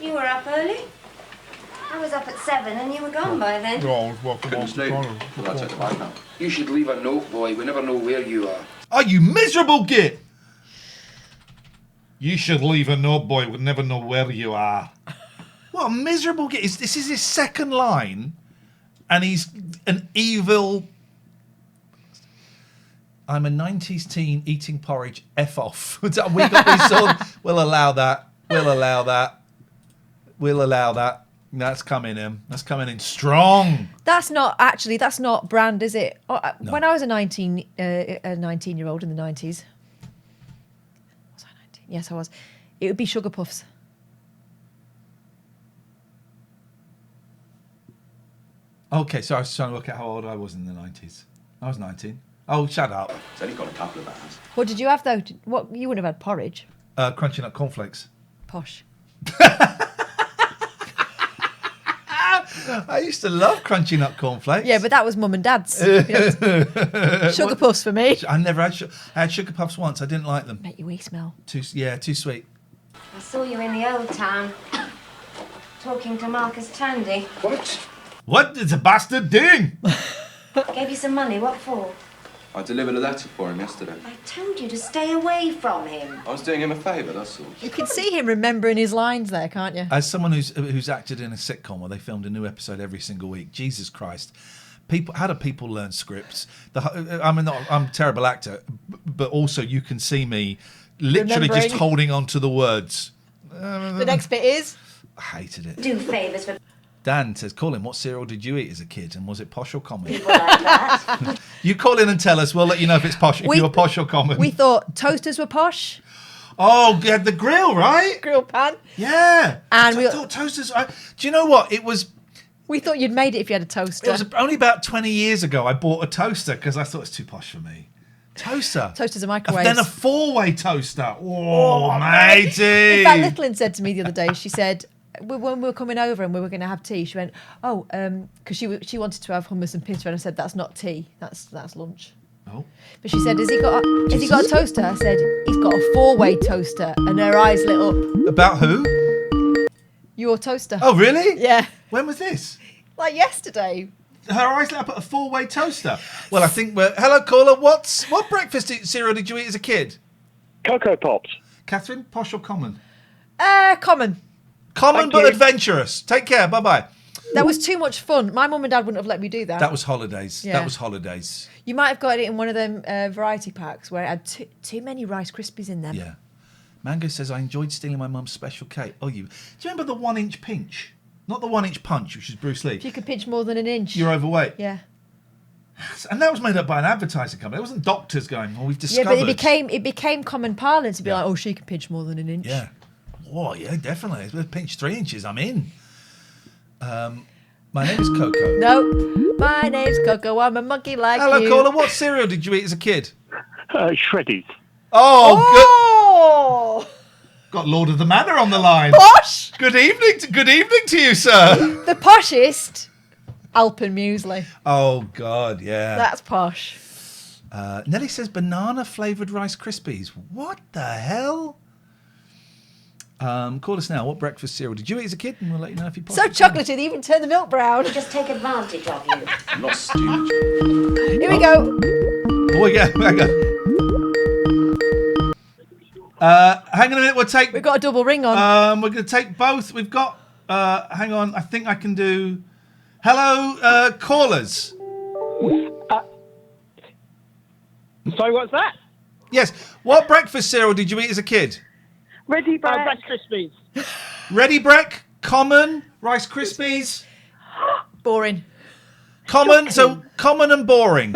You were up early? I was up at 7 and you were gone by then. Goodness me. Well, that's out the bag now. You should leave a note, boy. We never know where you are. Oh, you miserable git! You should leave a note, boy. We'll never know where you are. What a miserable guy. This is his second line, and he's an evil... I'm a 90s teen eating porridge. F off. We got these sort of, We'll allow that. That's coming in. That's coming in strong. That's not brand, is it? No. When I was a 19-year-old in the 90s, was I 19? Yes, I was. It would be Sugar Puffs. Okay, so I was trying to work out how old I was in the 90s. I was 19. Oh, shut up. It's only got a couple of hours. What did you have, though? What you wouldn't have had porridge. Crunchy Nut cornflakes. Posh. I used to love Crunchy Nut cornflakes. Yeah, but that was Mum and Dad's. Sugar Puffs for me. I never had I had Sugar Puffs once. I didn't like them. Make your wee smell. Too sweet. I saw you in the old town, talking to Marcus Tandy. What is a bastard doing? Gave you some money, what for? I delivered a letter for him yesterday. I told you to stay away from him. I was doing him a favour, that's all. You can see him remembering his lines there, can't you? As someone who's acted in a sitcom where they filmed a new episode every single week, Jesus Christ, how do people learn scripts? I'm a terrible actor, but also you can see me literally just holding on to the words. The next bit is? I hated it. Do favours for... Dan says, Colin, what cereal did you eat as a kid? And was it posh or common? People like that. You call in and tell us. We'll let you know if it's posh. If you were posh or common. We thought toasters were posh. Oh, you had the grill, right? Grill pan. Yeah. And I thought toasters... do you know what? It was... We thought you'd made it if you had a toaster. It was only about 20 years ago I bought a toaster because I thought it's too posh for me. Toaster. Toasters are microwaves. Then a 4-way toaster. Oh, matey. In fact, Littlin said to me the other day, she said... When we were coming over and we were going to have tea, she went, because she wanted to have hummus and pita, and I said, that's not tea, that's lunch. Oh. But she said, has he got a toaster? I said, he's got a 4-way toaster, and her eyes lit up. About who? Your toaster. Oh, really? Yeah. When was this? Like yesterday. Her eyes lit up at a 4-way toaster. Well, I think hello, caller. What breakfast cereal did you eat as a kid? Cocoa Pops. Catherine, posh or common? Common. Common but adventurous. Take care. Bye-bye. That was too much fun. My mum and dad wouldn't have let me do that. That was holidays. Yeah. That was holidays. You might have got it in one of them variety packs where it had too many Rice Krispies in them. Yeah. Mango says, I enjoyed stealing my mum's special cake. Oh, do you remember the 1-inch pinch? Not the 1-inch punch, which is Bruce Lee. If you could pinch more than an inch. You're overweight. Yeah. And that was made up by an advertising company. It wasn't doctors going, we've discovered. Yeah, but it became common parlance to be like, she can pinch more than an inch. Yeah. Oh, yeah, definitely. If we pinch 3 inches, I'm in. My name is Coco. No, my name's Coco. I'm a monkey like Hello, you. Hello, caller. What cereal did you eat as a kid? Shreddies. Oh, good. Got Lord of the Manor on the line. Posh. Good evening to you, sir. The poshest, Alpenmuesli. Oh, God, yeah. That's posh. Nelly says banana flavoured Rice Krispies. What the hell? Call us now. What breakfast cereal did you eat as a kid? And we'll let you know if you So chocolatey, they even turn the milk brown. We just take advantage of you. I'm not stupid. Here we go. Oh, yeah, hang on. Hang on a minute. We've got a double ring on. We're going to take both. We've got. Hang on. I think I can do. Hello, callers. So what's that? Yes. What breakfast cereal did you eat as a kid? Ready Break. Rice Krispies. Ready Break, common, Rice Krispies. Boring. Common, so common and boring.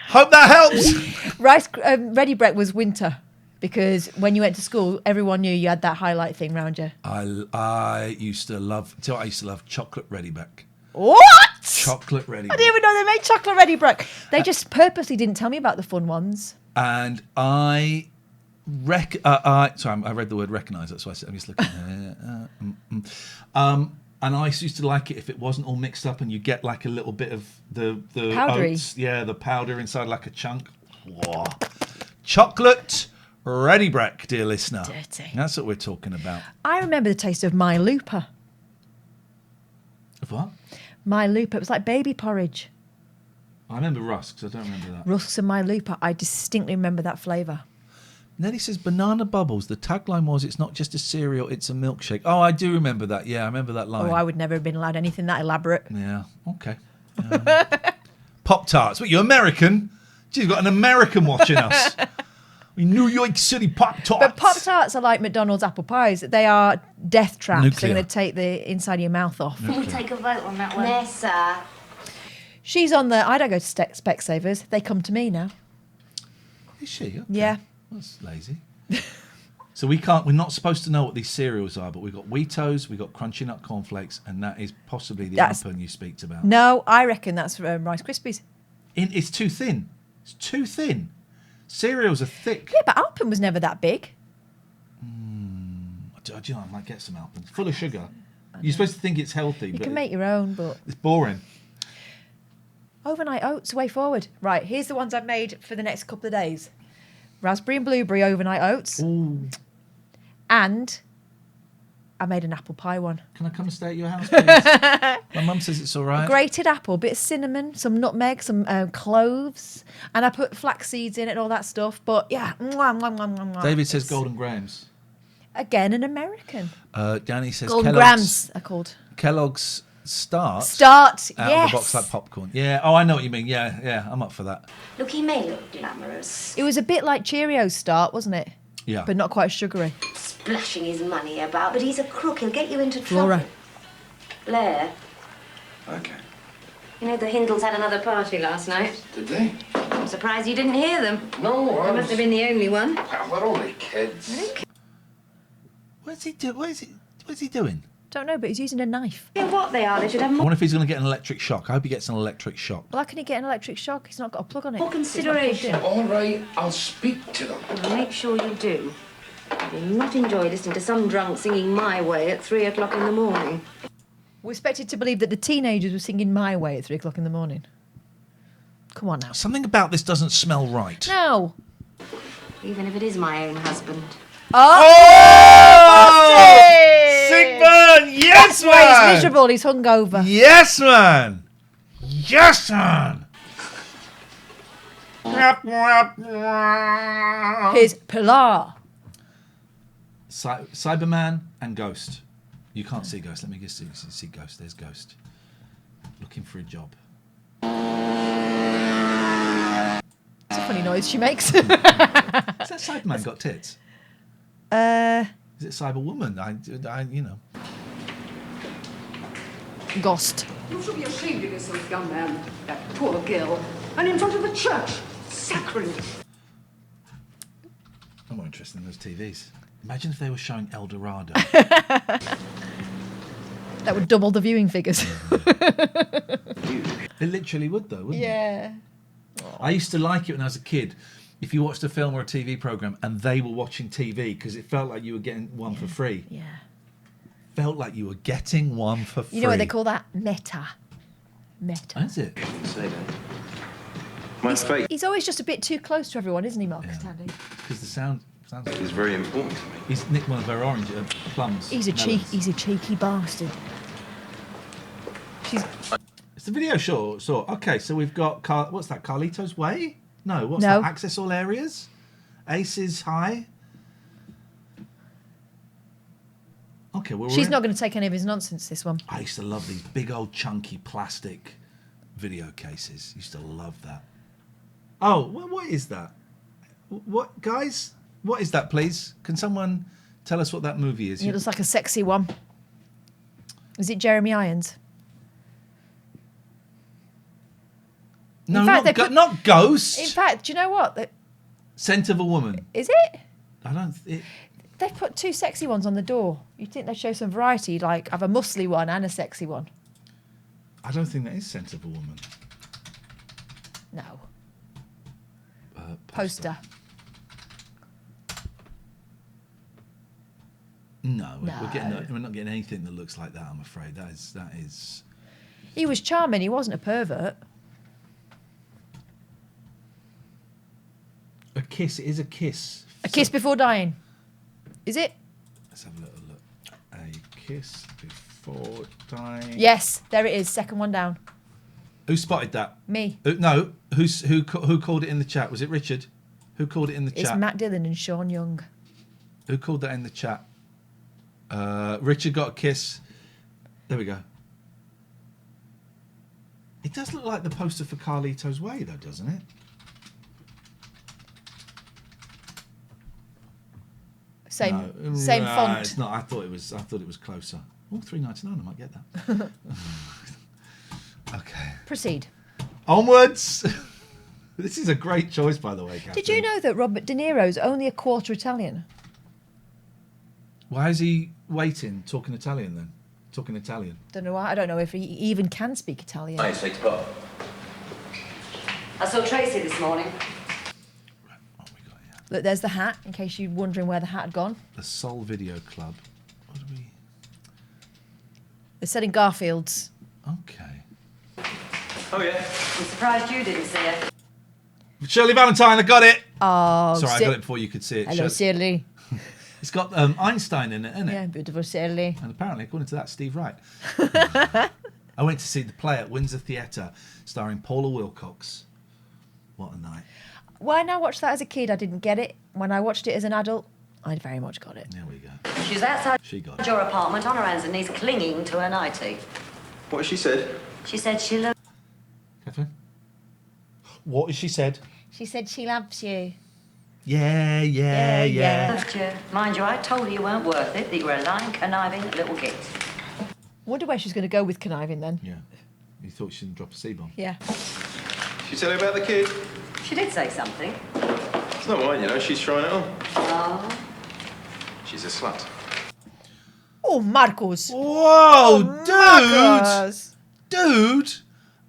Hope that helps. Ready Break was winter because when you went to school, everyone knew you had that highlight thing round you. I used to love. Tell you what I used to love chocolate Ready Break. What? Chocolate Ready Break. I didn't even know they made chocolate Ready Break. They just purposely didn't tell me about the fun ones. And I read the word recognise. That's why I'm just looking. And I used to like it if it wasn't all mixed up and you get like a little bit of the powdery. Oats, the powder inside like a chunk. Whoa. Chocolate Ready Break, dear listener. Dirty. That's what we're talking about. I remember the taste of My Looper. Of what? My Looper. It was like baby porridge. I remember rusks. I don't remember that. Rusks and My Looper. I distinctly remember that flavour. Nelly says banana bubbles. The tagline was, "It's not just a cereal, it's a milkshake." Oh, I do remember that. Yeah, I remember that line. Oh, I would never have been allowed anything that elaborate. Yeah. Okay. Pop-Tarts. What, you American? Geez, we've got an American watching us. New York City Pop-Tarts. But Pop-Tarts are like McDonald's apple pies. They are death traps. Nuclear. They're going to take the inside of your mouth off. Can we take a vote on that one? Nessa. She's on the... I don't go to Specsavers. They come to me now. Is she? Okay. Yeah. That's lazy. So we're not supposed to know what these cereals are, but we've got Wheatos, we've got Crunchy Nut Cornflakes, and that is possibly the Alpen you speak about. No, I reckon that's Rice Krispies. It's too thin. It's too thin. Cereals are thick. Yeah, but Alpen was never that big. Do you know, I might get some Alpen. Full of sugar. You're supposed to think it's healthy. You but can make your own, but... It's boring. Overnight oats, way forward. Right, here's the ones I've made for the next couple of days. Raspberry and blueberry overnight oats. Ooh. And I made an apple pie one. Can I come and stay at your house, please? My mum says it's all right. A grated apple, bit of cinnamon, some nutmeg, some cloves. And I put flax seeds in it and all that stuff. But yeah. David says Golden Grahams. Again, an American. Danny says Golden Kellogg's. Grahams are called. Kellogg's Start. Start, out yes. of the box like popcorn. Yeah. Oh, I know what you mean. Yeah. I'm up for that. Look, he may look glamorous. It was a bit like Cheerios Start, wasn't it? Yeah. But not quite as sugary. Splashing his money about, but he's a crook. He'll get you into trouble. Flora. Blair. Okay. You know, the Hindles had another party last night. Did they? I'm surprised you didn't hear them. No, I must have been the only one. We're only kids. What's he doing? Don't know, but he's using a knife. Yeah, what they are, they should have I more wonder if he's going to get an electric shock. I hope he gets an electric shock. Well, how can he get an electric shock? He's not got a plug on it. More consideration. All right, I'll speak to them. Well, make sure you do. I will not enjoy listening to some drunk singing My Way at 3 o'clock in the morning. We're expected to believe that the teenagers were singing My Way at 3 o'clock in the morning. Come on now. Something about this doesn't smell right. No. Even if it is my own husband. Sick burn! Yes, That's why he's miserable. He's hungover. Yes, man! Yes, man! Here's Pilar. Cyberman and Ghost. You can't see Ghost. Let me just see Ghost. There's Ghost. Looking for a job. It's a funny noise she makes. Is that Cyberman got tits? Is it Cyberwoman? I you know. Ghost. You should be ashamed of yourself, young man. That poor girl. And in front of the church. Sacrilege. I'm more interested in those TVs. Imagine if they were showing El Dorado. That would double the viewing figures. It literally would, though, wouldn't it? Yeah. I used to like it when I was a kid. If you watched a film or a TV program and they were watching TV, because it felt like you were getting one for free. Yeah. Felt like you were getting one for free. You know what they call that? Meta. Meta. Is it? Say that. My face He's always just a bit too close to everyone, isn't he, Marcus Tandy? Because the sounds is very important to me. He's nicked one of her orange plums. He's a cheeky bastard. It's the video short. Okay, so we've got what's that? Carlito's Way? No, what's No. that? Access all areas. Aces High. Okay, well, She's not going to take any of his nonsense, this one. I used to love these big old chunky plastic video cases. Used to love that. Oh, what is that? What, guys? What is that, please? Can someone tell us what that movie is? It looks like a sexy one. Is it Jeremy Irons? No, In fact, not Ghost. In fact, do you know what? Scent of a Woman. Is it? I don't. They've put two sexy ones on the door. You'd think they'd show some variety, like have a muscly one and a sexy one. I don't think that is Scent of a Woman. No. Poster. No, we're not getting anything that looks like that. I'm afraid that is. He was charming. He wasn't a pervert. A kiss. It is a kiss. A kiss before dying. Is it? Let's have a little look. A kiss before dying. Yes, there it is. Second one down. Who spotted that? Me. No. Who called it in the chat? Was it Richard? Who called it in the It's chat? Matt Dillon and Sean Young. Who called that in the chat? Richard got a kiss. There we go. It does look like the poster for Carlito's Way, though, doesn't it? Same No, font. It's not. I thought it was closer. Oh, $3.99. I might get that. Okay. Proceed. Onwards. This is a great choice, by the way, Katherine. Did you know that Robert De Niro's only a quarter Italian? Why is he waiting, talking Italian then? Talking Italian. Don't know why. I don't know if he even can speak Italian. I saw Tracy this morning. Look, there's the hat, in case you're wondering where the hat had gone. The Soul Video Club. What do we... They're selling Garfields. Okay. Oh, yeah? I'm surprised you didn't see it. Shirley Valentine, I got it! Oh, Sorry, I got it before you could see it. Hello, Shirley. It's got Einstein in it, isn't it? Yeah, beautiful Shirley. And apparently, according to that, Steve Wright. I went to see the play at Windsor Theatre, starring Paula Wilcox. What a night. When I watched that as a kid, I didn't get it. When I watched it as an adult, I very much got it. There we go. She's outside She got it. your apartment on her hands and knees, clinging to her nightie. What has she said? She said she loved... Katherine? What has she said? She said she loves you. Yeah. Loved you. Mind you, I told her you weren't worth it, that you were a lying, conniving little git. Wonder where she's going to go with conniving then. Yeah. You thought she didn't drop a C-bomb? Yeah. She tell you about the kid? She did say something. It's not mine, you know. She's trying it on. Oh. She's a slut. Oh, Marcos. Whoa, dude! Marcos. Dude!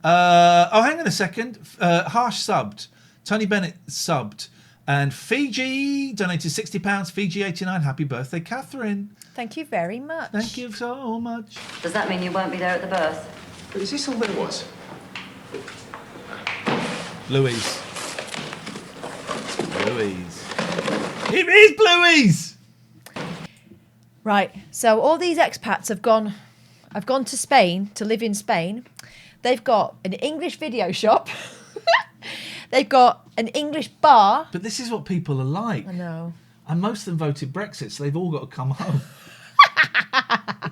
Hang on a second. Harsh subbed. Tony Bennett subbed. And Fiji donated £60. Fiji 89. Happy birthday, Katherine. Thank you very much. Thank you so much. Does that mean you won't be there at the birth? But is this all there was? Louise. It is Louise! Right. So all these expats have gone to Spain to live in Spain. They've got an English video shop. They've got an English bar. But this is what people are like. I know. And most of them voted Brexit, so they've all got to come home.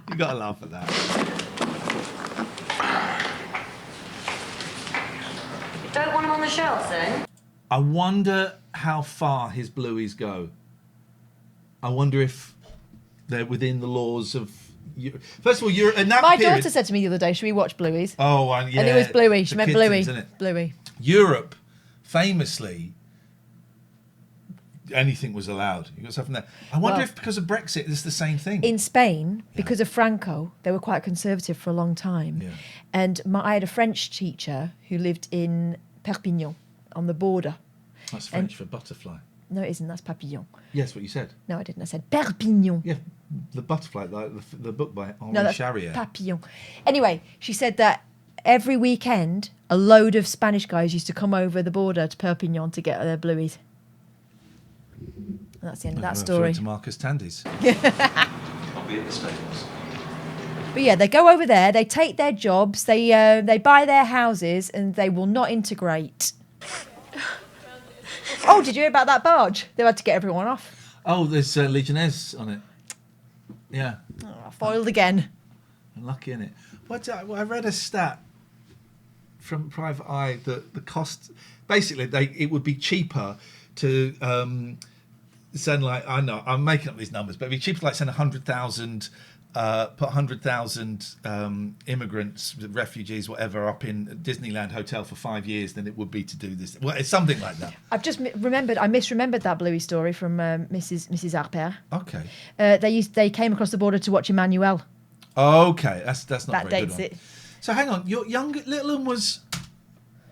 You've got to laugh at that. You don't want them on the shelves, then? I wonder how far his blueies go. I wonder if they're within the laws of... First of all, you're in that My period... daughter said to me the other day, should we watch Blueies? Oh, yeah. And it was Bluey. She The meant kid Bluey. things, isn't it? Bluey. Europe, famously, anything was allowed. You got something there. I wonder Well, if because of Brexit, it's the same thing. In Spain, because of Franco, they were quite conservative for a long time. Yeah. And I had a French teacher who lived in Perpignan, on the border. That's French for butterfly. No, it isn't. That's Papillon. Yes, what you said. No, I didn't. I said Perpignan. Yeah, the butterfly, like the book by Henri No, that's Charrier. Papillon. Anyway, she said that every weekend, a load of Spanish guys used to come over the border to Perpignan to get their Blueies. And that's the end of that story. To Marcus Tandy's. I'll be at the stables. But yeah, they go over there, they take their jobs, they buy their houses, and they will not integrate. Oh, did you hear about that barge? They had to get everyone off. Oh, there's Legionnaires on it. Yeah. Oh, foiled again. Unlucky, innit? I read a stat from Private Eye that the cost... Basically, it would be cheaper to send, like... I know, I'm making up these numbers, but it'd be cheaper to, like, send 100,000... put 100,000 immigrants, refugees, whatever, up in Disneyland Hotel for 5 years than it would be to do this. Well, it's something like that. I've just misremembered that Bluey story from Mrs. Harper. Okay. They came across the border to watch Emmanuel. Okay, that's not That very dates good. it. So hang on, your young little one was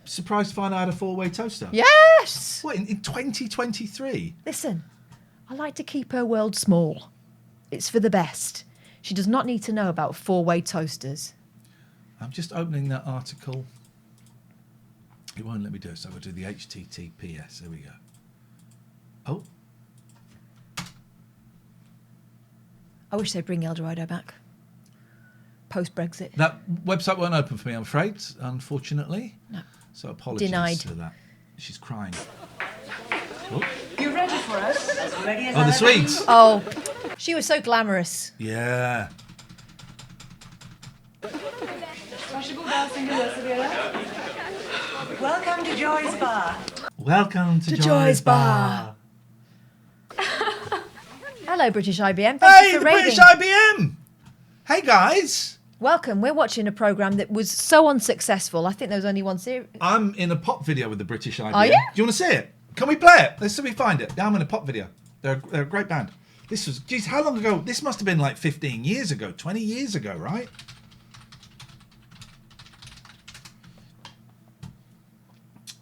surprised to find out I had a 4-way toaster. Yes. What, in 2023? Listen, I like to keep her world small. It's for the best. She does not need to know about 4-way toasters. I'm just opening that article. It won't let me do it, so I'll do the HTTPS. There we go. Oh. I wish they'd bring El Dorado back. Post-Brexit. That website won't open for me, I'm afraid, unfortunately. No. So apologies Denied. for that. She's crying. You ready for us? As ready as Oh, the sweets. Oh, she was so glamorous. Yeah. Welcome to Joy's Bar. Welcome to Joy's Bar. Hello, British IBM. Thank Hey, you for the raiding. British IBM. Hey, guys. Welcome. We're watching a programme that was so unsuccessful. I think there was only one series. I'm in a pop video with the British IBM. Are you? Do you want to see it? Can we play it? Let's see if we find it. Yeah, I'm in a pop video. They're a great band. This was, geez, how long ago? This must have been like 15 years ago, 20 years ago, right?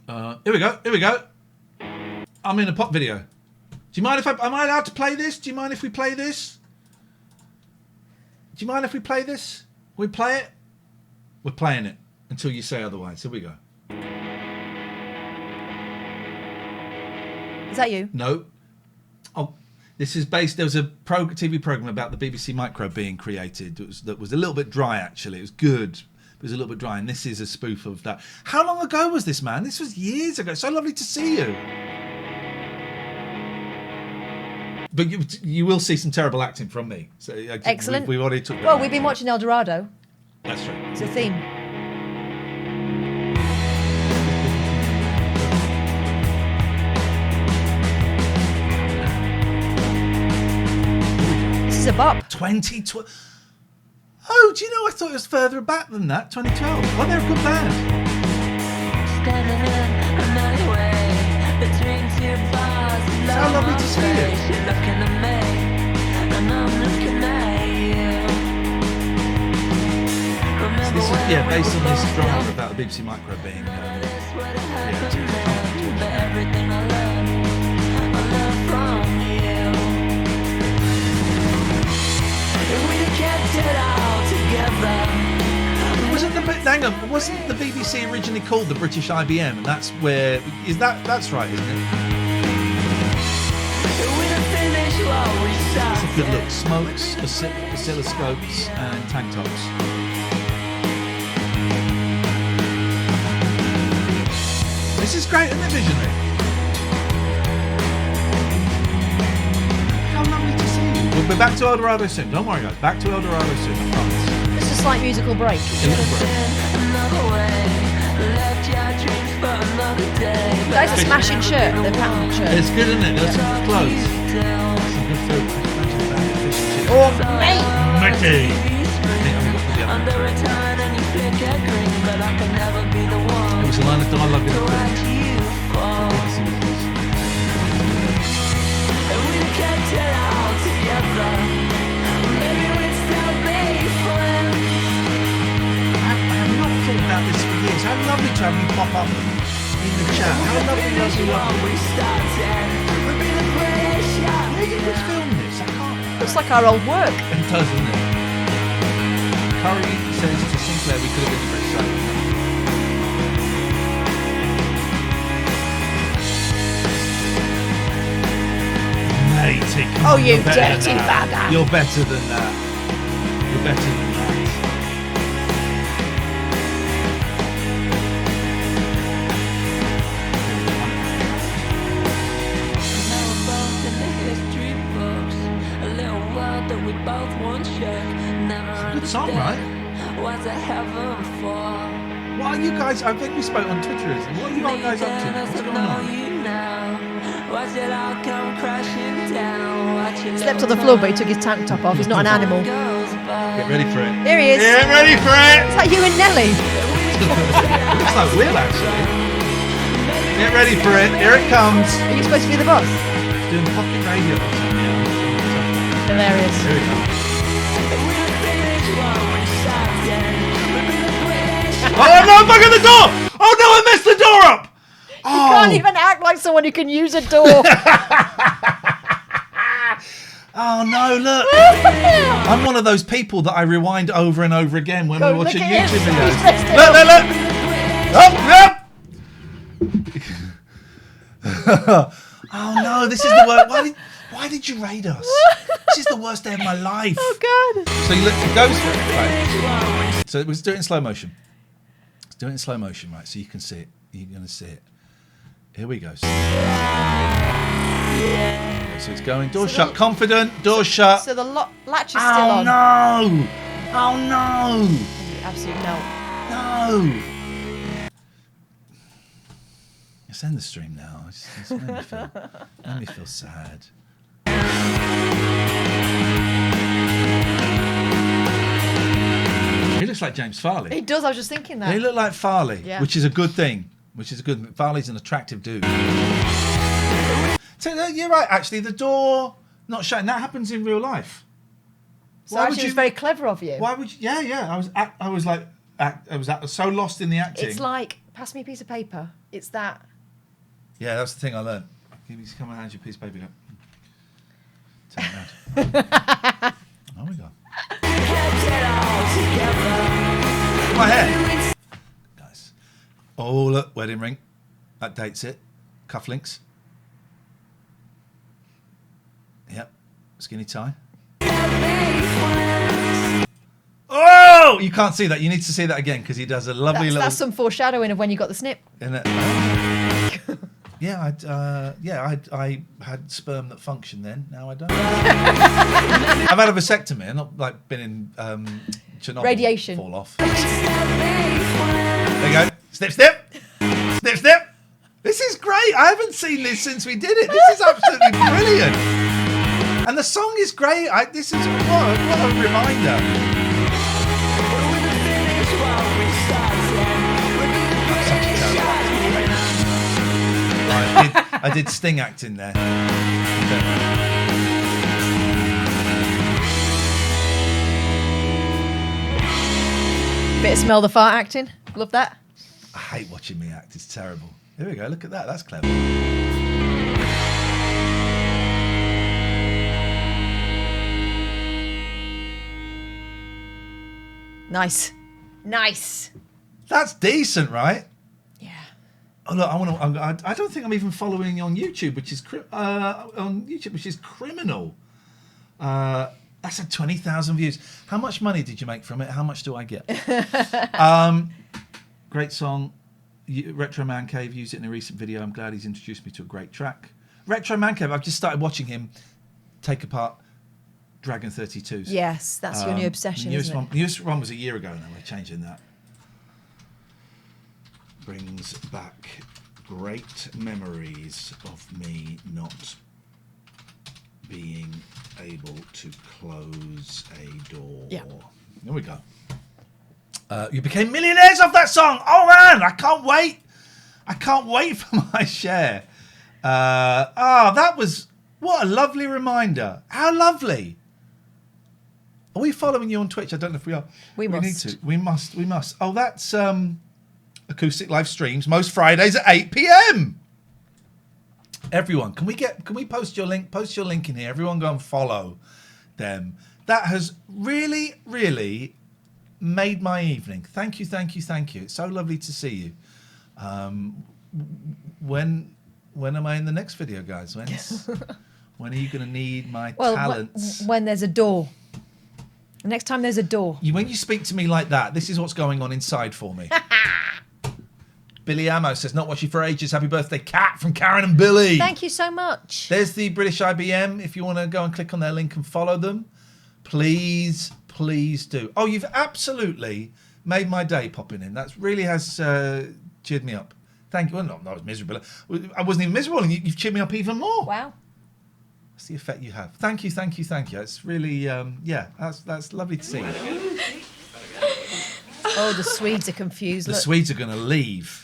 Here we go. Here we go. I'm in a pop video. Do you mind if am I allowed to play this? Do you mind if we play this? Do you mind if we play this? We play it? We're playing it until you say otherwise. Here we go. Is that you? No. Oh, this is based. There was a TV program about the BBC Micro being created. That was a little bit dry, actually. It was good. It was a little bit dry, and this is a spoof of that. How long ago was this, man? This was years ago. So lovely to see you. But you will see some terrible acting from me. So Excellent. We've already took. Well, we've been watching El Dorado. That's true. It's a theme. This is a bop. 2012. Oh, do you know? I thought it was further back than that. 2012. Well, they're a good band. It's so lovely to see you. So this is based on this drama about the BBC Micro being wasn't the BBC originally called the British IBM, and that's where that's right, isn't it? It's a good look. Smokes, oscilloscopes, and tank tops. This is great, isn't it, visionary? How lovely to see you. We'll be back to El Dorado soon. Don't worry, guys. Back to El Dorado soon, I promise. It's a slight musical break. That is a smashing shirt, the pattern shirt. It's good, isn't it? There's some good clothes. Some good food. Oh, mate! Mickey! It was a line of dialogue in the film. About this for years. How lovely to have you pop up in the chat. How lovely was you? Where did we film this? I can't. Looks like our old work. It does, doesn't it? Curry says to Sinclair we could have been the British side. Matey, come oh, on, you dirty bagger. You're better than that. You're better than that. Good song, right? What are you guys? I think we spoke on Twitter. What are you guys up to? What's going on? Slept on the floor, but he took his tank top off. He's not an animal. Get ready for it. Here he is. Get ready for it. Is that you and Nelly? It's like Will, actually. Get ready for it. Here it comes. Are you supposed to be the boss? Doing pocket radio. Hilarious. Here we go. Oh no, back at the door! Oh no, I messed the door up! You can't even act like someone who can use a door. Oh no, look. I'm one of those people that I rewind over and over again when we're watching YouTube videos. Look! Oh no, this is the worst. Why did you raid us? This is the worst day of my life. Oh god. So you look, it goes for it, right? So let's do it in slow motion. Let's do it in slow motion, right? So you can see it. You're going to see it. Here we go. So it's going. Door shut. Confident. Door shut. So the latch is still on. No! Oh no! Absolute no. No! Let's end the stream now. It's made me feel sad. He looks like James Farley. He does. I was just thinking that. He looked like Farley, Yeah. which is a good thing. Farley's an attractive dude. So you're right. Actually, the door not shutting. That happens in real life. So actually, it was very clever of you. Why would you? Yeah. I was so lost in the acting. It's like, pass me a piece of paper. It's that. Yeah, that's the thing I learned. Give me, come and hand you a piece of paper. Go. Turn it around. Oh my god. My hair. Nice. Oh look, wedding ring. That dates it. Cufflinks. Yep. Skinny tie. Oh! You can't see that. You need to see that again because he does a lovely little. That's some foreshadowing of when you got the snip. Isn't it? Yeah, I had sperm that functioned then. Now I don't. I've had a vasectomy. I've not like been in Chernobyl. Radiation. Fall off. There you go. Snip, snip. Snip, snip. This is great. I haven't seen this since we did it. This is absolutely brilliant. And the song is great. This is what a reminder. I did sting acting there. Bit of smell the fart acting. Love that. I hate watching me act. It's terrible. Here we go. Look at that. That's clever. Nice. Nice. That's decent, right? Oh, look, I don't think I'm even following you on YouTube, which is criminal. That's had 20,000 views. How much money did you make from it? How much do I get? Great song. Retro Man Cave used it in a recent video. I'm glad he's introduced me to a great track. Retro Man Cave. I've just started watching him take apart Dragon 32s. Yes, that's your new obsession, isn't it? The newest one was a year ago now. We're changing that. Brings back great memories of me not being able to close a door. Yeah. There we go. You became millionaires off that song. Oh man, I can't wait. I can't wait for my share. That was, what a lovely reminder. How lovely. Are we following you on Twitch? I don't know if we are. We must. Need to. We must. Oh, that's acoustic live streams most Fridays at 8 p.m. Everyone, can we post your link? Post your link in here. Everyone go and follow them. That has really, really made my evening. Thank you. It's so lovely to see you. When am I in the next video, guys? When are you going to need my talents? When there's a door. Next time there's a door. When you speak to me like that, this is what's going on inside for me. Billy Ammo says, not watching for ages. Happy birthday, Kat, from Karen and Billy. Thank you so much. There's the British IBM. If you want to go and click on their link and follow them, please do. Oh, you've absolutely made my day popping in. That really has cheered me up. Thank you. Well, no, I was miserable. I wasn't even miserable, and you've cheered me up even more. Wow. That's the effect you have. Thank you. It's really, that's lovely to see you. Oh, the Swedes are confused. The Look. Swedes are going to leave.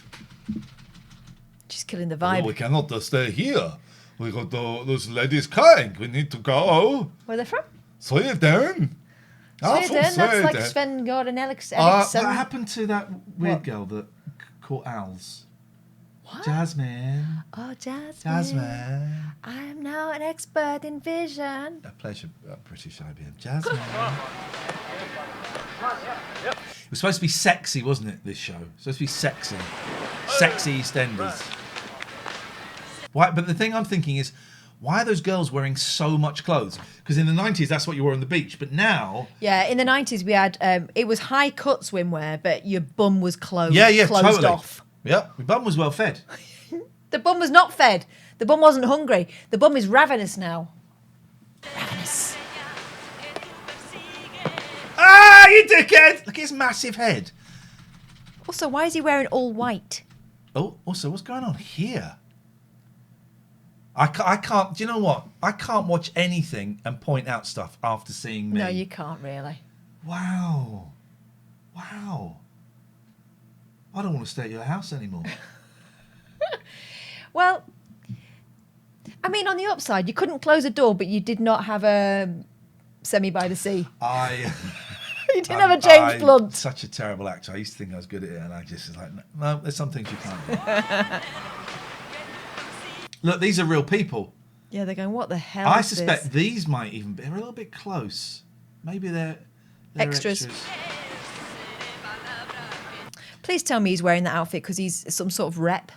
She's killing the vibe. Oh, we cannot stay here. We got those ladies crying. We need to go. Where are they from? Sweden. Sweden. That's like Sven Gordon Eriksson. What happened to that weird girl that caught owls? What? Jasmine. Oh, Jasmine. I am now an expert in vision. A pleasure, British IBM. Jasmine. It was supposed to be sexy, wasn't it, this show? It was supposed to be sexy. Sexy EastEnders. Why? But the thing I'm thinking is, why are those girls wearing so much clothes? Because in the 90s, that's what you wore on the beach. But now... Yeah, in the 90s, we had... it was high-cut swimwear, but your bum was closed, closed totally. off. Yeah, your bum was well fed. The bum was not fed. The bum wasn't hungry. The bum is ravenous now. Ravenous. Ah, you dickhead! Look at his massive head. Also, why is he wearing all white? Oh, also, what's going on here? I can't. Do you know what? I can't watch anything and point out stuff after seeing me. No, you can't really. Wow. Wow. I don't want to stay at your house anymore. Well, I mean, on the upside, you couldn't close a door, but you did not have a Semi by the Sea. You didn't have a James Blunt. Such a terrible actor. I used to think I was good at it, and I just was like, no, there's some things you can't do. Look, these are real people. Yeah, they're going, what the hell I is suspect this? these might even be a little bit close. Maybe they're Extras. Please tell me he's wearing that outfit because he's some sort of rep.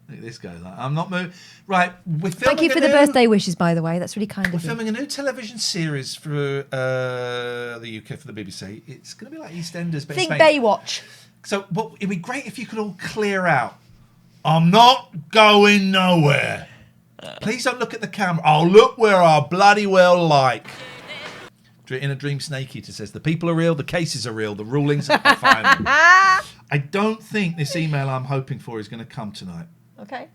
Look at this guy. Like, I'm not moving. Right, we're filming. Thank you for the birthday wishes, by the way. That's really kind We're of you. filming a new television series for the UK for the BBC. It's going to be like EastEnders, but Think in Spain. Baywatch. So, it'd be great if you could all clear out. I'm not going nowhere. Please don't look at the camera. Oh, look where I bloody well like. In a dream, Snake Eater says, the people are real, the cases are real, the rulings are final. I don't think this email I'm hoping for is going to come tonight. Okay.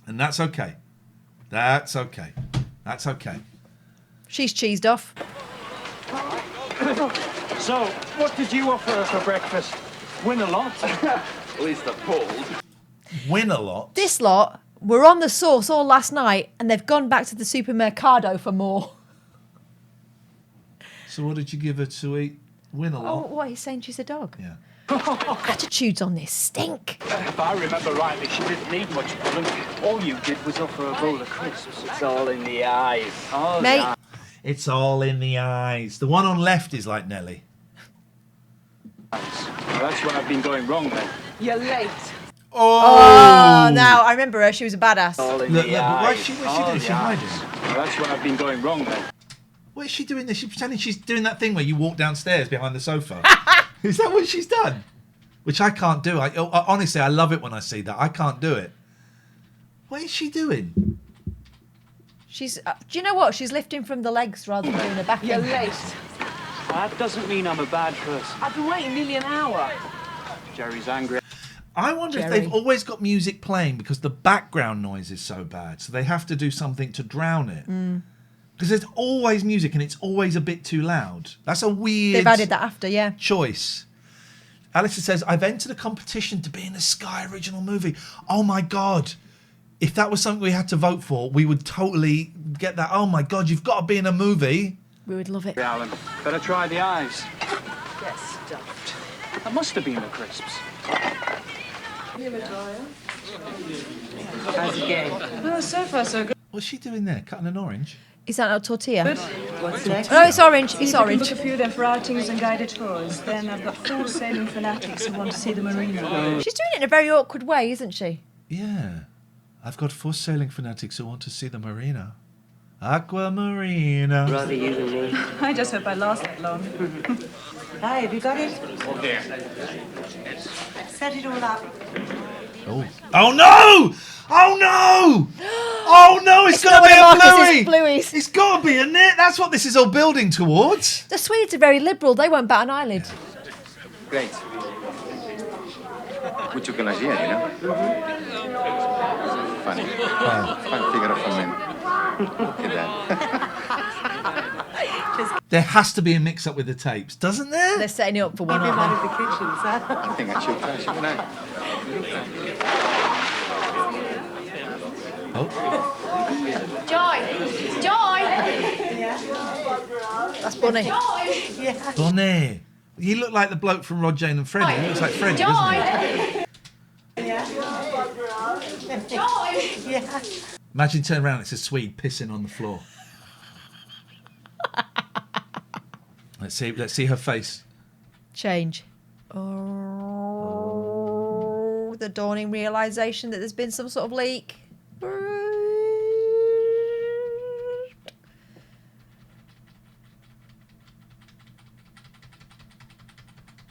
And that's okay. That's okay. That's okay. She's cheesed off. So, what did you offer her for breakfast? Win a lot? At least they're pulled. Win a lot? This lot were on the sauce all last night and they've gone back to the supermercado for more. So what did you give her to eat? Win a lot? Oh, what? He's saying she's a dog? Yeah. Attitudes on this stink. If I remember rightly, she didn't need much pulling. All you did was offer a bowl of crisps. It's all in the eyes. Oh, Mate. It's all in the eyes. The one on left is like Nelly. Well, that's when I've been going wrong then. You're late. Oh, now I remember her. She was a badass. All in Look, the but eyes. what's she doing? She's hiding. Well, that's when I've been going wrong then. What is she doing this? She's pretending she's doing that thing where you walk downstairs behind the sofa. Is that what she's done? Which I can't do. Honestly, I love it when I see that. I can't do it. What is she doing? She's. Do you know what? She's lifting from the legs rather than doing her back. You're in. late. That doesn't mean I'm a bad person. I've been waiting nearly an hour. Jerry's angry. I wonder if they've always got music playing because the background noise is so bad, so they have to do something to drown it. Because there's always music and it's always a bit too loud. That's a weird... They've added that after, yeah. ...choice. Alistair says, I've entered a competition to be in a Sky original movie. Oh my God. If that was something we had to vote for, we would totally get that. Oh my God, you've got to be in a movie. We would love it. Alan, better try the eyes. Get stuffed. That must have been the crisps. How's it going? Oh, so far so good. What's she doing there? Cutting an orange? Is that a tortilla? What's next? No, it's orange. See It's if we can orange. book a few of them for outings and guided tours. Then I've got 4 sailing fanatics who want to see the marina. She's doing it in a very awkward way, isn't she? Yeah. I've got 4 sailing fanatics who want to see the marina. Aqua Marina. Rather you than me. I just hope I last that long. Hi, have you got it? Okay. Set it all up. Oh. Oh no! Oh no! Oh no, it's got to be a bluey! Blueies. It's got to be, isn't it? That's what this is all building towards. The Swedes are very liberal. They won't bat an eyelid. Great. We took an idea, you know? Funny. Fun figure of a man. Look at that. There has to be a mix-up with the tapes, doesn't there? They're setting it up for one, Out aren't of the kitchen, sir. I think I should try, shouldn't I? Oh. Joy! Joy! That's Bunny. Joy! Bonnet. He looked like the bloke from Rod, Jane and Freddie. He looks like Freddie, doesn't he? Joy! Yeah. Imagine turn around, it's a Swede pissing on the floor. Let's see her face. Change. Oh, the dawning realization that there's been some sort of leak.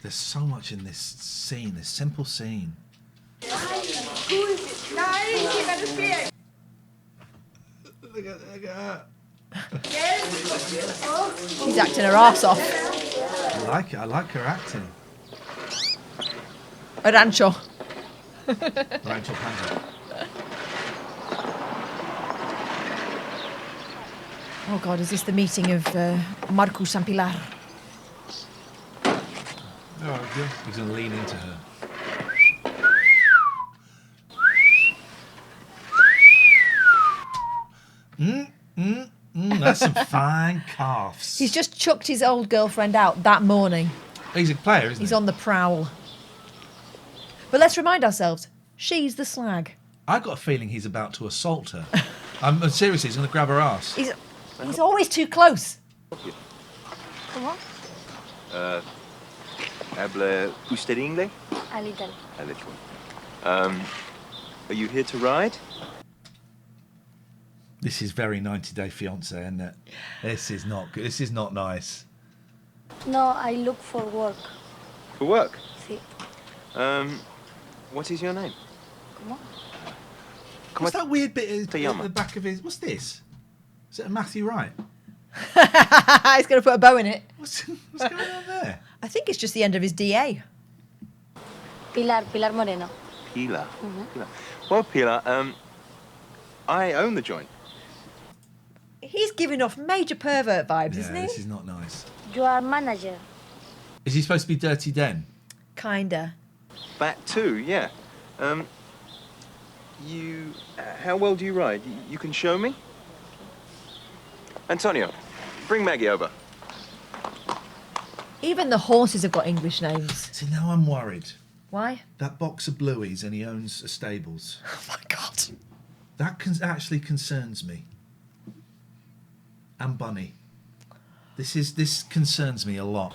There's so much in this scene, this simple scene. Who is it? Guys, you better see it. Look at her. She's acting her arse off. I like it. I like her acting. A rancho. Rancho Pancho. Oh God, is this the meeting of Marco Sampilar? Oh, yeah. He's going to lean into her. That's some fine calves. He's just chucked his old girlfriend out that morning. He's a player, isn't He's he? on the prowl. But let's remind ourselves, she's the slag. I got a feeling he's about to assault her. Seriously, he's going to grab her ass. He's always too close. Come on. Habla usted inglés? A little. A little. Are you here to ride? This is very 90 Day Fiancé, isn't it? This is not good. This is not nice. No, I look for work. For work? Sí. What is your name? ¿Cómo? What's that weird bit at Te llama. the back of his... What's this? Is it a Matthew Wright? He's going to put a bow in it. What's going on there? I think it's just the end of his DA. Pilar Moreno. Pilar. Pilar. Well, Pilar, I own the joint. He's giving off major pervert vibes, isn't he? This is not nice. You are manager. Is he supposed to be Dirty Den? Kinda. That too, yeah. You... how well do you ride? You can show me? Antonio, bring Maggie over. Even the horses have got English names. See, now I'm worried. Why? That box of blueies and he owns a stables. Oh my God. That actually concerns me. And Bunny. This concerns me a lot.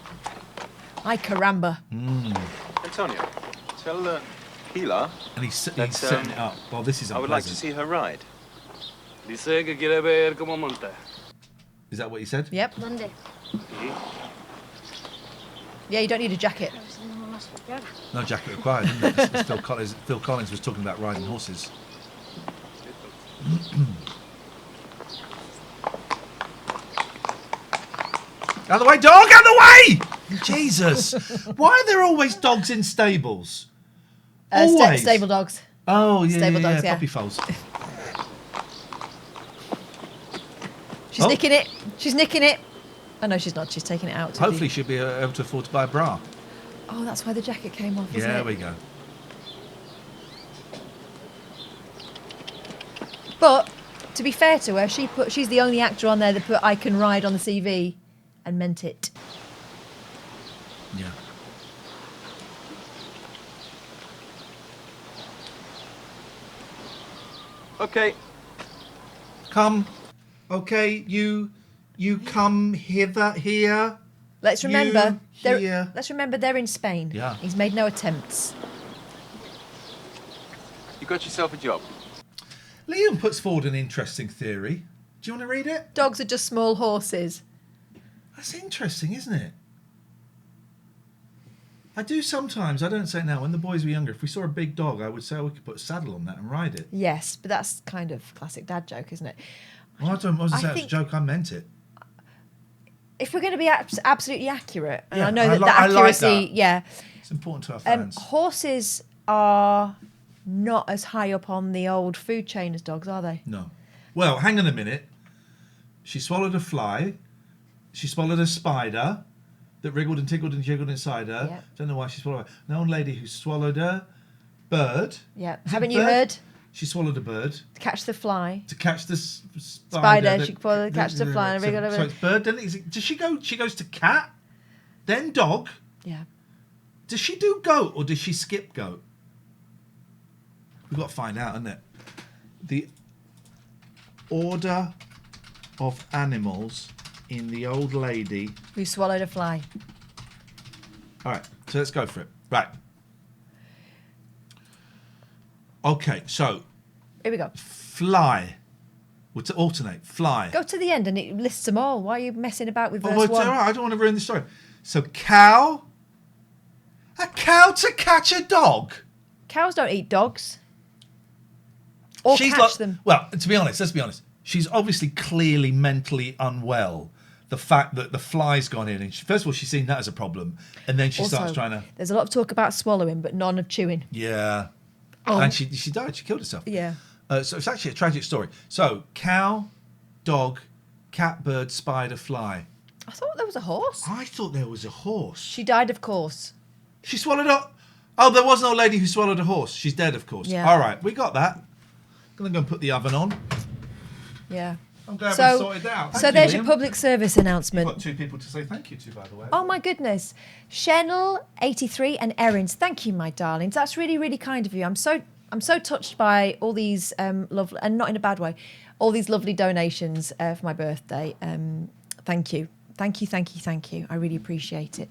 Ay caramba. Antonio, tell Pilar... And he's setting it up. Well, this is unpleasant. I would like to see her ride. Dice que quiere ver cómo monta. Is that what you said? Yep. ¿Dónde? Yeah, you don't need a jacket. No jacket required, isn't it? As Phil Collins was talking about riding horses. Out of the way, dog! Out of the way! Jesus! Why are there always dogs in stables? Always. Stable dogs. Oh, yeah, Stable dogs, puppy foals. She's nicking it. She's nicking it. Oh, no, she's not. She's taking it out. Hopefully she'll be able to afford to buy a bra. Oh, that's why the jacket came off, isn't it? There we go. But, to be fair to her, she's the only actor on there that put I can ride on the CV and meant it. Yeah. Okay. Come. Okay, you come here. Let's remember, here. let's remember they're in Spain. Yeah. He's made no attempts. You got yourself a job. Liam puts forward an interesting theory. Do you want to read it? Dogs are just small horses. That's interesting, isn't it? I do sometimes. I don't say it now. When the boys were younger, if we saw a big dog, I would say, oh, we could put a saddle on that and ride it. Yes, but that's kind of classic dad joke, isn't it? Well, I wasn't saying it was a joke. I meant it. If we're going to be absolutely accurate, and Yeah, I know that the I like accuracy, that. yeah. It's important to our fans. Horses are not as high up on the old food chain as dogs, are they? No. Well, hang on a minute. She swallowed a fly. She swallowed a spider that wriggled and tickled and jiggled inside her. Yeah. Don't know why she swallowed it. An old lady who swallowed a bird. Yeah. Is it Haven't a you bird? heard? She swallowed a bird. To catch the fly. To catch the Spider. She could catch the fly and wriggle so over. it's bird. Then does she go? She goes to cat, then dog. Yeah. Does she do goat or does she skip goat? We've got to find out, isn't it? The order of animals in the old lady. Who swallowed a fly. All right, so let's go for it. Right. Okay, so. Here we go. Fly. We'll to alternate. Fly. Go to the end and it lists them all. Why are you messing about with verse well, it's one? all right. I don't want to ruin the story. So cow. A cow to catch a dog. Cows don't eat dogs. Or She's catch them. Well, to be honest, let's be honest. She's obviously clearly mentally unwell. The fact that the fly's gone in, and first of all, she's seen that as a problem, and then she starts trying to. There's a lot of talk about swallowing, but none of chewing. Yeah, Oh. and she died. She killed herself. Yeah. So it's actually a tragic story. So cow, dog, cat, bird, spider, fly. I thought there was a horse. I thought there was a horse. She died, of course. She swallowed up. Oh, there was an old lady who swallowed a horse. She's dead, of course. Yeah. All right, we got that. Gonna go and put the oven on. Yeah. I'm glad we sorted that out. So Thank you, there's Liam. your public service announcement. We've got 2 people to say thank you to, by the way. Oh my goodness. Shenel 83 and Erin's. Thank you, my darlings. That's really, really kind of you. I'm so touched by all these lovely, and not in a bad way, all these lovely donations for my birthday. Thank you. Thank you, thank you, thank you. I really appreciate it.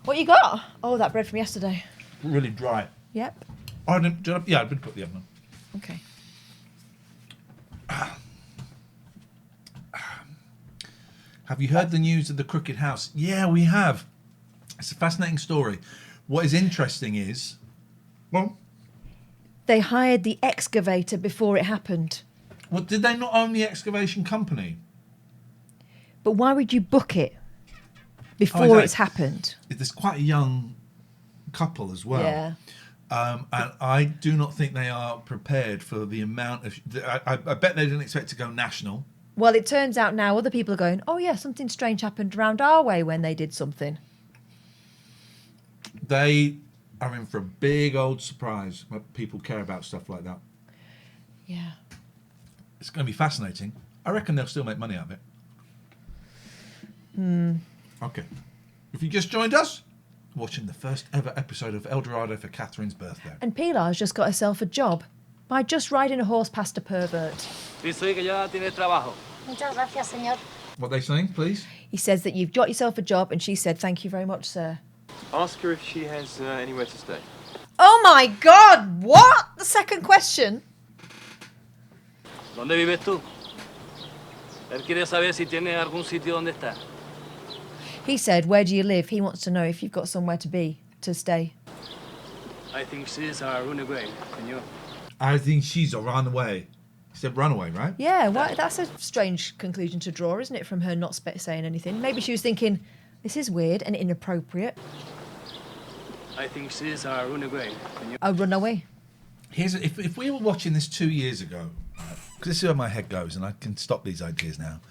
What you got? Oh, that bread from yesterday. Really dry. Yep. I didn't put the oven on. Okay. Have you heard the news of the Crooked House? Yeah, we have. It's a fascinating story. What is interesting is, well, They hired the excavator before it happened. well, did they not own the excavation company? But why would you book it before exactly. it's happened? There's quite a young couple as well. Yeah. And I do not think they are prepared for the amount of. I bet they didn't expect to go national. Well, it turns out now other people are going, oh yeah, something strange happened around our way when they did something. They are in for a big old surprise when people care about stuff like that. Yeah. It's going to be fascinating. I reckon they'll still make money out of it. Okay. If you just joined us, watching the first ever episode of El Dorado for Catherine's birthday. And Pilar's just got herself a job by just riding a horse past a pervert. Dice que ya tiene trabajo. Muchas gracias, señor. What are they saying, please? He says that you've got yourself a job, and she said, thank you very much, sir. Ask her if she has anywhere to stay. Oh my God, what? The second question? ¿Dónde vives tú? Él quiere saber si tiene algún sitio donde estar. He said, where do you live? He wants to know if you've got somewhere to stay. I think she's a runaway, señor. I think she's a runaway. He said runaway, right? Yeah, that's a strange conclusion to draw, isn't it, from her not saying anything? Maybe she was thinking, this is weird and inappropriate. I think she's a runaway, señor. A runaway. If we were watching this 2 years ago, because this is where my head goes, and I can stop these ideas now,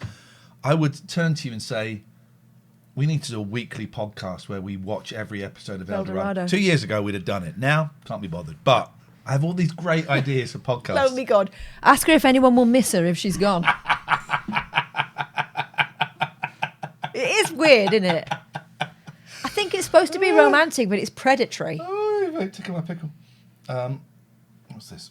I would turn to you and say, we need to do a weekly podcast where we watch every episode of El Dorado. 2 years ago, we'd have done it. Now, can't be bothered. But I have all these great ideas for podcasts. Lonely God. Ask her if anyone will miss her if she's gone. It is weird, isn't it? I think it's supposed to be romantic, but it's predatory. Oh, wait, tickle my pickle. What's this?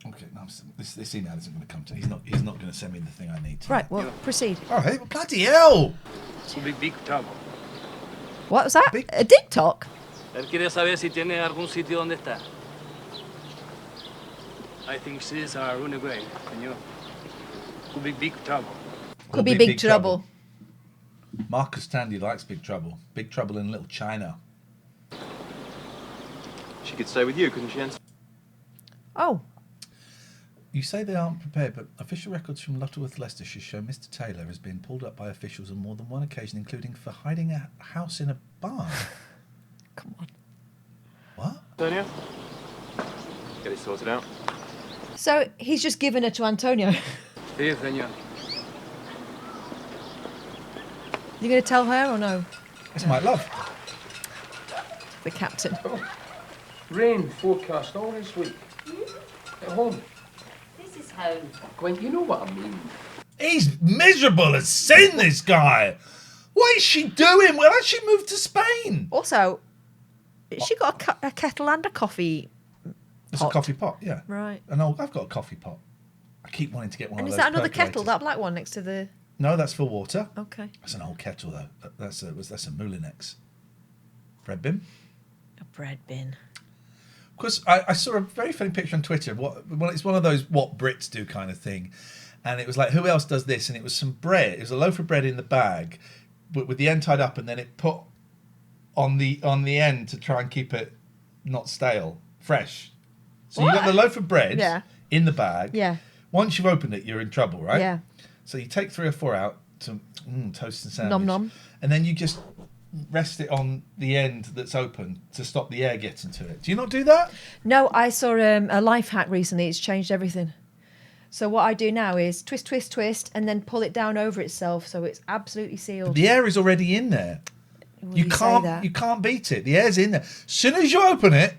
Okay, no, this email isn't going to come to. He's not going to send me the thing I need. Right, well, proceed. Oh, hey, bloody hell! Big trouble. What was that? A TikTok? Él quiere saber si tiene algún sitio donde estar. I think she's a runaway, señor. Could be big trouble. Could be big trouble. Marcus Tandy likes Big Trouble. Big Trouble in Little China. She could stay with you, couldn't she, Anne? Oh. You say they aren't prepared, but official records from Lutterworth, Leicestershire show Mr. Taylor has been pulled up by officials on more than one occasion, including for hiding a house in a barn. Come on. What? Antonio? Get it sorted out. So he's just given her to Antonio. Sí, señor. You going to tell her or no? It's my love. The captain. Rain forecast all this week. At home. This is home. Gwen, you know what I mean. He's miserable as sin, this guy. What is she doing? Why has she moved to Spain? Also, she got a kettle and a coffee pot. It's a coffee pot, yeah. Right. And I've got a coffee pot. I keep wanting to get one And of is those. that another percolators. kettle, that black one next to the... No, that's for water. Okay. That's an old kettle, though. That's a Moulinex. Bread bin. A bread bin. Because I saw a very funny picture on Twitter. It's one of those what Brits do kind of thing. And it was like, who else does this? And it was some bread. It was a loaf of bread in the bag with the end tied up, and then it put on the end to try and keep it not stale, fresh. So you've got the loaf of bread Yeah. in the bag. Yeah. Once you've opened it, you're in trouble, right? Yeah. So you take 3 or 4 out to toast and sandwich. Nom nom. And then you just rest it on the end that's open to stop the air getting to it. Do you not do that? No, I saw a life hack recently. It's changed everything. So what I do now is twist, twist, twist, and then pull it down over itself so it's absolutely sealed. The air is already in there. Well, You say that. can't beat it. The air's in there. As soon as you open it,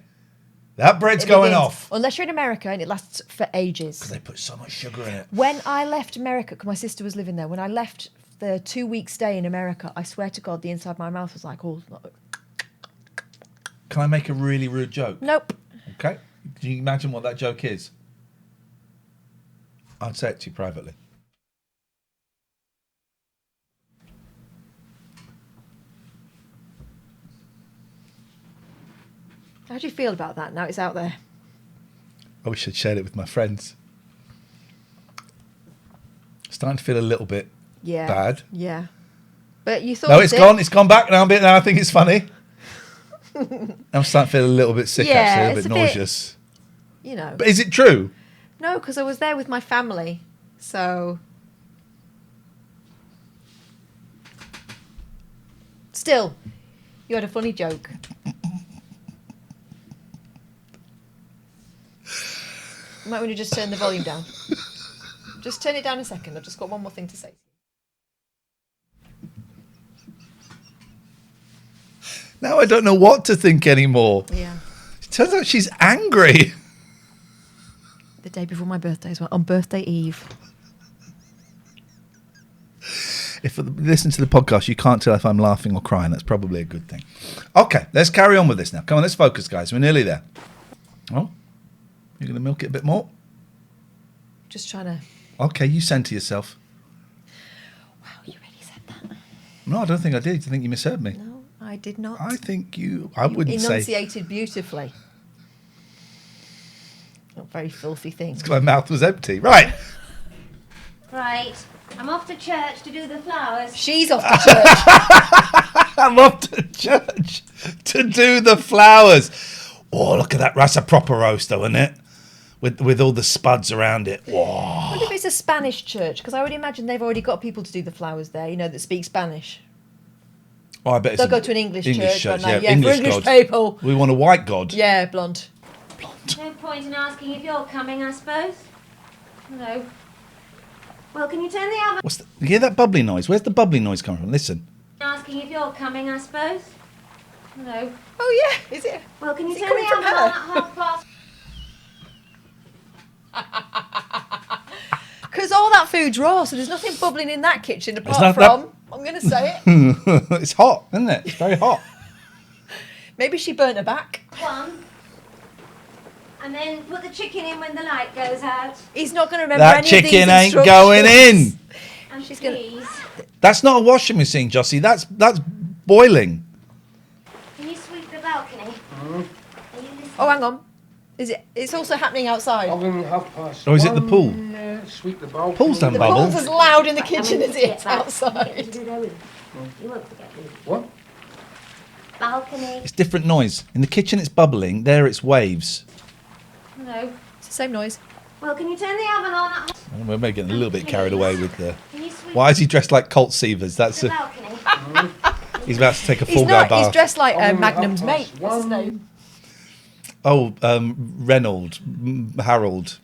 that bread's going begins. off. Unless you're in America and it lasts for ages. Because they put so much sugar in it. When I left America, because my sister was living there, when I left the 2-week stay in America, I swear to God, the inside of my mouth was like, oh, Can I make a really rude joke? nope. Okay. Can you imagine what that joke is? I'd say it to you privately. How do you feel about that now it's out there? I wish I'd shared it with my friends. Starting to feel a little bit Yeah. bad. Yeah. But you thought No, it's gone. It's gone back now a bit. Now I think it's funny. I'm starting to feel a little bit sick, Yeah, actually, a it's bit a bit- nauseous. You know. But is it true? No, because I was there with my family. So. Still, you had a funny joke. You might want to just turn the volume down. Just turn it down a second. I've just got one more thing to say. Now I don't know what to think anymore. Yeah. It turns out she's angry. The day before my birthday as well, on birthday eve. If you listen to the podcast, you can't tell if I'm laughing or crying. That's probably a good thing. Okay, let's carry on with this now. Come on, let's focus, guys. We're nearly there. Oh, you're going to milk it a bit more? Just trying to. Okay, you centre yourself. Wow, you really said that. No, I don't think I did. I think you misheard me. No, I did not. I think I wouldn't say. Enunciated beautifully. Not very filthy thing. My mouth was empty. Right. Right, I'm off to church to do the flowers. She's off to church. I'm off to church to do the flowers. Oh, look at that. That's a proper roast, though, isn't it? With all the spuds around it. Whoa. I wonder if it's a Spanish church, because I would imagine they've already got people to do the flowers there, you know, that speak Spanish. Oh, I bet it's They'll go to an English church, won't they? Yeah, Yeah, for English God. people. We want a white God. Yeah, blonde. No point in asking if you're coming, I suppose. No. Well, can you turn the oven? You hear that bubbly noise? Where's the bubbly noise coming from? Listen. Asking if you're coming, I suppose. No. Oh yeah, is it? Well, can you Is it turn coming the from oven her? on at 1:30? Because all that food's raw, so there's nothing bubbling in that kitchen apart not from, I'm going to say it, It's hot, isn't it? It's very hot. maybe she burnt her back. One. And then put the chicken in when the light goes out. He's not going to remember That any of these chicken ain't instructions. going in. And She's gonna- please, That's not a washing machine, Jossie. That's boiling. can you sweep the balcony? Oh, hang on. Is it? It's also happening outside. Oven 1:30. Or is it the pool? Sweep the balcony. Pool's done The bubble. pool's as loud in the Right, kitchen I'm as gonna it is get back. outside. You won't forget me. What? Balcony. It's different noise. In the kitchen, it's bubbling. There, it's waves. No. It's the same noise. Well, can you turn the oven on at We're maybe getting a little bit carried away with the. Can you sweep Why is he dressed like Colt Seavers? That's the a. balcony? He's about to take a He's full guy not. He's bath. dressed like Oven Magnum's 1:30. mate. What's his name? Oh, Harold.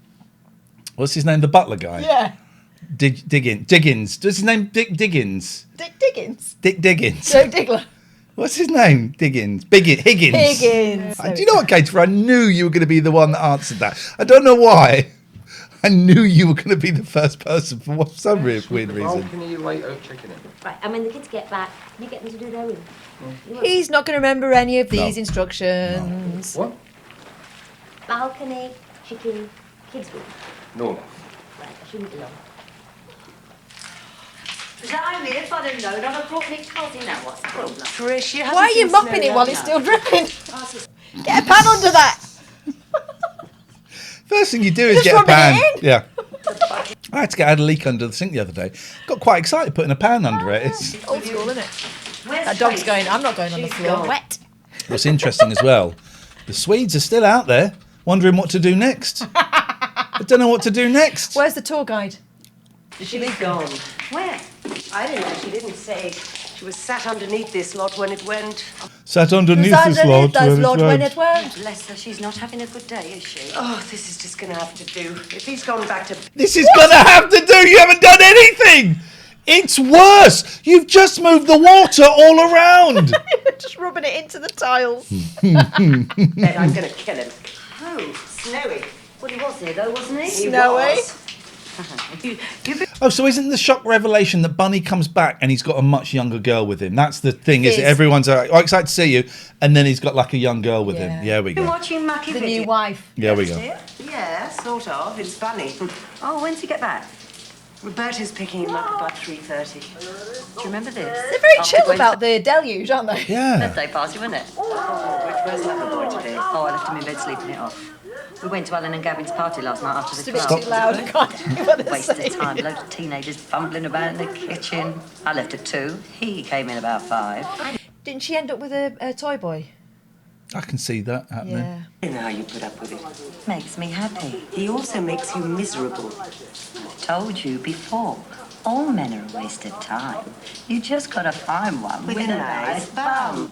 What's his name? The butler guy. Yeah. Diggins. What's his name? Dick Diggins. Dick Diggins. Dick Diggins. Joe Diggler. What's his name? Higgins. Higgins. Do you know what, Katie? I knew you were going to be the one that answered that. I don't know why. I knew you were going to be the first person for some weird reason. Balcony, light out chicken in. Right, and when the kids get back, can you get them to do their room? You won't- He's not going to remember any of these No. instructions. What? Balcony, chicken, kids' room. No. Right, I shouldn't be long. Was that only if I'd have known, I'd have brought Nick Cosy now. What's the problem? Trish, you Why are you mopping it while it's still dripping? Get a pan under that. First thing you do is Just get a rubbing it pan. in. Yeah. I had to get a leak under the sink the other day. Got quite excited putting a pan under it. It's, Old school, isn't it? Where's That dog's Trish? going, I'm not going on the She's floor. gone. Wet. what's interesting as well, the Swedes are still out there. wondering what to do next. I don't know what to do next. Where's the tour guide? She's gone. Where? I don't know. She didn't say. She was sat underneath this lot when it went. Sat underneath this lot when it went. Bless her, she's not having a good day, is she? Oh, this is just going to have to do. If he's gone back to... This is going to have to do. You haven't done anything. It's worse. You've just moved the water all around. Just rubbing it into the tiles. Bet I'm going to kill him. Oh, Snowy. Well, he was here, though, wasn't he? Snowy. Oh, so isn't the shock revelation that Bunny comes back and he's got a much younger girl with him? That's the thing, is it? Everyone's like, oh, excited to see you. And then he's got like a young girl with him. Yeah, we You're go. watching Mackie The new wife. Yeah, we go. Yeah, sort of. It's funny. Oh, when's he get back? Roberta's picking him up about 3:30. Do you remember this? They're very chill about the deluge, aren't they? Yeah. Birthday party, wasn't it? Oh, where's Lover Boy today? Oh, I left him in bed sleeping it off. We went to Alan and Gavin's party last night after the It's a club. bit too loud. I can't hear what they're Waste saying. of time. Loads of teenagers fumbling about in the kitchen. I left at 2. He came in about 5. Didn't she end up with a toy boy? I can see that happening. Yeah. I know how you put up with it. Makes me happy. He also makes you miserable. Told you before. All men are a waste of time. You just gotta find one with a nice bum.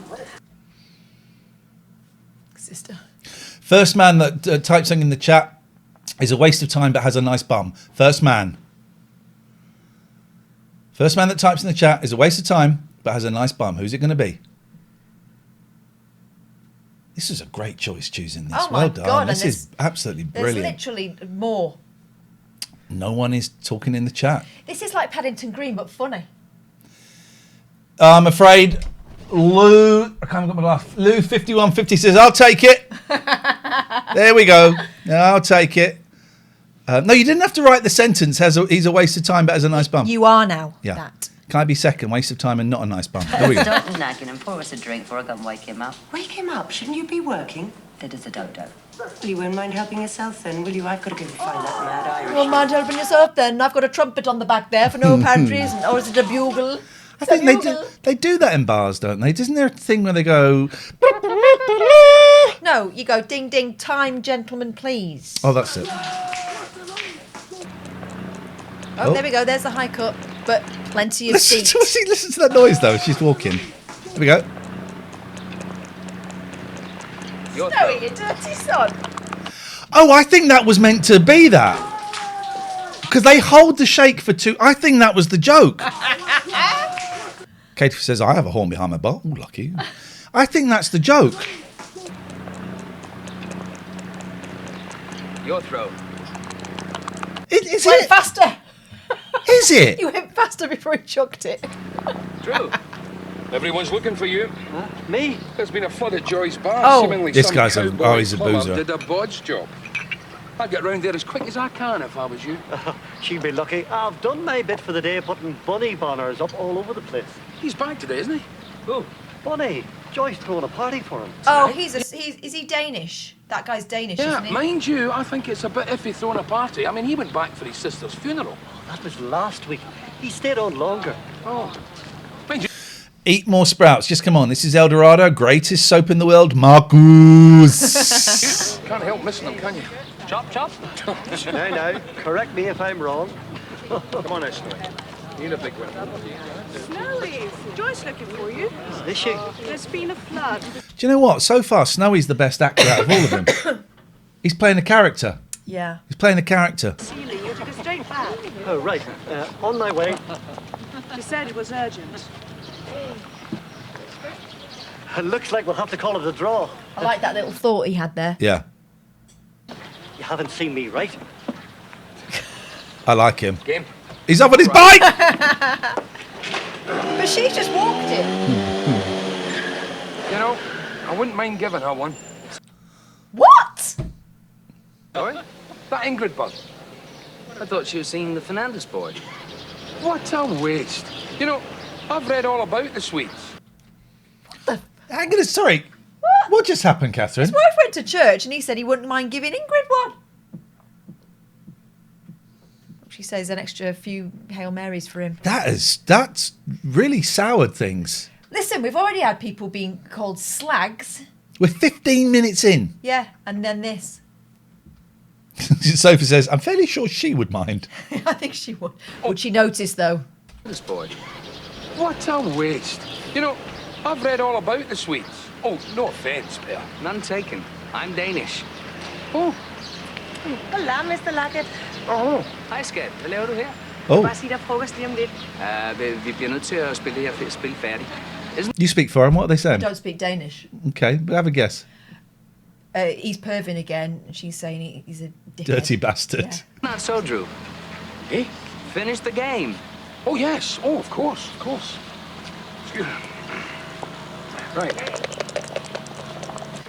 Sister. First man that types something in the chat is a waste of time but has a nice bum. First man. First man that types in the chat is a waste of time but has a nice bum. Who's it going to be? This is a great choice choosing this. Oh my well done. God, This and is absolutely There's brilliant. literally more. No one is talking in the chat. This is like Paddington Green, but funny. I'm afraid Lou, I can't remember my laugh. Lou 5150 says, I'll take it. There we go. I'll take it. No, you didn't have to write the sentence. He's a waste of time, but has a nice bum. You are now. Yeah. That. Can I be second? Waste of time and not a nice bum. There we go. Stop nagging and pour us a drink before I go and wake him up. Wake him up? Shouldn't you be working? Dead as a dodo. Well, you won't mind helping yourself then, will you? I've got to go and find that mad Irish. You won't mind helping yourself then. I've got a trumpet on the back there for no pantries, or is it a bugle? I think they do that in bars, don't they? Isn't there a thing where they go... No, you go ding ding, time, gentlemen, please. Oh, that's it. Oh, there we go. There's the high cut, but plenty of Listen seats. listen to that noise, though. She's walking. There we go. No, you dirty son. Oh, I think that was meant to be that. Because they hold the shake for 2... I think that was the joke. Katie says, I have a horn behind my butt. Ooh, lucky. I think that's the joke. Your throw. Is Went it? faster. Is it? You went faster before he chucked it. True. Everyone's looking for you. Huh? Me? There's been a flood at Joy's bar. Oh. Seemingly This some guy's a- cowboy oh, he's a plumber boozer. Did a bodge job. I'd get round there as quick as I can if I was you. She'd be lucky. I've done my bit for the day, putting bunny banners up all over the place. He's back today, isn't he? Oh. Bunny, Joy's throwing a party for him. Oh, is he Danish? That guy's Danish, Yeah, isn't he? mind you, I think it's a bit iffy throwing a party. I mean, he went back for his sister's funeral. That was last week. He stayed on longer. Oh. Mind you. Eat more sprouts. Just come on. This is El Dorado. Greatest soap in the world. Marcus. Can't help missing them, can you? Chop, chop. No. Correct me if I'm wrong. Come on, Ashley. You need a big one. Snowy, Joy's looking for you. Is she? There's been a flood. Do you know what? So far, Snowy's the best actor out of all of them. He's playing a character. Yeah. He's playing a character. Ceiling, you took a straight back. Oh, right. On my way. She said it was urgent. Looks like we'll have to call it a draw. I like that little thought he had there. Yeah. You haven't seen me, right? I like him. Game. He's up on his bike! But she just walked it. You know, I wouldn't mind giving her one. What? Sorry? That Ingrid bug. I thought she was seeing the Fernandez boy. What a waste. You know, I've read all about the sweets. I'm gonna, sorry. What just happened, Catherine? His wife went to church and he said he wouldn't mind giving Ingrid one. She says an extra few Hail Marys for him. That's really soured things. Listen, we've already had people being called slags. We're 15 minutes in. Yeah, and then this. Sophie says, I'm fairly sure she would mind. I think she would. Would she notice, though? This boy. What a waste. You know, I've read all about the Swedes. Oh, no offence, Per. None taken. I'm Danish. Oh. Hola, Mr. Luckett. Hej, skat. Hvad laver du her? Oh. Jeg vil bare sige, der er frokost lige om lidt. Vi bliver nødt til at spille det her spil færdigt. You speak for him. What are they saying? I don't speak Danish. Okay, but have a guess. He's perving again. She's saying he's a dickhead. Dirty bastard. Yeah. Not so, Drew. Eh? Finish the game. Oh, yes. Oh, of course, of course. Excuse me. Right.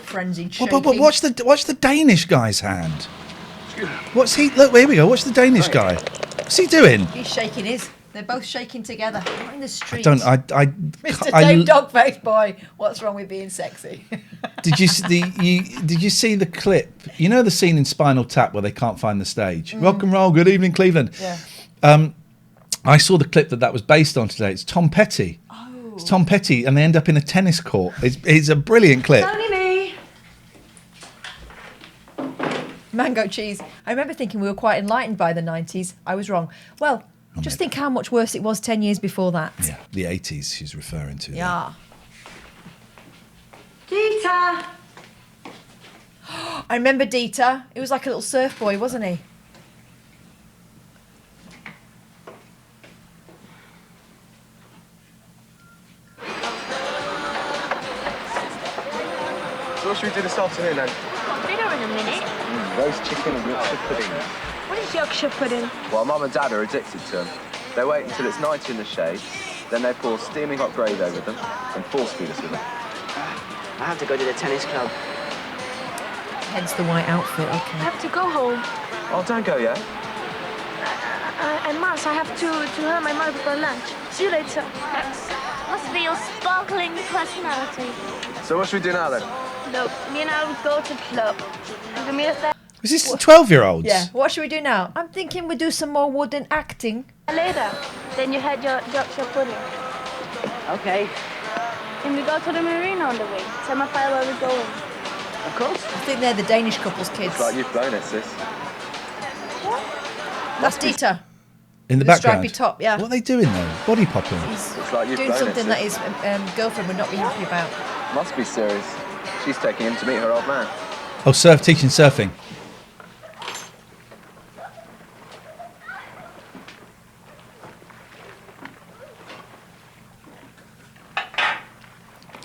Frenzied Well, shaking. but watch the Danish guy's hand. What's he? Look, here we go. Watch the Danish guy. What's he doing? He's shaking his. They're both shaking together. Not in the street. Mr. Dave Dogface boy, what's wrong with being sexy? Did you see the clip? You know the scene in Spinal Tap where they can't find the stage. Rock and roll. Good evening, Cleveland. Yeah. I saw the clip that was based on today. It's Tom Petty. Oh. It's Tom Petty, and they end up in a tennis court. It's a brilliant clip. Only me. Mango cheese. I remember thinking we were quite enlightened by the 90s. I was wrong. Well, just think how much worse it was 10 years before that. Yeah, the 80s she's referring to. Yeah. Dieter. I remember Dieter. He was like a little surf boy, wasn't he? So what should we do this afternoon then? Dinner in a minute. Roast chicken and Yorkshire pudding. What is Yorkshire pudding? Well, Mum and Dad are addicted to them. They wait until it's 90 in the shade, then they pour steaming hot gravy over them and force feed us with them. I have to go to the tennis club. Hence the white outfit, I okay. have to go home. Oh, don't go yet. I must. I have to have my mother for lunch. See you later. Must be your sparkling personality. So what should we do now then? Look, me and I will go to the club. And give me a thing. Is this 12-year-olds? Yeah. What should we do now? I'm thinking we do some more wooden acting. Later. Then you had your Yorkshire pudding. Okay. Can we go to the marina on the way? Tell my father where we're going. Of course. I think they're the Danish couple's kids. It's like you've blown it, sis. That's Dieter. In the With background. stripy top, yeah. What are they doing though? Body popping. He's like you've doing blown something it, that his girlfriend would not be happy about. Must be serious. She's taking him to meet her old man. Oh, teaching surfing.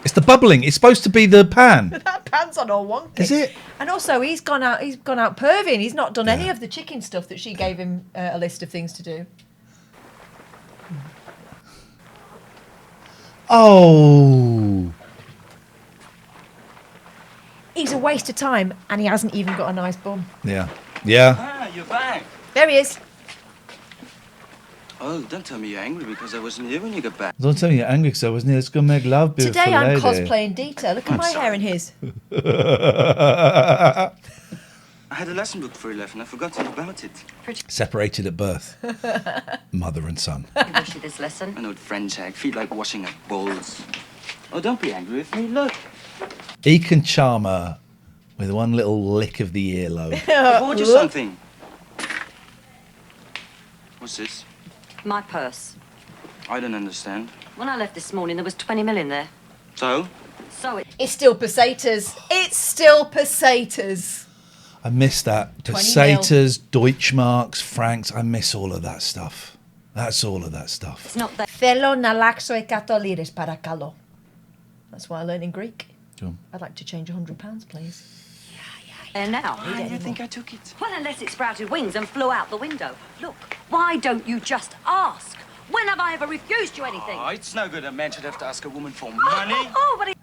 It's the bubbling. It's supposed to be the pan. That pan's on all wonky. Is it? And also, he's gone out perving. He's not done any of the chicken stuff that she gave him a list of things to do. Oh. He's a waste of time, and he hasn't even got a nice bum. Yeah. Yeah. Ah, you're back. There he is. Oh, don't tell me you're angry because I wasn't here when you got back. Don't tell me you're angry because I wasn't here. Let's go make love, beautiful Today I'm lady. cosplaying Dieter. Look at my hair and his. I had a lesson booked for 11. I forgot all about it. Separated at birth. Mother and son. Wish you this lesson. An old French hag. Feet like washing up bowls. Oh, don't be angry with me. Look. He can charm her with one little lick of the earlobe. I bought you something. What's this? My purse. I don't understand. When I left this morning, there was 20 mil in there. So? So It's still pesetas. It's still pesetas. I miss that. 20 Pesetas, Deutschmarks, francs. I miss all of that stuff. That's all of that stuff. it's not that. Θέλω να αλλάξω 100 λίρες, παρακαλώ. That's why I learned in Greek. Sure. I'd like to change £100, please. There now. Why do you think I took it? Well, unless it sprouted wings and flew out the window. Look, why don't you just ask? When have I ever refused you anything? Oh, it's no good a man should have to ask a woman for money. But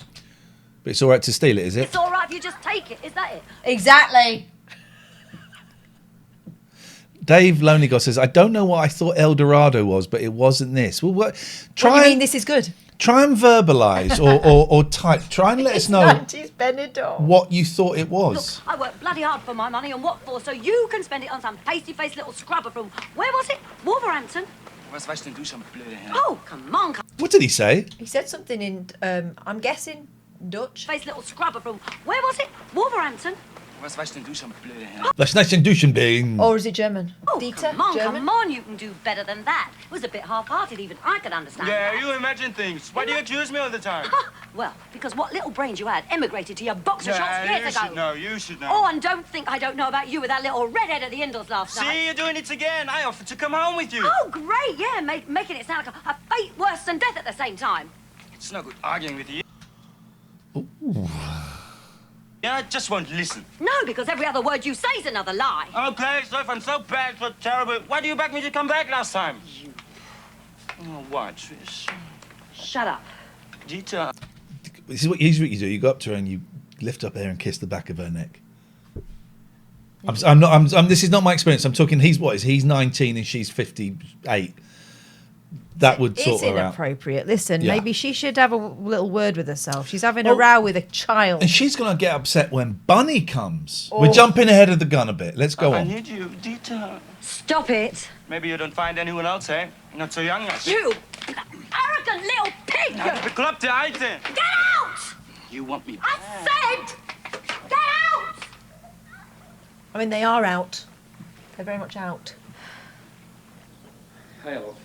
But it's all right to steal it, is it? it's all right if you just take it. Is that it? Exactly. Dave Lonely God says, I don't know what I thought El Dorado was, but it wasn't this. Well, What do you mean this is good? Try and verbalise or type. Try and let us know 90s Benidorm. what you thought it was. I work bloody hard for my money, and what for? So you can spend it on some pasty-faced little scrubber from, where was it? Wolverhampton? Was weißt denn du schon blöde Herr? Oh, come on. What did he say? He said something in, I'm guessing, Dutch. Face little scrubber from, where was it? Wolverhampton? Was weißt denn du schon, blöde Herr? Let's nice and do some being. Or is it German? Oh, Dieter, come on, German? come on, you can do better than that. It was a bit half-hearted, even I could understand Yeah, that. you imagine things. Why do you accuse me all the time? Well, because what little brains you had emigrated to your boxer shorts years you ago. should know, you should know. Oh, and don't think I don't know about you with that little redhead at the Indoors last night. See, you're doing it again. I offered to come home with you. Oh, great, yeah, making it sound like a fate worse than death at the same time. It's no good arguing with you. Yeah, I just won't listen. No, because every other word you say is another lie. Okay, so if I'm so bad, so terrible, why do you beg me to come back last time? Oh, what, Trish? Shut up. Dieter. This is what you do. You go up to her and you lift up her and kiss the back of her neck. This is not my experience. I'm talking. He's 19 and she's 58. That would sort It's her out. inappropriate. Listen, Yeah. maybe she should have a little word with herself. She's having a row with a child. And she's going to get upset when Bunny comes. Oh. We're jumping ahead of the gun a bit. Let's go I on. need you, Dieter. Stop it. Maybe you don't find anyone else, eh? Not so young, I see. You arrogant little pig! Bekloppte Alte! Get out! You want me I said, get out! I mean, they are out. They're very much out. Hey, love.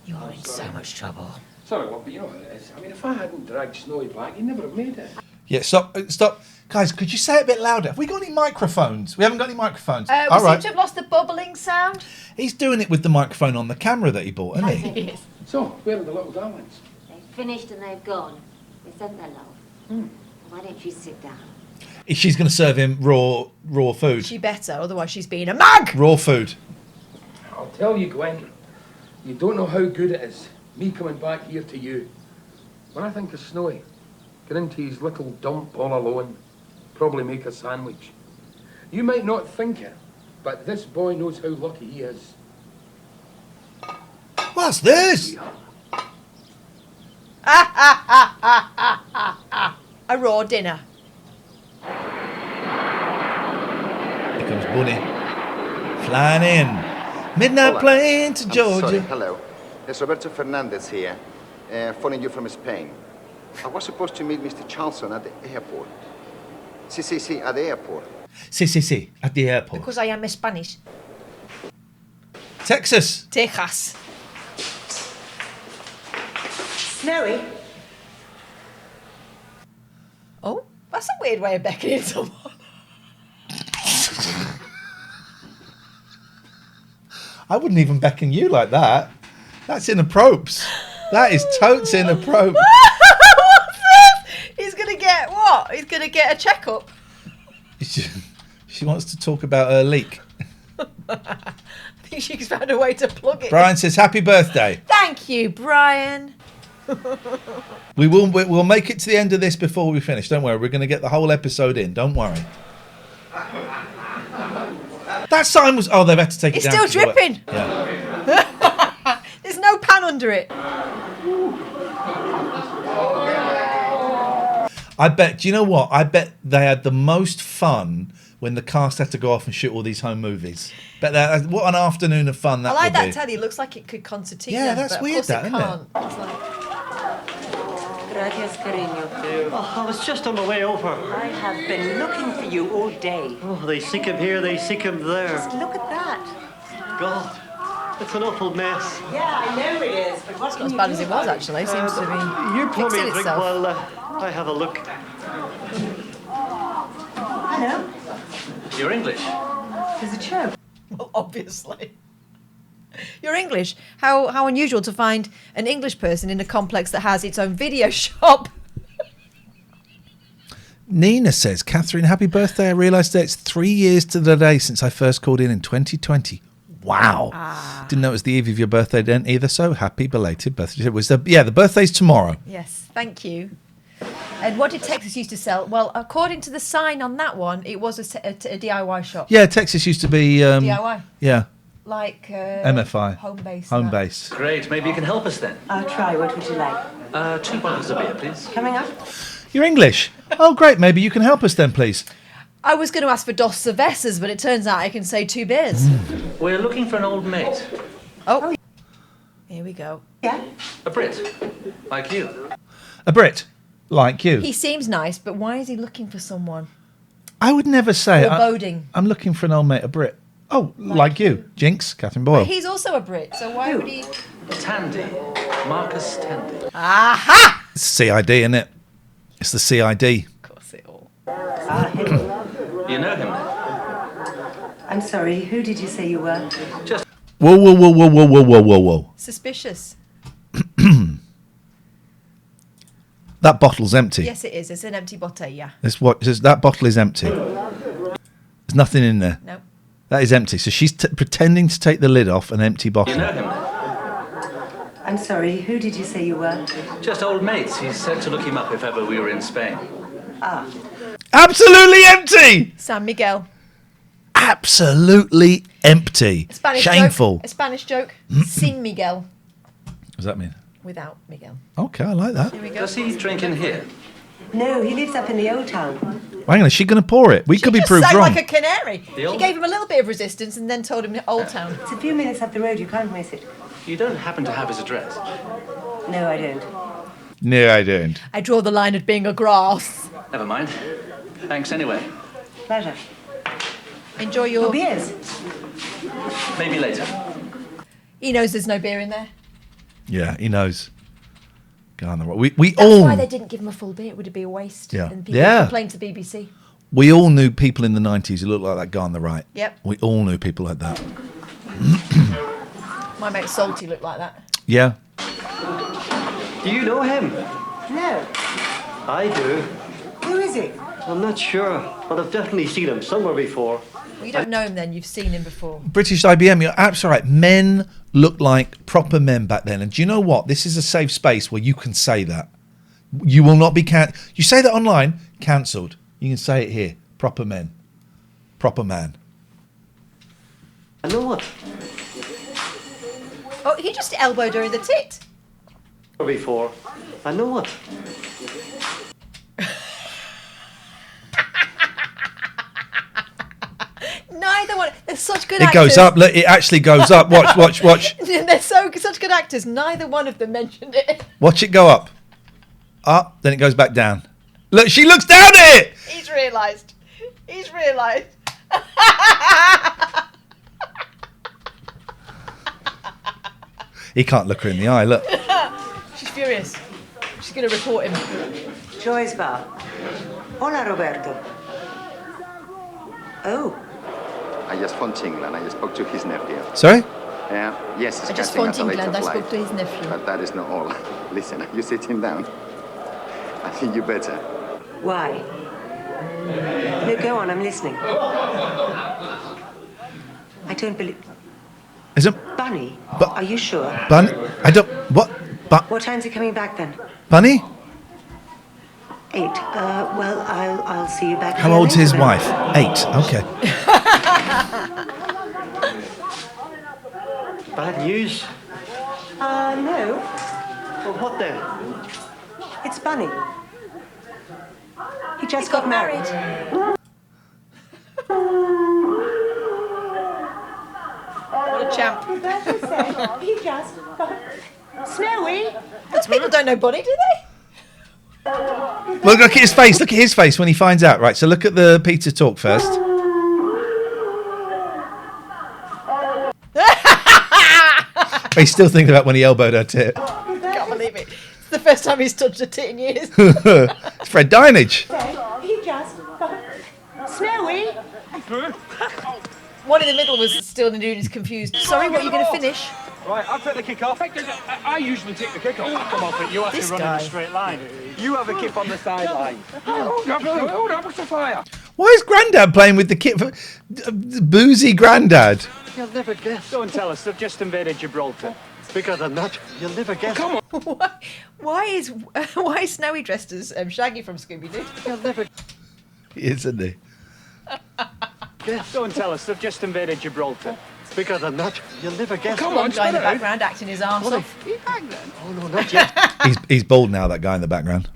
You're in so much trouble. Sorry, love, but you know what it is. I mean, if I hadn't dragged Snowy back, you'd never have made it. Yeah, stop. Guys, could you say it a bit louder? Have we got any microphones? We haven't got any microphones. We All seem right. to have lost the bubbling sound. He's doing it with the microphone on the camera that he bought, isn't he? Yes. So, where are the little darlings? They've finished and they've gone. They sent their love. Why don't you sit down? She's going to serve him raw food. She better, otherwise she's being a mug. Raw food. I'll tell you, Gwen, you don't know how good it is, me coming back here to you. When I think of Snowy, get into his little dump all alone, probably make a sandwich. You might not think it, but this boy knows how lucky he is. What's this? A raw dinner. Here comes Bunny. Flying in. Midnight Hola. plane to I'm Georgia. sorry, hello. It's Roberto Fernandez here, phoning you from Spain. I was supposed to meet Mr. Charlson at the airport. Sí, at the airport. Sí, at the airport. Because I am Spanish. Texas. Texas. Snowy? Oh, that's a weird way of beckoning someone. I wouldn't even beckon you like that. That's inappropriate. That is totes inappropriate. What's this? He's going to get what? He's going to get a checkup. She wants to talk about her leak. I think she's found a way to plug it. Brian says, happy birthday. Thank you, Brian. We'll make it to the end of this before we finish. Don't worry. We're going to get the whole episode in. Don't worry. That sign was... Oh, they've had to take It's it down. still dripping. Yeah. There's no pan under it. I bet... Do you know what? I bet they had the most fun when the cast had to go off and shoot all these home movies. Bet that... What an afternoon of fun that I like would that be. telly. It looks like it could concertina. Yeah, that's but of weird, course that, it isn't it? can't. It's like... Gracias, cariño. Oh, I was just on my way over. I have been looking for you all day. Oh, they seek him here, they seek him there. Just look at that. God, it's an awful mess. Yeah, I know it is, but what It's not as bad as it was, actually. It seems to be You pour me fixing a drink itself. while I have a look. Hello? You're English. There's a show. Well, obviously. You're English. How unusual to find an English person in a complex that has its own video shop. Nina says, Catherine, happy birthday. I realised that it's 3 years to the day since I first called in 2020. Wow. Didn't know it was the eve of your birthday then either, so happy belated birthday. It was the birthday's tomorrow. Yes, thank you. And what did Texas used to sell? Well, according to the sign on that one, it was a DIY shop. Yeah, Texas used to be... DIY. Yeah. Like... MFI. Home base. Home base. Great. Maybe you can help us then. I'll try. What would you like? 2 bottles of beer, please. Coming up? You're English. Oh, great. Maybe you can help us then, please. I was going to ask for dos cervezas, but it turns out I can say 2 beers. We're looking for an old mate. Oh. Here we go. Yeah? A Brit. Like you. A Brit. Like you. He seems nice, but why is he looking for someone? I would never say. Foreboding. I'm looking for an old mate, a Brit. Oh, like you, Jinx, Catherine Boyle. But he's also a Brit, so why would he? Tandy. Marcus Tandy. Aha! It's CID, isn't it? It's the CID. Of course it all. You know him? I'm sorry, who did you say you were? Just. Whoa. Suspicious. That bottle's empty. Yes, it is. It's an empty botella. That bottle is empty. There's nothing in there. No. That is empty. So she's pretending to take the lid off an empty bottle. You know him? I'm sorry, who did you say you were? Just old mates. He said to look him up if ever we were in Spain. Ah. Absolutely empty! San Miguel. Absolutely empty. Shameful. Joke. A Spanish joke. Sin Miguel. What does that mean? Without Miguel. Okay, I like that. Here we go. Does he drink in here? No, he lives up in the old town. Hang on, is she going to pour it? We could be Just proved sang wrong. like a canary. She gave him a little bit of resistance and then told him Old Town. It's a few minutes up the road, you can't miss it. You don't happen to have his address? No, I don't. No, I don't. I draw the line at being a grass. Never mind. Thanks anyway. Pleasure. Enjoy your beers. Maybe later. He knows there's no beer in there. Yeah, he knows. Go on the road. That's all. why they didn't give him a full beer. It would be a waste. Yeah. And people Yeah. complained to the BBC. We all knew people in the 90s who looked like that guy on the right. Yep. We all knew people like that. My mate Salty looked like that. Yeah. Do you know him? No. I do. Who is he? I'm not sure, but I've definitely seen him somewhere before. Well, you don't know him then. You've seen him before. British IBM, you're absolutely right. Men looked like proper men back then. And do you know what? This is a safe space where you can say that. You will not be You say that online, cancelled. You can say it here. Proper men. Proper man. I know what? Oh, he just elbowed her in the tit. Before. I know what? Neither one. They're such good It actors. goes up. Look, it actually goes up. Watch. They're such good actors. Neither one of them mentioned it. Watch it go up. Up, then it goes back down. Look, she looks down at it. He's realised. He can't look her in the eye. Look. She's furious. She's going to report him. Joy's bar. Hola, Roberto. Oh. I just phoned England. I just spoke to his nephew. Sorry? Yes, it's I just catching phoned at a later England. I flight. spoke to his nephew. But that is not all. Listen, you sit him down. I think you better. Why? No, go on, I'm listening. I don't believe... Is it... Bunny? But- Are you sure? Bunny? I don't... What? What time's he coming back then? Bunny? 8. Well, I'll see you back. How here old's later his then. wife? 8. Okay. Bad news? No. Well, what then? It's Bunny. He just got married. What a champ. He just got... Snowy? Those people don't know Bunny, do they? Look at his face. Look at his face when he finds out. Right, so look at the Peter talk first. He's still thinking about when he elbowed her tit. Can't believe it. It's the first time he's touched a tit in years. It's Fred Dinage. He just got... Snowy? One in the middle was still in dude is confused. Sorry, what are you going to finish? Right, I'll take the kick off. I usually take the kick off. Come on, but you have This to run guy. in a straight line. You have a kip on the sideline. Hold up, what's the fire? Why is Grandad playing with the kid? Boozy Grandad. You'll never guess. Don't tell us, they've just invaded Gibraltar. Bigger than that. You'll never guess. Come on. Why is Snowy dressed as Shaggy from Scooby-Doo? You'll never Isn't he? guess. Don't tell us, they've just invaded Gibraltar. Bigger than that. You'll never guess. Come on, Guy in the spit it out. background acting his arse off. Oh, no, not yet. He's bald now, that guy in the background.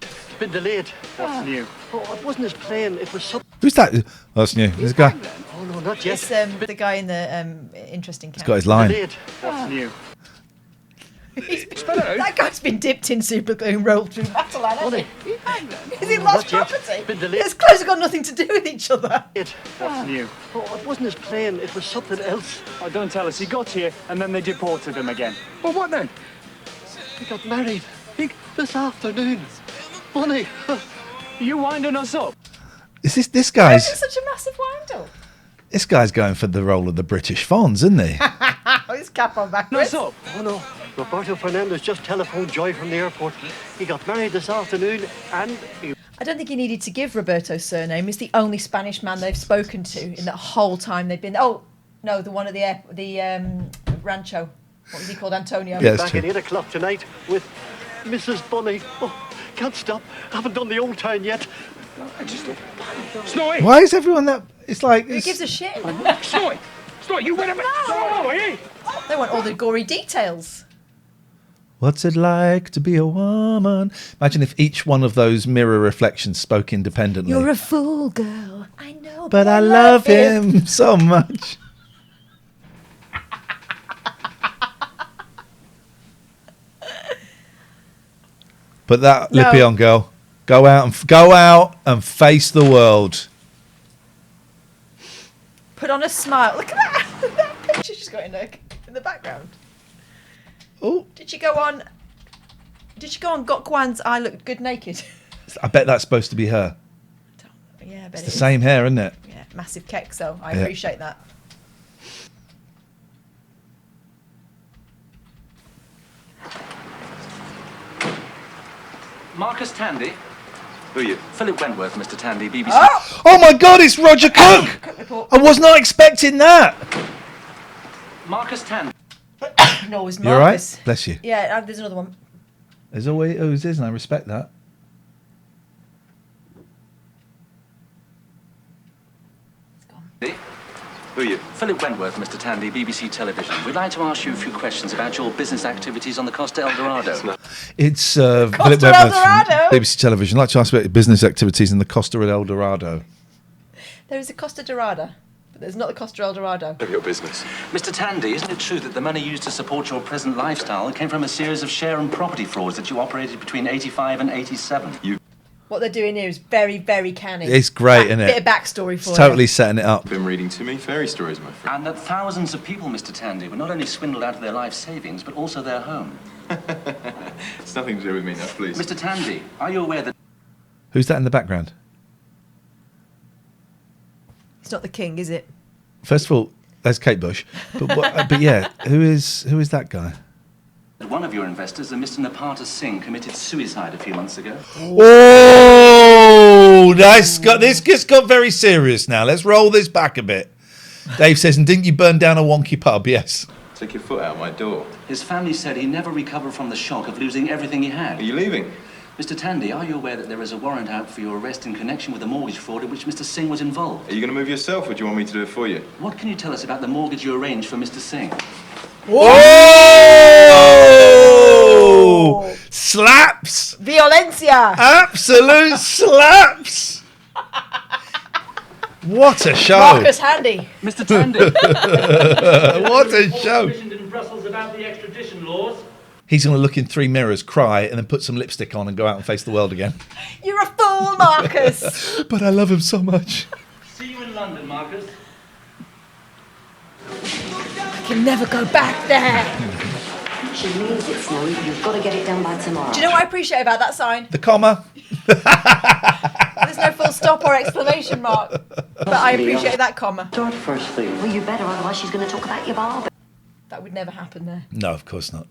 It's been delayed. What's new? Oh, it wasn't his plane. It was some... Who's that? Oh, that's new. This guy. Oh, no, not yet. It's the guy in the interesting He's camp. got his line. Delayed. What's new? That guy's been dipped in super glue and rolled through metal, hasn't he? Is it lost property? His clothes have got nothing to do with each other. What's new? Oh, it wasn't his plane, it was something else. Oh, don't tell us. He got here and then they deported him again. Well, what then? He got married. This afternoon. Bunny. Are you winding us up? Is this Why is guy's? it such a massive wind-up? This guy's going for the role of the British Fonz, isn't he? His cap on backwards. Oh no, Roberto Fernandez just telephoned Joy from the airport. He got married this afternoon and he... I don't think he needed to give Roberto's surname. He's the only Spanish man they've spoken to in that whole time they've been... Oh, no, the one at the Rancho. What was he called? Antonio. Yeah, back at 8 o'clock tonight with Mrs. Bunny. Oh, can't stop. Haven't done the old town yet. Snowy! Why is everyone that? It's like Who gives a shit? Snowy! Snowy, you wait a minute! Snowy! They want all the gory details. What's it like to be a woman? Imagine if each one of those mirror reflections spoke independently. You're a fool, girl. I know, but I love him so much. Put that lippy on, girl. Go out and face the world. Put on a smile. Look at that, that picture she's got in the background. Oh. Did she go on Gok Wan's I Look Good Naked? I bet that's supposed to be her. Yeah, I bet it's the same hair, isn't it? Yeah, massive kek, so I Yeah. appreciate that. Marcus Tandy? Who are you? Philip Wentworth, Mr. Tandy, BBC. Oh my God, it's Roger Cook! I was not expecting that. Marcus Tandy. No, it was Marcus. You all right? Bless you. Yeah, there's another one. There's always who's is, and I respect that. Who are you? Philip Wentworth, Mr. Tandy, BBC Television. We'd like to ask you a few questions about your business activities on the Costa El Dorado. It's Philip El Wentworth from Dorado. BBC Television. I'd like to ask about your business activities in the Costa El Dorado. There is a Costa Dorada, but there's not the Costa El Dorado. Of your business. Mr. Tandy, isn't it true that the money used to support your present lifestyle came from a series of share and property frauds that you operated between 85 and 87? What they're doing here is very, very canny. It's great, isn't it? Bit of backstory for It's totally setting it up. Been reading to me fairy stories, my friend. And that thousands of people, Mr. Tandy, were not only swindled out of their life savings, but also their home. It's nothing to do with me now, please. Mr. Tandy, are you aware that... Who's that in the background? It's not the king, is it? First of all, there's Kate Bush. But yeah, who is that guy? one of your investors, a Mr. Napata Singh, committed suicide a few months ago? Oh, this just got very serious now. Let's roll this back a bit. Dave says, and didn't you burn down a wonky pub? Yes. Take your foot out my door. His family said he never recovered from the shock of losing everything he had. Are you leaving? Mr. Tandy, are you aware that there is a warrant out for your arrest in connection with a mortgage fraud in which Mr. Singh was involved? Are you going to move yourself, or do you want me to do it for you? What can you tell us about the mortgage you arranged for Mr. Singh? Whoa! Slaps! Violencia! Absolute slaps! What a show! Marcus Handy. Mr. Tandy. What a show! In Brussels about the extradition laws. He's going to look in 3 mirrors, cry, and then put some lipstick on and go out and face the world again. You're a fool, Marcus. But I love him so much. See you in London, Marcus. I can never go back there. She means it, Snowy. You've got to get it done by tomorrow. Do you know what I appreciate about that sign? The comma. There's no full stop or exclamation mark. But I appreciate that comma. Start first thing. Well, you better, otherwise she's going to talk about your barber. That would never happen there. No, of course not.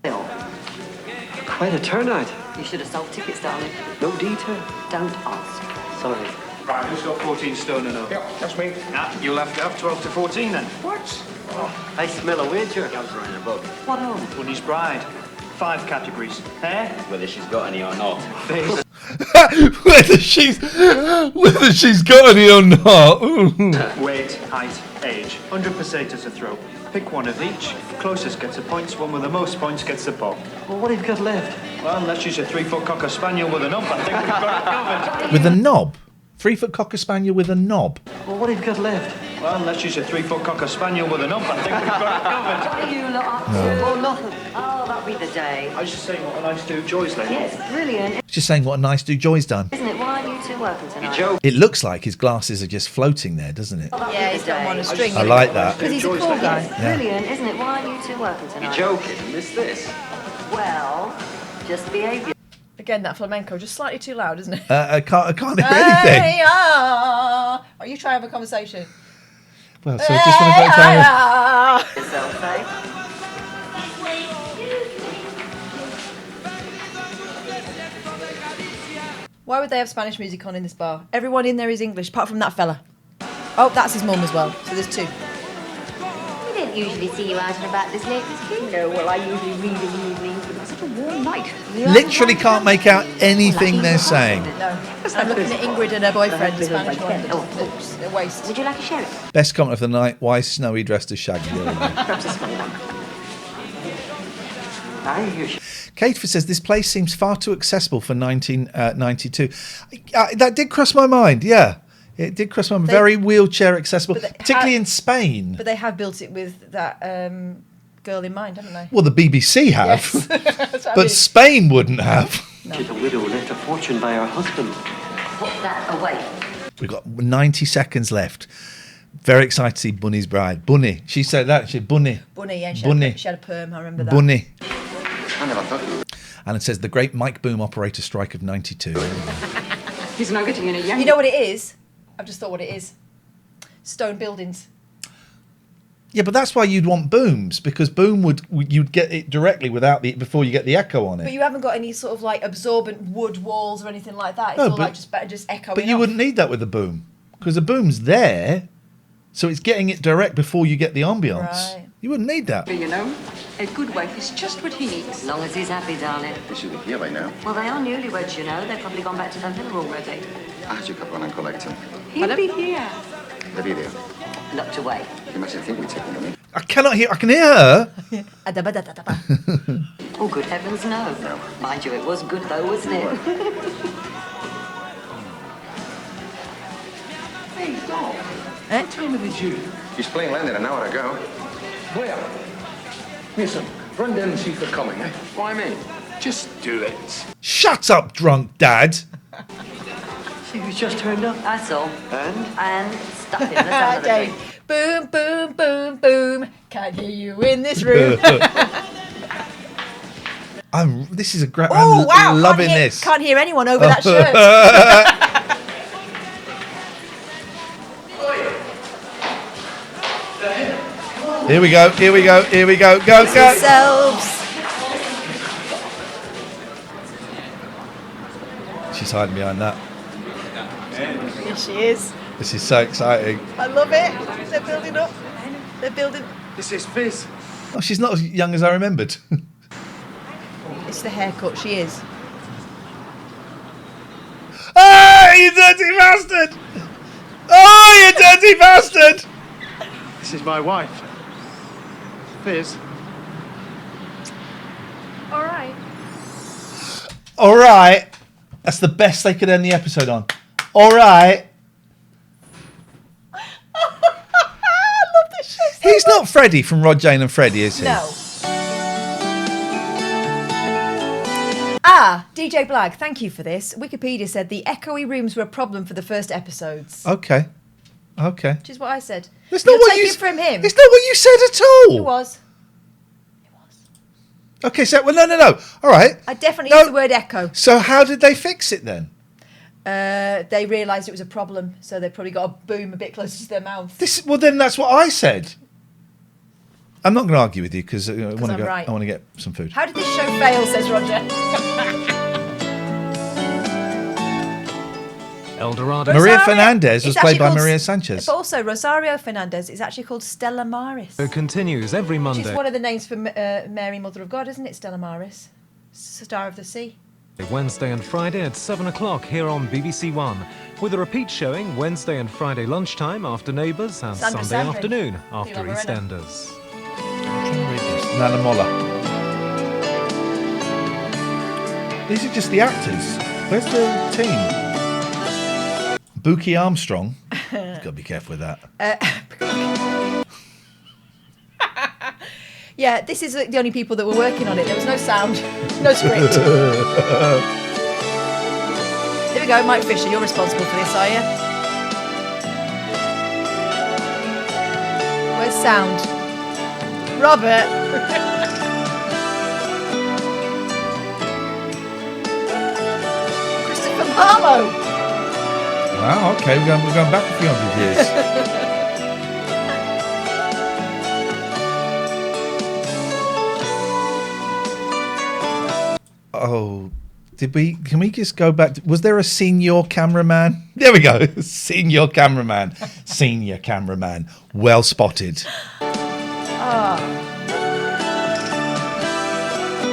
Quite a turnout. You should have sold tickets, darling. No detail. Don't ask. Sorry. Right, who's got 14 stone and up? Yeah, that's me. Nah, you'll have to have 12 to 14 then. What? I smell a wager. What on? Bunny's bride. 5 categories. Hair? Whether she's got any or not. Face. whether she's got any or not. Weight, height, age. 100 pesetas a throw. Pick one of each. Closest gets the points. One with the most points gets the pop. Well, what have you got left? Well, let's use a 3-foot cocker spaniel with a nump. I think we've got it covered. With a knob? 3-foot cocker spaniel with a knob. Well, what have you got left? Well, let's use a 3-foot Cocker Spaniel with an ump. I think we've got it covered. What are you lot up to? No. Or nothing? Oh, that'll be the day. I was just saying what a nice do Joy's lately. Yes, brilliant. Just saying what a nice do Joy's done. Isn't it? Why are you two working tonight? It looks like his glasses are just floating there, doesn't it? Yeah, he's got him on a string. I like that. Because he's a cool guy. Yeah. Brilliant, isn't it? Why are you two working tonight? You're joking. Miss this. Well, just behave yourself. Again, that flamenco just slightly too loud, isn't it? I can't hear anything. Hey, ah. Are you trying to have a conversation? Well, so just want to go down. Yourself, eh? Why would they have Spanish music on in this bar? Everyone in there is English, apart from that fella. Oh, that's his mum as well. So there's two. We don't usually see you out and about this late, Miss King. No, well, I usually read in the evenings, but it's such a warm night. Literally can't make out anything they're saying. No. I'm looking at Ingrid and her boyfriend, the Spanish one. Oh, Oops, a waste. Would you like a sherry? Best comment of the night, why is Snowy dressed as Shaggy? Perhaps a small one. Kateford says this place seems far too accessible for 1992. That did cross my mind, yeah. It did cross my mind. Very wheelchair accessible, particularly in Spain. But they have built it with that girl in mind, haven't they? Well, the BBC have, Yes. That's what I but mean. Spain wouldn't have. She's a widow left a fortune by her husband. Put that away. We've got 90 seconds left. Very excited to see Bunny's bride. Bunny. She said that. She said Bunny. Bunny, yeah. Bunny. She had a perm, I remember that. Bunny. I never thought you. And it says the great Mike Boom operator strike of 92. He's now getting in a young... You know what it is? I've just thought what it is. Stone buildings. Yeah, but that's why you'd want booms, because boom you'd get it directly without before you get the echo on it. But you haven't got any sort of like absorbent wood walls or anything like that. It's No, all but- like just echoing. But you wouldn't need that with the boom, because the boom's there, so it's getting it direct before you get the ambience. Right. You wouldn't need that. You know, a good wife is just what he needs. As long as he's happy, darling. They should be here by now. Well, they are newlyweds, you know. They've probably gone back to the villa already. Ah, you come on and collect him. He'll be here. The video. Locked away. You mustn't think we take the money. I cannot hear. I can hear her. Oh, good heavens, no. Mind you, it was good though, wasn't it? Hey, Doc. What time are they due? He's playing landed an hour ago. Where? Listen, run down and see if they're coming, eh? Why me? Just do it. Shut up, drunk dad. See who's just turned up? That's all. And stuff in the Okay. drink. Boom, boom, boom, boom. Can't hear you in this room. This is a great. Oh, I'm wow. loving this. Can't hear anyone over that shirt. Here we go. Here we go. Here we go. Go, go. Yourselves. She's hiding behind that. Here she is. This is so exciting. I love it. They're building up. They're building. This is Fizz. Oh, she's not as young as I remembered. It's the haircut. She is. Oh, you dirty bastard! Oh, you dirty bastard! This is my wife, Fizz. All right. All right. That's the best they could end the episode on. All right. I love this show so He's not Freddie from Rod, Jane and Freddie, is he? No. Ah, DJ Blag, thank you for this. Wikipedia said the echoey rooms were a problem for the first episodes. Okay. Okay. Which is what I said. That's not You'll what take you it from him. It's not what you said at all. It was. Okay, so well, no. All right. I definitely used the word echo. So how did they fix it then? They realised it was a problem, so they probably got a boom a bit closer to their mouth. Well, then that's what I said. I'm not going to argue with you because I want to I'm go. right. I want to get some food. How did this show fail, says Roger. El Dorado. Maria Fernandez was It's played actually by called- Maria Sanchez. But also, Rosario Fernandez is actually called Stella Maris. It continues every Which Monday. is one of the names for Mary, Mother of God, isn't it? Stella Maris. Star of the Sea. Wednesday and Friday at 7 o'clock here on BBC One, with a repeat showing Wednesday and Friday lunchtime after Neighbours and Sandra Sunday Sandrin. afternoon after Tila Moreno. EastEnders. Nana Molla. These are just the actors. Where's the team? Buki Armstrong. You've got to be careful with that. Yeah, this is the only people that were working on it. There was no sound, no script. Here we go, Mike Fisher. You're responsible for this, are you? Where's sound? Robert. Christopher Marlowe. Wow, okay, we're going back a few hundred years. Oh, can we just go back? Was there a senior cameraman? There we go. Senior cameraman. Senior cameraman. Well spotted.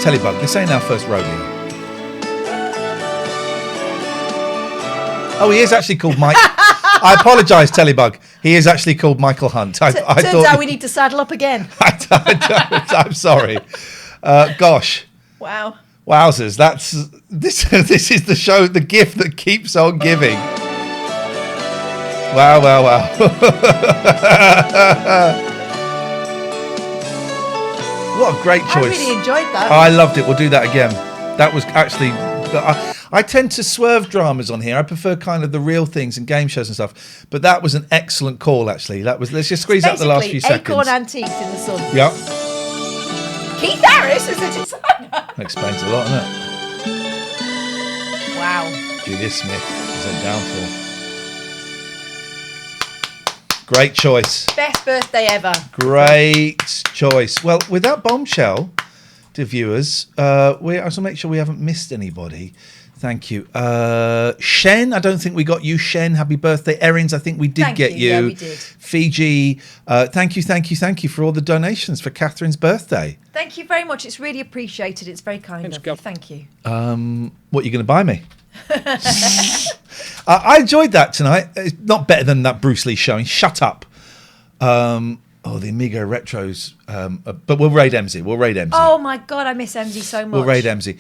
Telebug, this ain't our first rodeo. Oh, he is actually called Mike. I apologise, Telebug. He is actually called Michael Hunt. I Turns thought out we need to saddle up again. I'm sorry. Gosh. Wow. Wowzers, this is the show, the gift that keeps on giving. Wow. What a great choice. I really enjoyed that. I loved it. We'll do that again. That was actually... I tend to swerve dramas on here. I prefer kind of the real things and game shows and stuff. But that was an excellent call, actually. Let's just squeeze out the last few seconds. Acorn Antiques in the Sun. Yep. Keith Harris is the designer. That explains a lot, doesn't it? Wow. Julia Smith is a downfall. Great choice. Best birthday ever. Great choice. Well, with that bombshell, to viewers, I want to make sure we haven't missed anybody. Thank you. Shen, I don't think we got you, Shen. Happy birthday. Erins, I think we did get you. Yeah, we did. Fiji, thank you for all the donations for Catherine's birthday. Thank you very much. It's really appreciated. It's very kind of you. Thank you. What are you going to buy me? I enjoyed that tonight. It's not better than that Bruce Lee showing. Shut up. The Amigo Retros. But we'll raid MZ. Oh my God, I miss MZ so much. We'll raid MZ.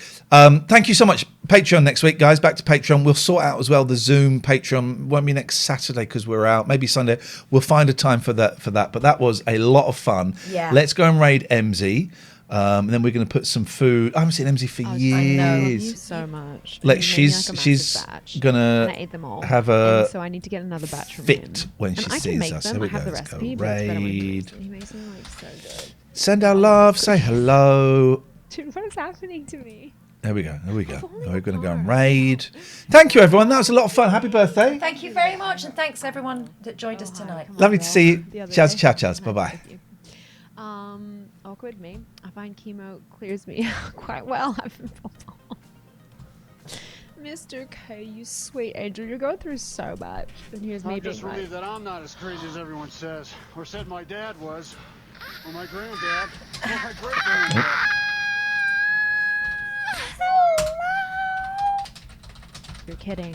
Thank you so much. Patreon next week, guys. Back to Patreon. We'll sort out as well the Zoom Patreon. Won't be next Saturday because we're out. Maybe Sunday. We'll find a time for that. But that was a lot of fun. Yeah. Let's go and raid MZ. And then we're going to put some food. I haven't seen MZ for years. I love you so much. She's gonna have a so I need to get another batch from fit him. when she and sees us. Here we go. The Let's go recipe, but it's better when he raid. makes it. He makes them like so good. Send our love. Say hello. Dude, what is happening to me? There we go. We're going to go and raid. Thank you, everyone. That was a lot of fun. Happy birthday. Thank you very much, and thanks everyone that joined us tonight. Lovely to see you. Chaz, chaz. Bye bye. Awkward me. I find chemo clears me quite well. Mr. K, you sweet angel, you're going through so much. And here's me I'm being just like, relieved that I'm not as crazy as everyone says, or said my dad was, or my granddad, or my great granddad. You're kidding.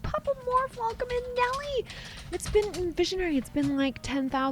Papa Morph, welcome in, Nelly. It's been visionary. It's been like 10,000